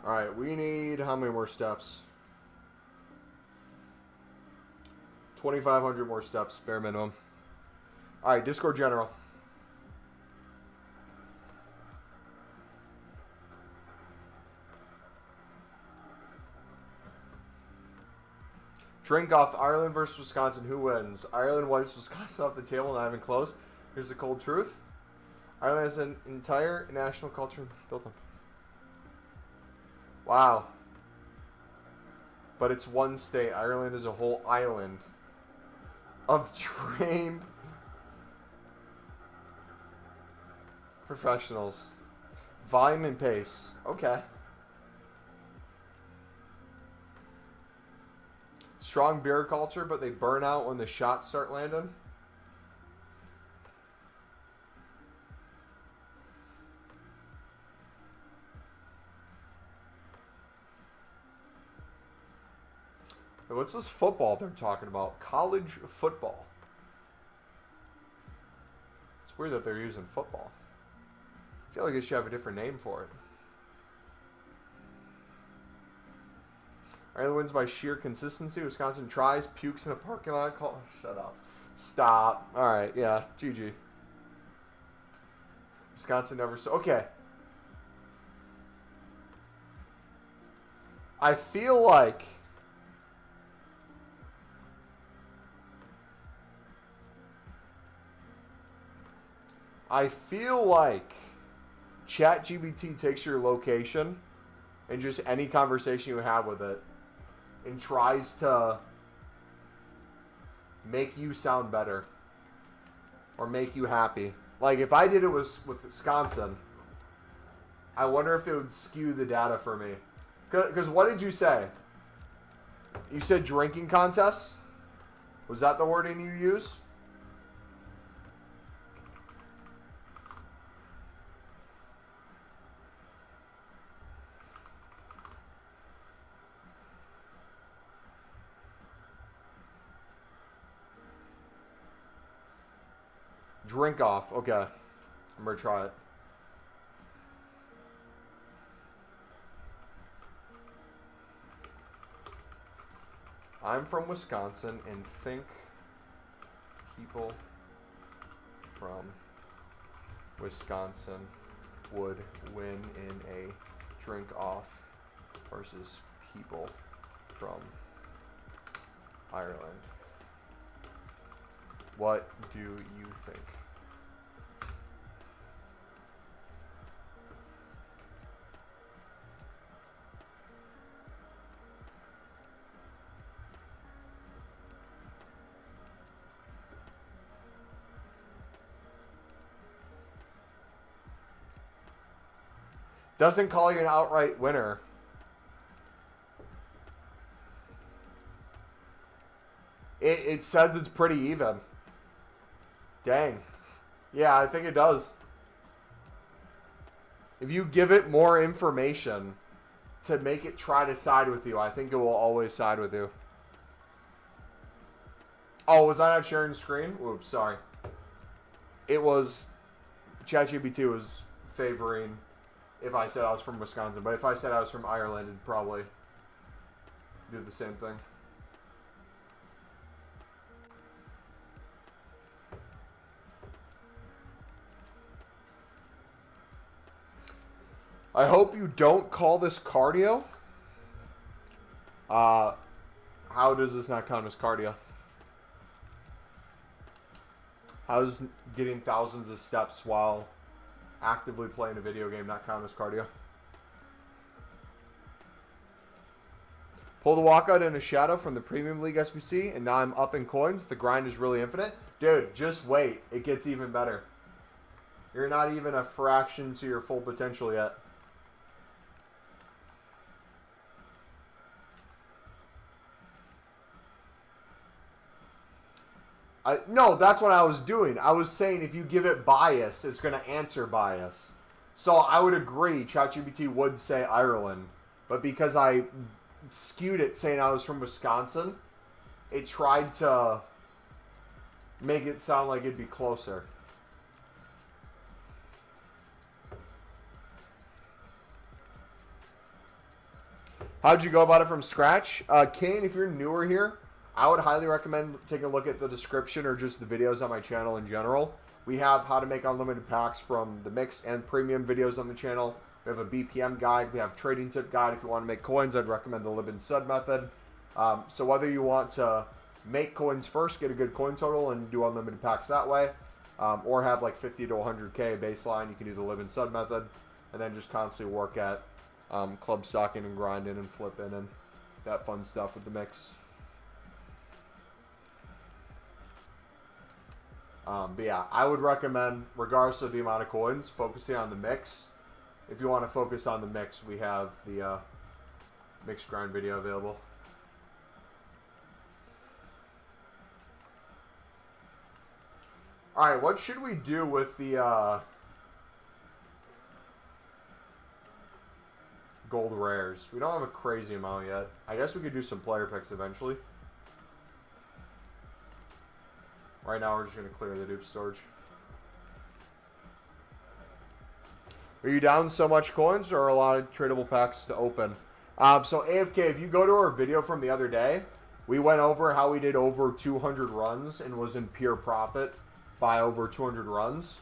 All right, we need how many more steps? 2,500 more steps, bare minimum. All right, Discord general. Drink off Ireland versus Wisconsin. Who wins? Ireland wipes Wisconsin off the table, not even close. Here's the cold truth. Ireland has an entire national culture built up. Wow. But it's one state. Ireland is a whole island of trained professionals. Volume and pace. Okay. Strong beer culture, but they burn out when the shots start landing. What's this football they're talking about? College football. It's weird that they're using football. I feel like they should have a different name for it. Ireland wins by sheer consistency. Wisconsin tries, pukes in a parking lot. Shut up. Stop. All right, yeah, GG. Wisconsin never saw. Okay. I feel like ChatGPT takes your location and just any conversation you have with it and tries to make you sound better or make you happy. Like if I did it with Wisconsin, I wonder if it would skew the data for me. Because what did you say? You said drinking contests? Was that the wording you used? Drink off. Okay. I'm going to try it. I'm from Wisconsin and think people from Wisconsin would win in a drink off versus people from Ireland. What do you think? Doesn't call you an outright winner. It says it's pretty even. Dang. Yeah, I think it does. If you give it more information to make it try to side with you, I think it will always side with you. Oh, was I not sharing screen? Oops, sorry. It was... ChatGPT was favoring if I said I was from Wisconsin. But if I said I was from Ireland, it'd probably do the same thing. I hope you don't call this cardio. How does this not count as cardio? How does getting thousands of steps while actively playing a video game not count as cardio? Pull the walkout in a shadow from the Premium League SBC, and now I'm up in coins. The grind is really infinite. Dude, just wait. It gets even better. You're not even a fraction to your full potential yet. No, that's what I was doing. I was saying if you give it bias, it's going to answer bias. So I would agree, ChatGPT would say Ireland. But because I skewed it saying I was from Wisconsin, it tried to make it sound like it'd be closer. How'd you go about it from scratch? Kane, if you're newer here, I would highly recommend taking a look at the description or just the videos on my channel in general. We have how to make unlimited packs from the mix and premium videos on the channel. We have a BPM guide. We have trading tip guide. If you want to make coins, I'd recommend the Libin Sud method. So whether you want to make coins first, get a good coin total, and do unlimited packs that way, or have like 50 to 100K baseline, you can do the Libin Sud method, and then just constantly work at club stocking and grinding and flipping and that fun stuff with the mix. But yeah, I would recommend, regardless of the amount of coins, focusing on the mix. If you want to focus on the mix, we have the mix grind video available. Alright, what should we do with the gold rares? We don't have a crazy amount yet. I guess we could do some player picks eventually. Right now, we're just going to clear the dupe storage. Are you down so much coins or a lot of tradable packs to open? So AFK, if you go to our video from the other day, we went over how we did over 200 runs and was in pure profit by over 200 runs.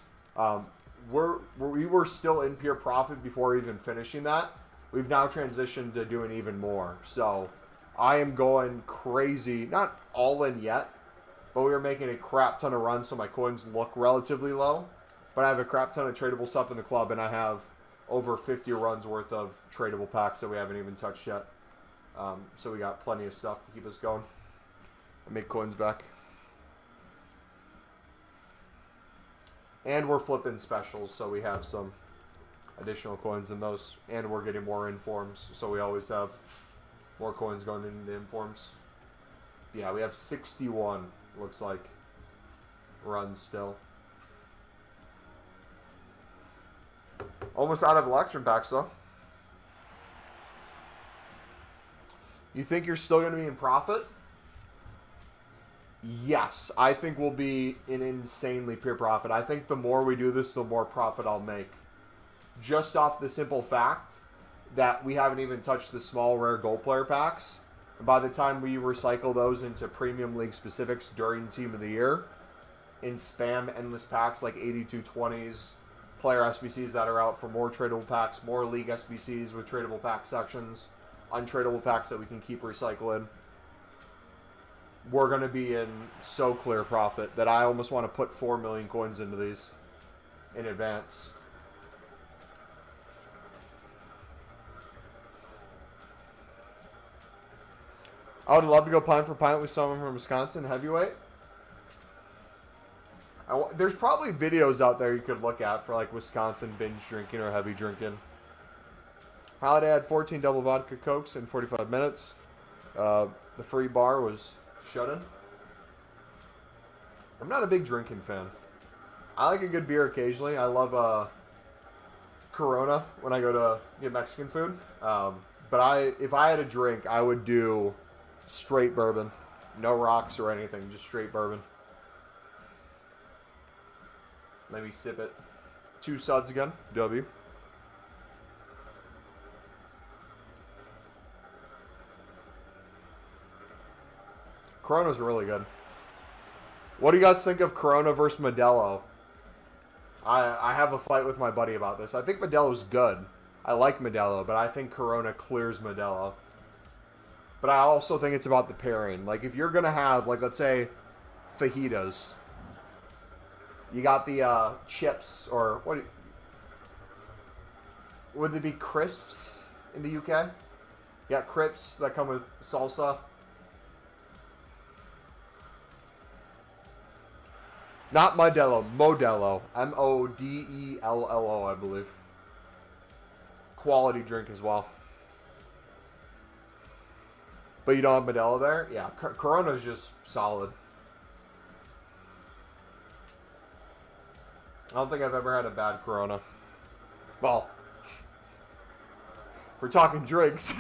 We were still in pure profit before even finishing that. We've now transitioned to doing even more. So I am going crazy, not all in yet, but we were making a crap ton of runs, so my coins look relatively low. But I have a crap ton of tradable stuff in the club, and I have over 50 runs worth of tradable packs that we haven't even touched yet. So we got plenty of stuff to keep us going and make coins back. And we're flipping specials, so we have some additional coins in those. And we're getting more informs, so we always have more coins going into informs. Yeah, we have 61. Looks like runs still. Almost out of election packs though. You think you're still going to be in profit? Yes, I think we'll be in insanely pure profit. I think the more we do this, the more profit I'll make. Just off the simple fact that we haven't even touched the small rare gold player packs. And by the time we recycle those into Premium League specifics during Team of the Year, in spam endless packs like 8220s, player SBCs that are out for more tradable packs, more League SBCs with tradable pack sections, untradable packs that we can keep recycling, we're going to be in so clear profit that I almost want to put 4 million coins into these in advance. I would love to go pint for pint with someone from Wisconsin, heavyweight. There's probably videos out there you could look at for like Wisconsin binge drinking or heavy drinking. Holiday had 14 double vodka Cokes in 45 minutes. The free bar was shut in. I'm not a big drinking fan. I like a good beer occasionally. I love Corona when I go to get Mexican food. But if I had a drink, I would do straight bourbon. No rocks or anything, just straight bourbon. Let me sip it. 2 suds again. W. Corona's really good. What do you guys think of Corona versus Modelo? I have a fight with my buddy about this. I think Modelo's good. I like Modelo, but I think Corona clears Modelo. But I also think it's about the pairing. Like, if you're going to have, like, let's say, fajitas. You got the chips, or what? Would they be crisps in the UK? You got crisps that come with salsa. Not Modelo, Modelo. M-O-D-E-L-L-O, I believe. Quality drink as well. But you don't have Modelo there? Yeah, Corona's just solid. I don't think I've ever had a bad Corona. Well, we're talking drinks.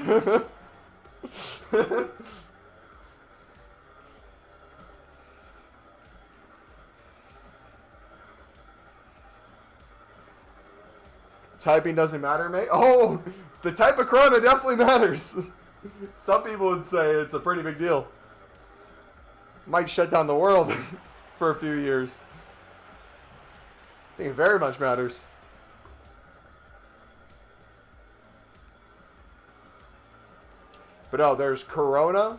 Typing doesn't matter, mate? Oh, the type of Corona definitely matters. Some people would say it's a pretty big deal. Might shut down the world for a few years. I think it very much matters. But no, there's Corona.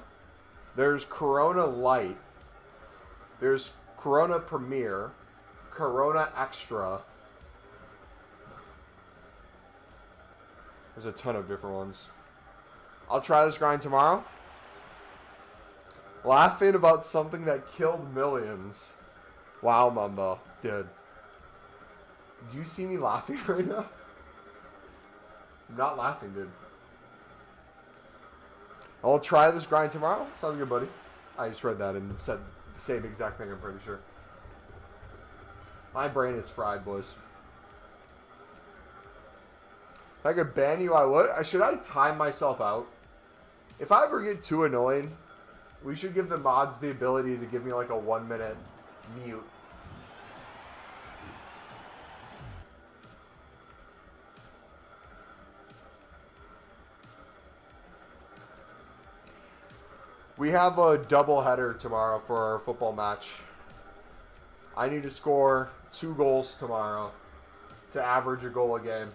There's Corona Light. There's Corona Premier. Corona Extra. There's a ton of different ones. I'll try this grind tomorrow. Laughing about something that killed millions. Wow, Mumbo. Dude. Do you see me laughing right now? I'm not laughing, dude. I'll try this grind tomorrow. Sounds good, buddy. I just read that and said the same exact thing, I'm pretty sure. My brain is fried, boys. If I could ban you, I would. Should I time myself out? If I ever get too annoying, we should give the mods the ability to give me like a 1-minute mute. We have a doubleheader tomorrow for our football match. I need to score 2 goals tomorrow to average a goal a game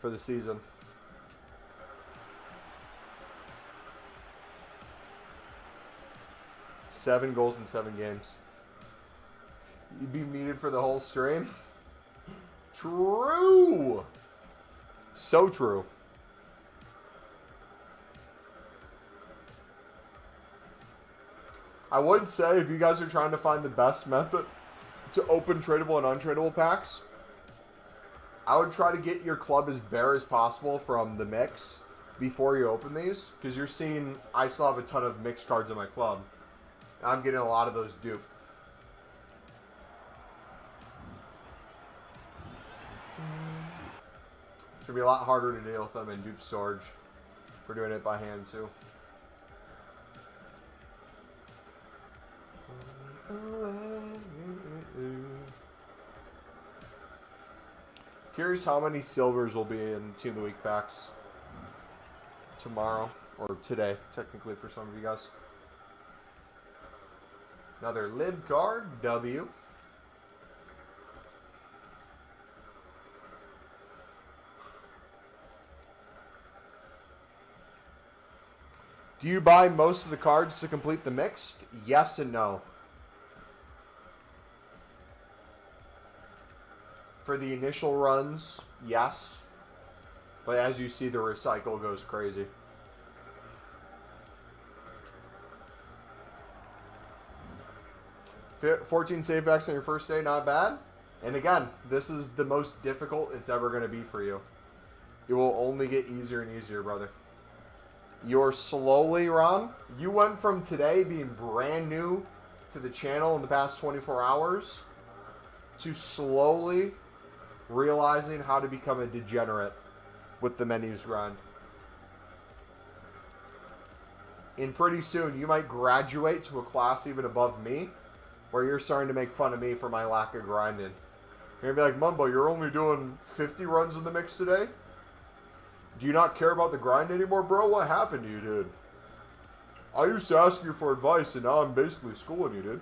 for the season. Seven goals in 7 games. You'd be muted for the whole stream? True! So true. I would say, if you guys are trying to find the best method to open tradable and untradeable packs, I would try to get your club as bare as possible from the mix before you open these, because you're seeing I still have a ton of mixed cards in my club. I'm getting a lot of those dupe. It's going to be a lot harder to deal with them in dupe storage. We're doing it by hand too. Curious how many silvers will be in Team of the Week packs tomorrow, or today, technically for some of you guys. Another lib card, W. Do you buy most of the cards to complete the mixed? Yes and no. For the initial runs, yes. But as you see, the recycle goes crazy. Fit 14 save backs on your first day, not bad. And again, this is the most difficult it's ever going to be for you. It will only get easier and easier, brother. You're slowly, Ron. You went from today being brand new to the channel in the past 24 hours to slowly realizing how to become a degenerate with the menus grind. And pretty soon, you might graduate to a class even above me, where you're starting to make fun of me for my lack of grinding. You're going to be like, Mumbo, you're only doing 50 runs in the mix today? Do you not care about the grind anymore, bro? What happened to you, dude? I used to ask you for advice, and now I'm basically schooling you, dude.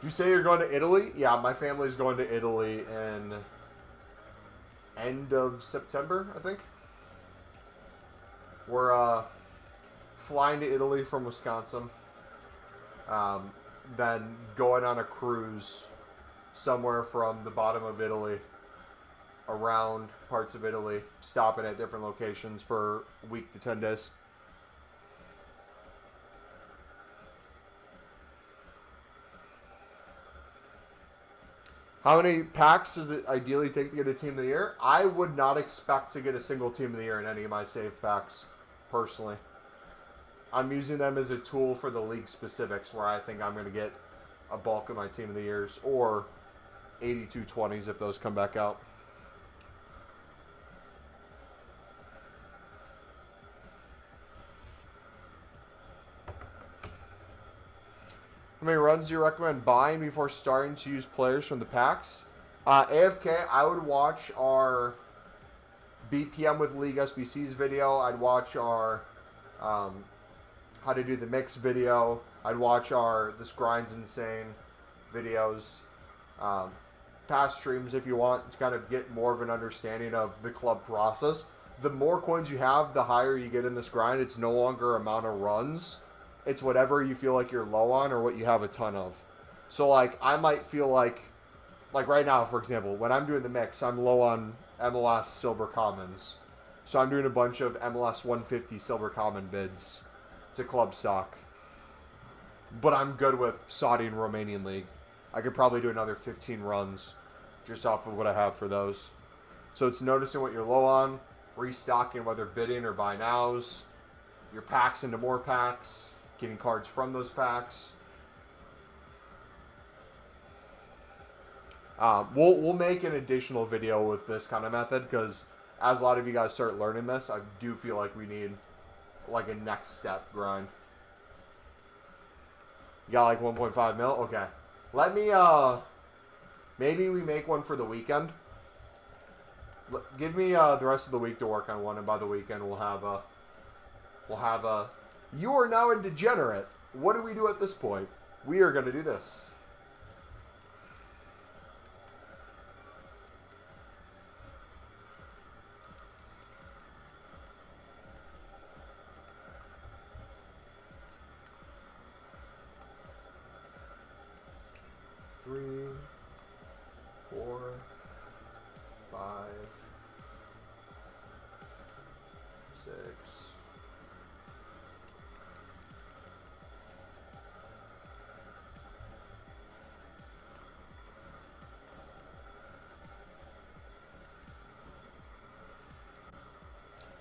Did you say you're going to Italy? Yeah, my family's going to Italy in end of September, I think. We're flying to Italy from Wisconsin. Then going on a cruise somewhere from the bottom of Italy, around parts of Italy, stopping at different locations for a week to 10 days. How many packs does it ideally take to get a Team of the Year? I would not expect to get a single Team of the Year in any of my save packs, personally. I'm using them as a tool for the league specifics, where I think I'm going to get a bulk of my Team of the Years, or 82 20s if those come back out. How many runs do you recommend buying before starting to use players from the packs? AFK, I would watch our BPM with League SBC's video. I'd watch our how to do the mix video. I'd watch our This Grind's Insane videos. Past streams if you want to kind of get more of an understanding of the club process. The more coins you have, the higher you get in this grind. It's no longer amount of runs. It's whatever you feel like you're low on or what you have a ton of. So, like, I might feel like right now, for example, when I'm doing the mix, I'm low on MLS Silver Commons. So I'm doing a bunch of MLS 150 Silver Common bids to club stock. But I'm good with Saudi and Romanian League. I could probably do another 15 runs just off of what I have for those. So it's noticing what you're low on, restocking, whether bidding or buy nows, your packs into more packs, getting cards from those packs. We'll make an additional video with this kind of method, because as a lot of you guys start learning this, I do feel like we need like a next step grind. You got like 1.5 mil? Okay. Let me, maybe we make one for the weekend. Give me the rest of the week to work on one, and by the weekend we'll have a, you are now a degenerate. What do we do at this point? We are going to do this. Three, 4, 5, 6.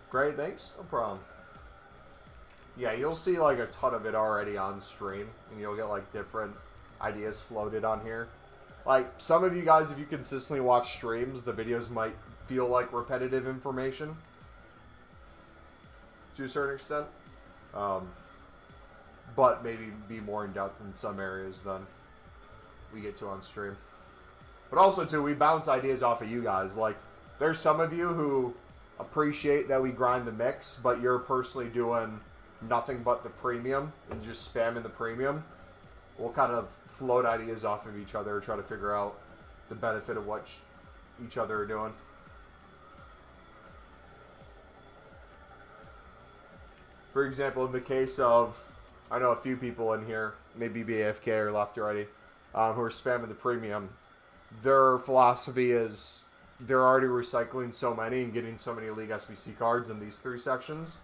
Great, thanks. No problem. Yeah, you'll see like a ton of it already on stream, and you'll get like different ideas floated on here. Like, some of you guys, if you consistently watch streams, the videos might feel like repetitive information to a certain extent, but maybe be more in depth in some areas than we get to on stream. But also too, we bounce ideas off of you guys. Like, there's some of you who appreciate that we grind the mix, but you're personally doing nothing but the premium and just spamming the premium. We'll kind of float ideas off of each other, try to figure out the benefit of what each other are doing. For example, in the case of, I know a few people in here, maybe BAFK or left already, who are spamming the premium. Their philosophy is they're already recycling so many and getting so many League SBC cards in these 3 sections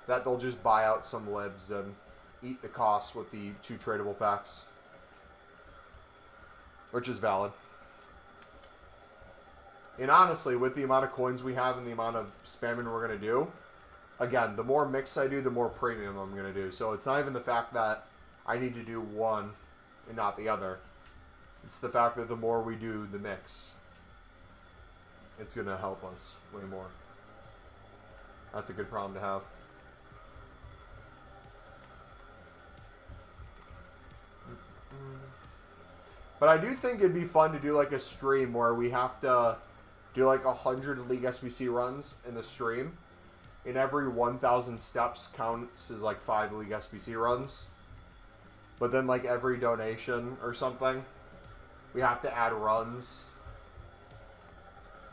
that they'll just buy out some libs and eat the cost with the 2 tradable packs, which is valid. And honestly, with the amount of coins we have and the amount of spamming we're going to do, again, the more mix I do, the more premium I'm going to do. So it's not even the fact that I need to do 1 and not the other. It's the fact that the more we do the mix, it's going to help us way more. That's a good problem to have. But I do think it'd be fun to do like a stream where we have to do like 100 League SBC runs in the stream. And every 1,000 steps counts as like 5 League SBC runs. But then like every donation or something, we have to add runs.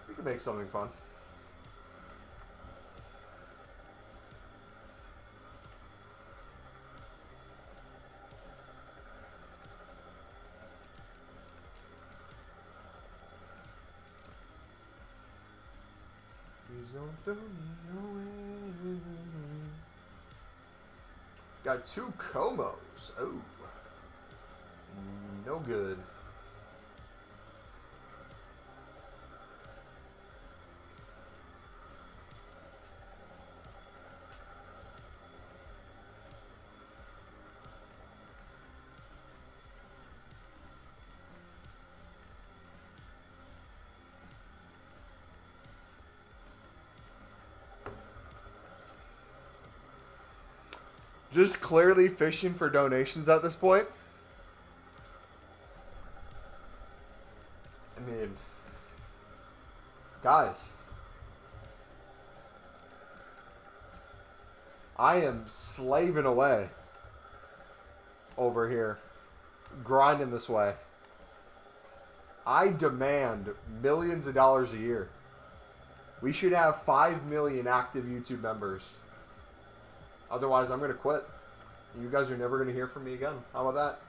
We could make something fun. Got 2 Comos. Oh. No good. Just clearly fishing for donations at this point. I mean, guys, I am slaving away over here, grinding this way. I demand millions of dollars a year. We should have 5 million active YouTube members. Otherwise, I'm going to quit. You guys are never going to hear from me again. How about that?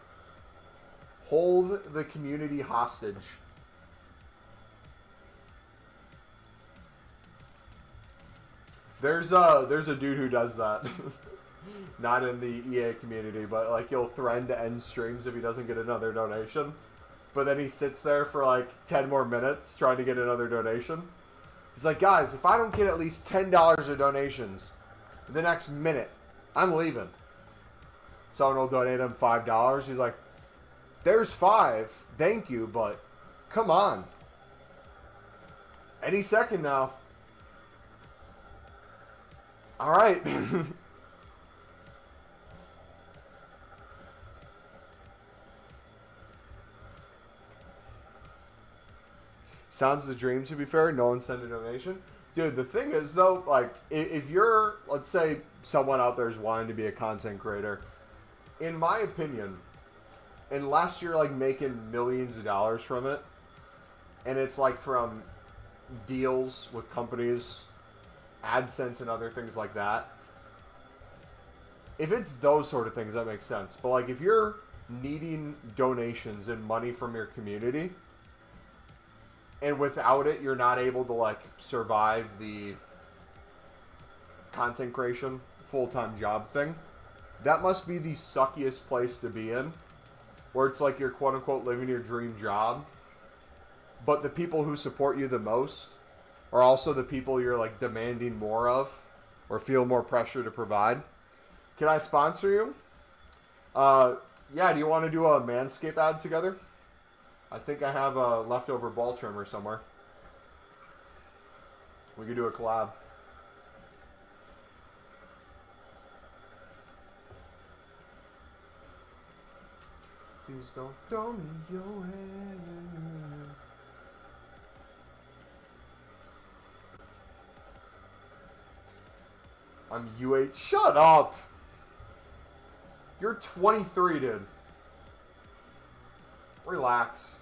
Hold the community hostage. There's a dude who does that. Not in the EA community, but like he'll threaten to end streams if he doesn't get another donation. But then he sits there for like 10 more minutes trying to get another donation. He's like, guys, if I don't get at least $10 of donations the next minute, I'm leaving. Someone will donate him $5. He's like, there's 5. Thank you, but come on. Any second now. All right. Sounds the dream, to be fair. No one sent a donation. Dude, the thing is, though, like, if you're, let's say, someone out there is wanting to be a content creator, in my opinion, unless you're, like, making millions of dollars from it, and it's, like, from deals with companies, AdSense and other things like that, if it's those sort of things, that makes sense. But, like, if you're needing donations and money from your community, and without it, you're not able to, like, survive the content creation full-time job thing, that must be the suckiest place to be in, where it's like you're quote-unquote living your dream job, but the people who support you the most are also the people you're, like, demanding more of or feel more pressure to provide. Can I sponsor you? Yeah, do you want to do a Manscaped ad together? I think I have a leftover ball trimmer somewhere. We could do a collab. Please don't throw me your hand. I'm U8. Shut up! You're 23, dude. Relax.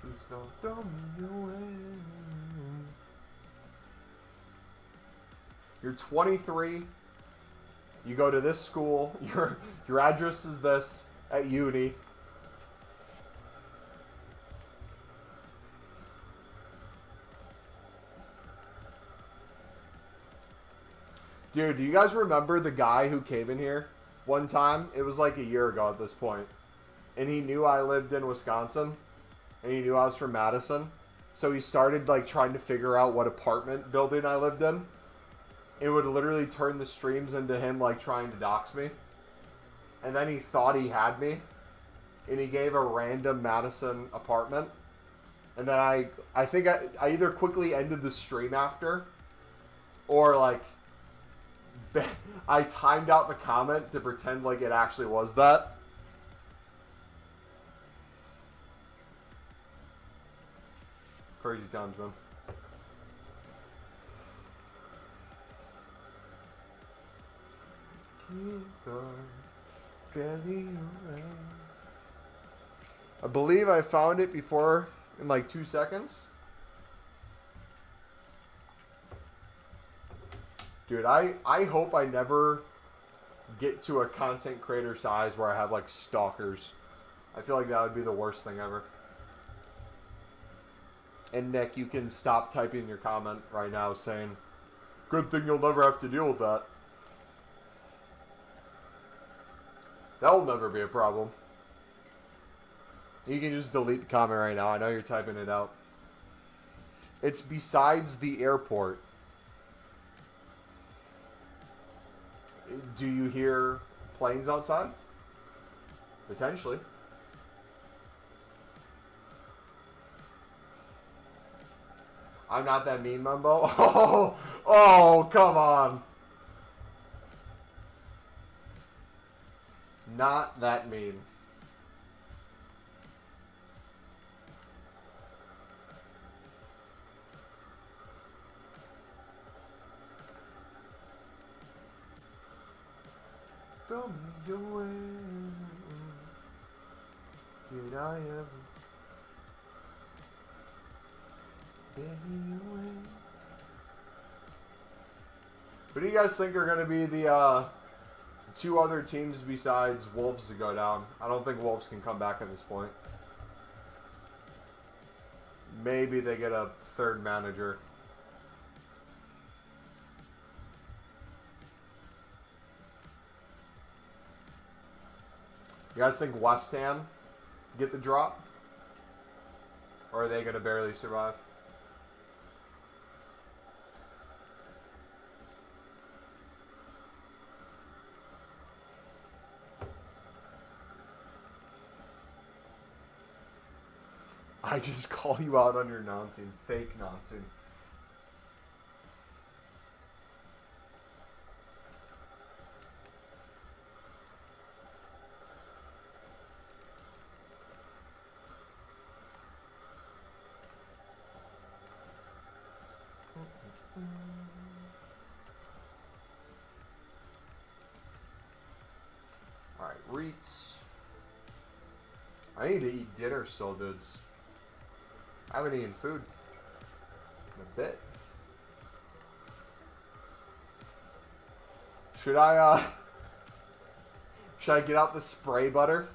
Please don't throw me away. You're 23. You go to this school. Your address is this at uni. Dude, do you guys remember the guy who came in here one time? It was like a year ago at this point. And he knew I lived in Wisconsin. And he knew I was from Madison. So he started like trying to figure out what apartment building I lived in. It would literally turn the streams into him like trying to dox me. And then he thought he had me. And he gave a random Madison apartment. And then I think I either quickly ended the stream after. Or like I timed out the comment to pretend like it actually was that. Crazy times, man. Keep on getting away. I believe I found it before in like 2 seconds. Dude, I hope I never get to a content creator size where I have like stalkers. I feel like that would be the worst thing ever. And Nick, you can stop typing your comment right now saying, good thing you'll never have to deal with that. That'll never be a problem. You can just delete the comment right now. I know you're typing it out. It's besides the airport. Do you hear planes outside? Potentially. I'm not that mean, Mumbo. Oh, come on. Not that mean. Throw me away. Did I ever? Who do you guys think are going to be the 2 other teams besides Wolves to go down? I don't think Wolves can come back at this point. Maybe they get a 3rd manager. You guys think West Ham get the drop? Or are they going to barely survive? I just call you out on your nonsense. Fake nonsense. Alright, REITs. I need to eat dinner still, dudes. I haven't eaten food in a bit. Should I get out the spray butter?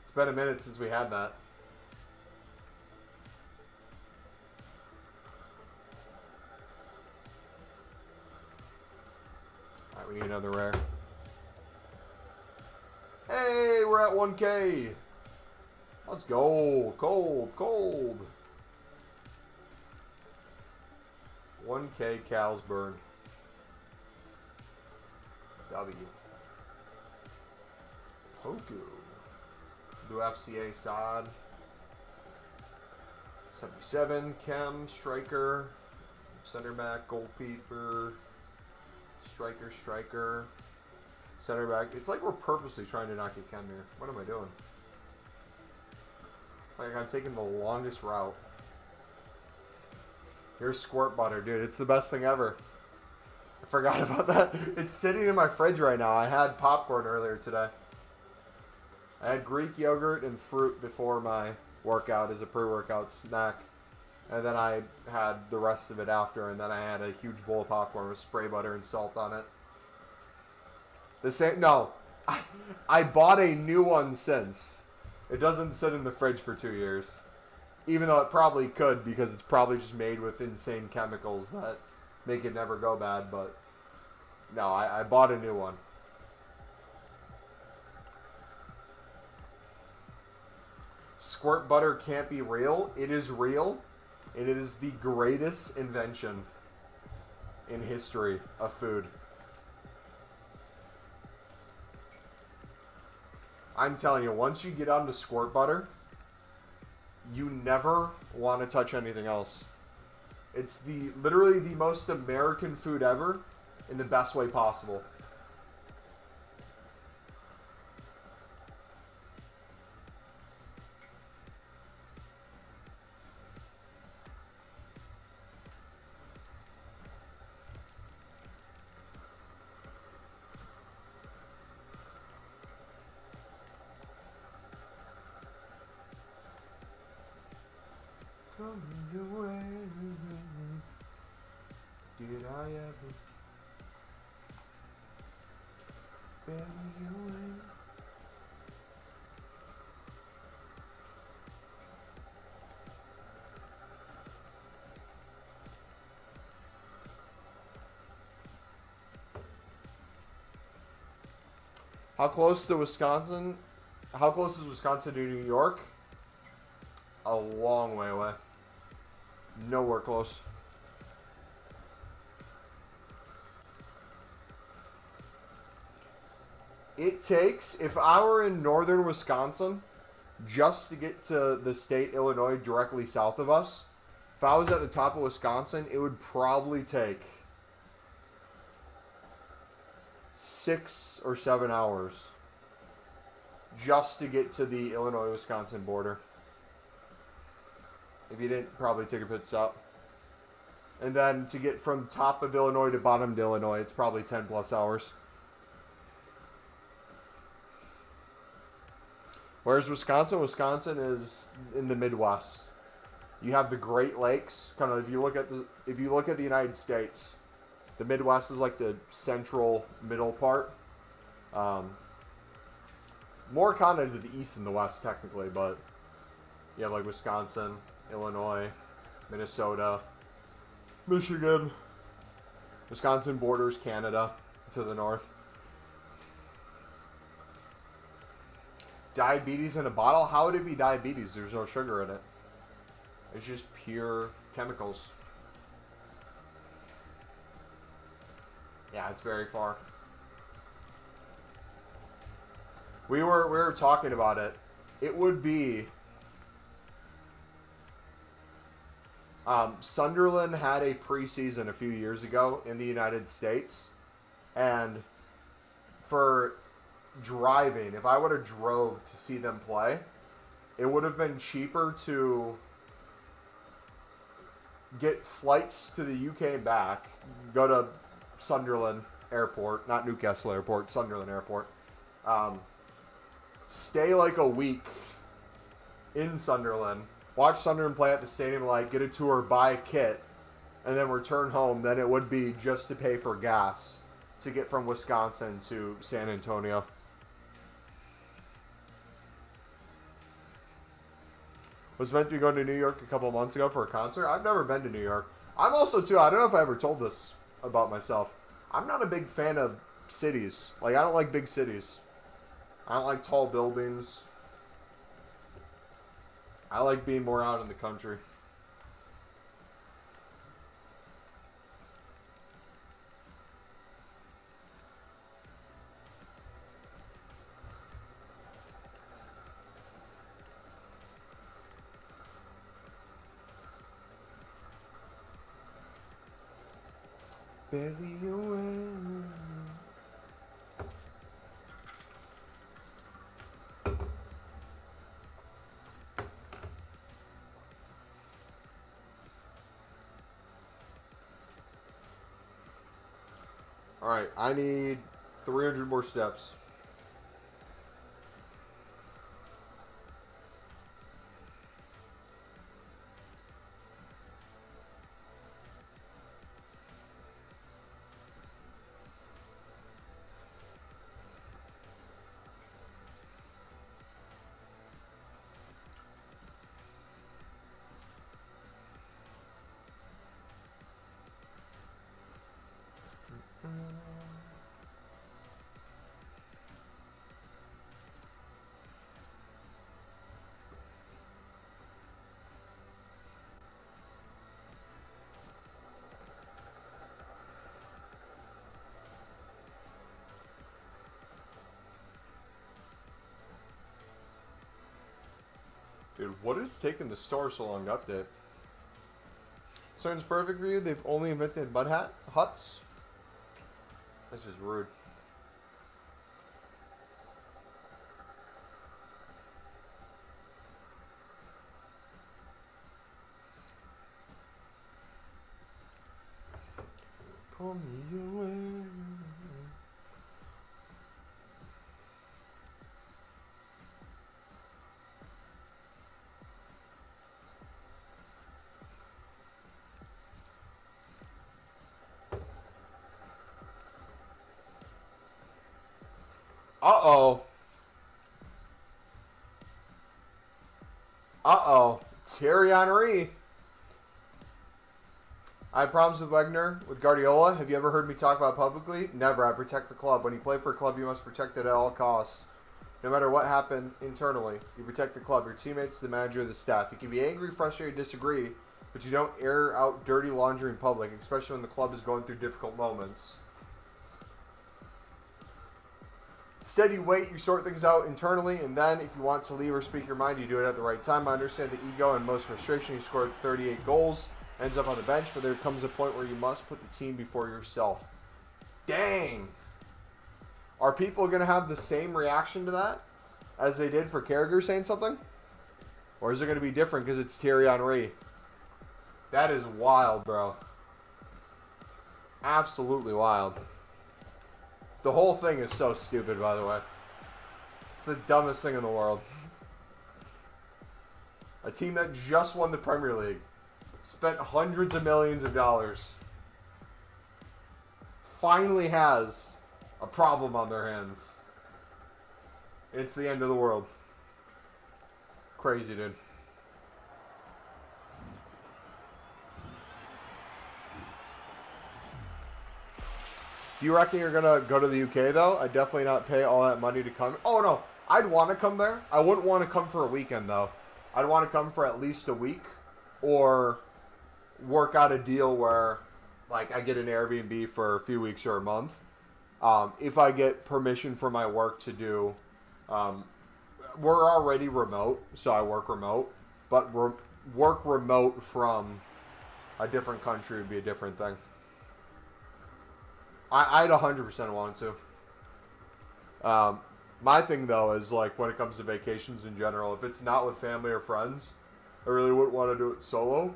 It's been a minute since we had that. Alright, we need another rare. Hey, we're at 1K. Let's go. Cold, cold. 1K cows burned. W. Poku. Do FCA Sod. 77. Chem. Striker. Center back. Goalkeeper. Striker. Center back. It's like we're purposely trying to not get Kem here. What am I doing? Like I'm taking the longest route. Here's squirt butter, dude. It's the best thing ever. I forgot about that. It's sitting in my fridge right now. I had popcorn earlier today. I had Greek yogurt and fruit before my workout as a pre-workout snack. And then I had the rest of it after. And then I had a huge bowl of popcorn with spray butter and salt on it. The same, no, I bought a new one since. It doesn't sit in the fridge for 2 years. Even though it probably could because it's probably just made with insane chemicals that make it never go bad. But no, I bought a new one. squirt butter can't be real. It is real. And it is the greatest invention in history of food. I'm telling you, once you get onto squirt butter, you never want to touch anything else. It's literally the most American food ever in the best way possible. Coming your way. Did I ever bury you away? How close to Wisconsin? How close is Wisconsin to New York? A long way away. Nowhere close. It takes, if I were in northern Wisconsin, just to get to the state Illinois directly south of us, if I was at the top of Wisconsin, it would probably take 6 or 7 hours just to get to the Illinois-Wisconsin border. If you didn't probably take a pit stop. And then to get from top of Illinois to bottom of Illinois, it's probably 10 plus hours. Whereas Wisconsin is in the Midwest. You have the Great Lakes. Kind of if you look at the United States, the Midwest is like the central middle part. More kind of to the east and the west technically, but you have like Wisconsin, Illinois, Minnesota, Michigan. Wisconsin borders Canada to the north. Diabetes in a bottle? How would it be diabetes? There's no sugar in it. It's just pure chemicals. Yeah, it's very far. We were talking about it. It would be Sunderland had a preseason a few years ago in the United States, and for driving, if I would have drove to see them play, it would have been cheaper to get flights to the UK and back, go to Sunderland Airport, not Newcastle Airport, Sunderland Airport, stay like a week in Sunderland, watch Sunderland play at the stadium, like get a tour, buy a kit, and then return home than it would be just to pay for gas to get from Wisconsin to San Antonio. Was meant to be going to New York a couple months ago for a concert. I've never been to New York. I'm also, too, I don't know if I ever told this about myself. I'm not a big fan of cities. Like, I don't like big cities. I don't like tall buildings. I like being more out in the country. Barely away. Alright, I need 300 more steps. Dude, what is taking the store so long to update? Sounds perfect for you. They've only invented mud huts. This is rude. Pull me away. Uh-oh. Uh-oh. Thierry Henry. I have problems with Wagner, with Guardiola. Have you ever heard me talk about it publicly? Never. I protect the club. When you play for a club, you must protect it at all costs. No matter what happened internally, you protect the club, your teammates, the manager, the staff. You can be angry, frustrated, disagree, but you don't air out dirty laundry in public, especially when the club is going through difficult moments. Instead, you wait, you sort things out internally, and then if you want to leave or speak your mind, you do it at the right time. I understand the ego and most frustration. You scored 38 goals, ends up on the bench, but there comes a point where you must put the team before yourself. Dang! Are people going to have the same reaction to that as they did for Carragher saying something? Or is it going to be different because it's Thierry Henry? That is wild, bro. Absolutely wild. The whole thing is so stupid, by the way. It's the dumbest thing in the world. A team that just won the Premier League, spent hundreds of millions of dollars, finally has a problem on their hands. It's the end of the world. Crazy, dude. Do you reckon you're going to go to the UK, though? I'd definitely not pay all that money to come. Oh, no. I'd want to come there. I wouldn't want to come for a weekend, though. I'd want to come for at least a week or work out a deal where, like, I get an Airbnb for a few weeks or a month. If I get permission from my work to do, we're already remote, so I work remote, but work remote from a different country would be a different thing. I'd 100% want to. My thing, though, is, like, when it comes to vacations in general, if it's not with family or friends, I really wouldn't want to do it solo,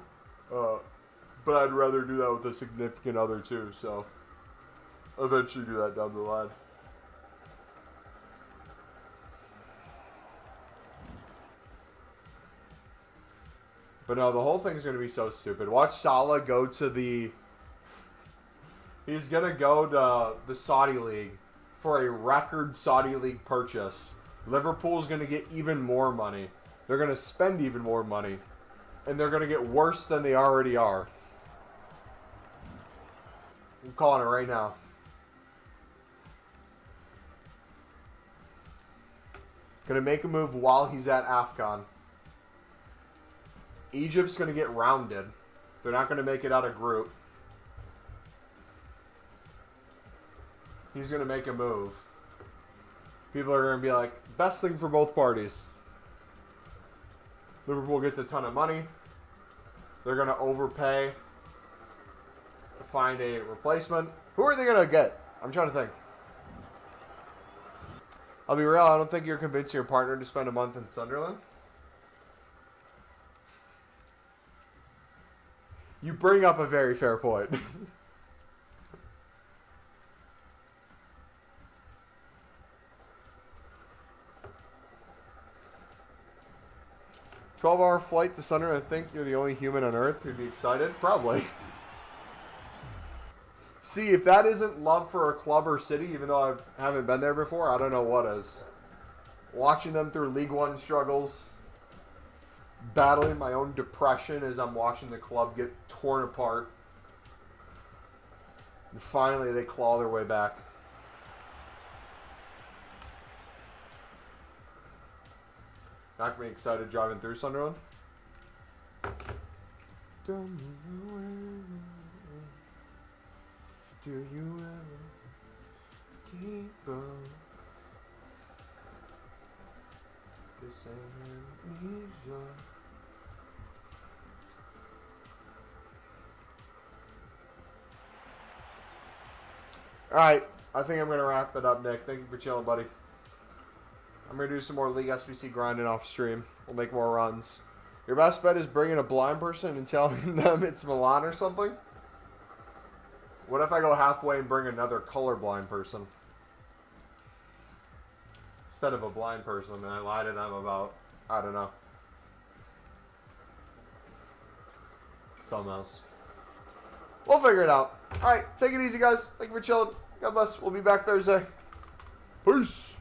but I'd rather do that with a significant other, too, so eventually do that down the line. But no, the whole thing's going to be so stupid. Watch Salah go to the... He's going to go to the Saudi League for a record Saudi League purchase. Liverpool's going to get even more money. They're going to spend even more money. And they're going to get worse than they already are. I'm calling it right now. Going to make a move while he's at AFCON. Egypt's going to get rounded. They're not going to make it out of group. He's going to make a move. People are going to be like, best thing for both parties. Liverpool gets a ton of money. They're going to overpay to find a replacement. Who are they going to get? I'm trying to think. I'll be real, I don't think you're convincing your partner to spend a month in Sunderland. You bring up a very fair point. 12-hour flight to Sunderland. I think you're the only human on Earth who'd be excited. Probably. See, if that isn't love for a club or city, even though I haven't been there before, I don't know what is. Watching them through League One struggles. Battling my own depression as I'm watching the club get torn apart. And finally, they claw their way back. Not gonna be excited driving through Sunderland. Do you ever keep up? Alright, I think I'm going to wrap it up, Nick. Thank you for chilling, buddy. I'm going to do some more League SBC grinding off stream. We'll make more runs. Your best bet is bringing a blind person and telling them it's Milan or something? What if I go halfway and bring another colorblind person? Instead of a blind person, and I lie to them about, I don't know, something else. We'll figure it out. Alright, take it easy, guys. Thank you for chilling. God bless. We'll be back Thursday. Peace.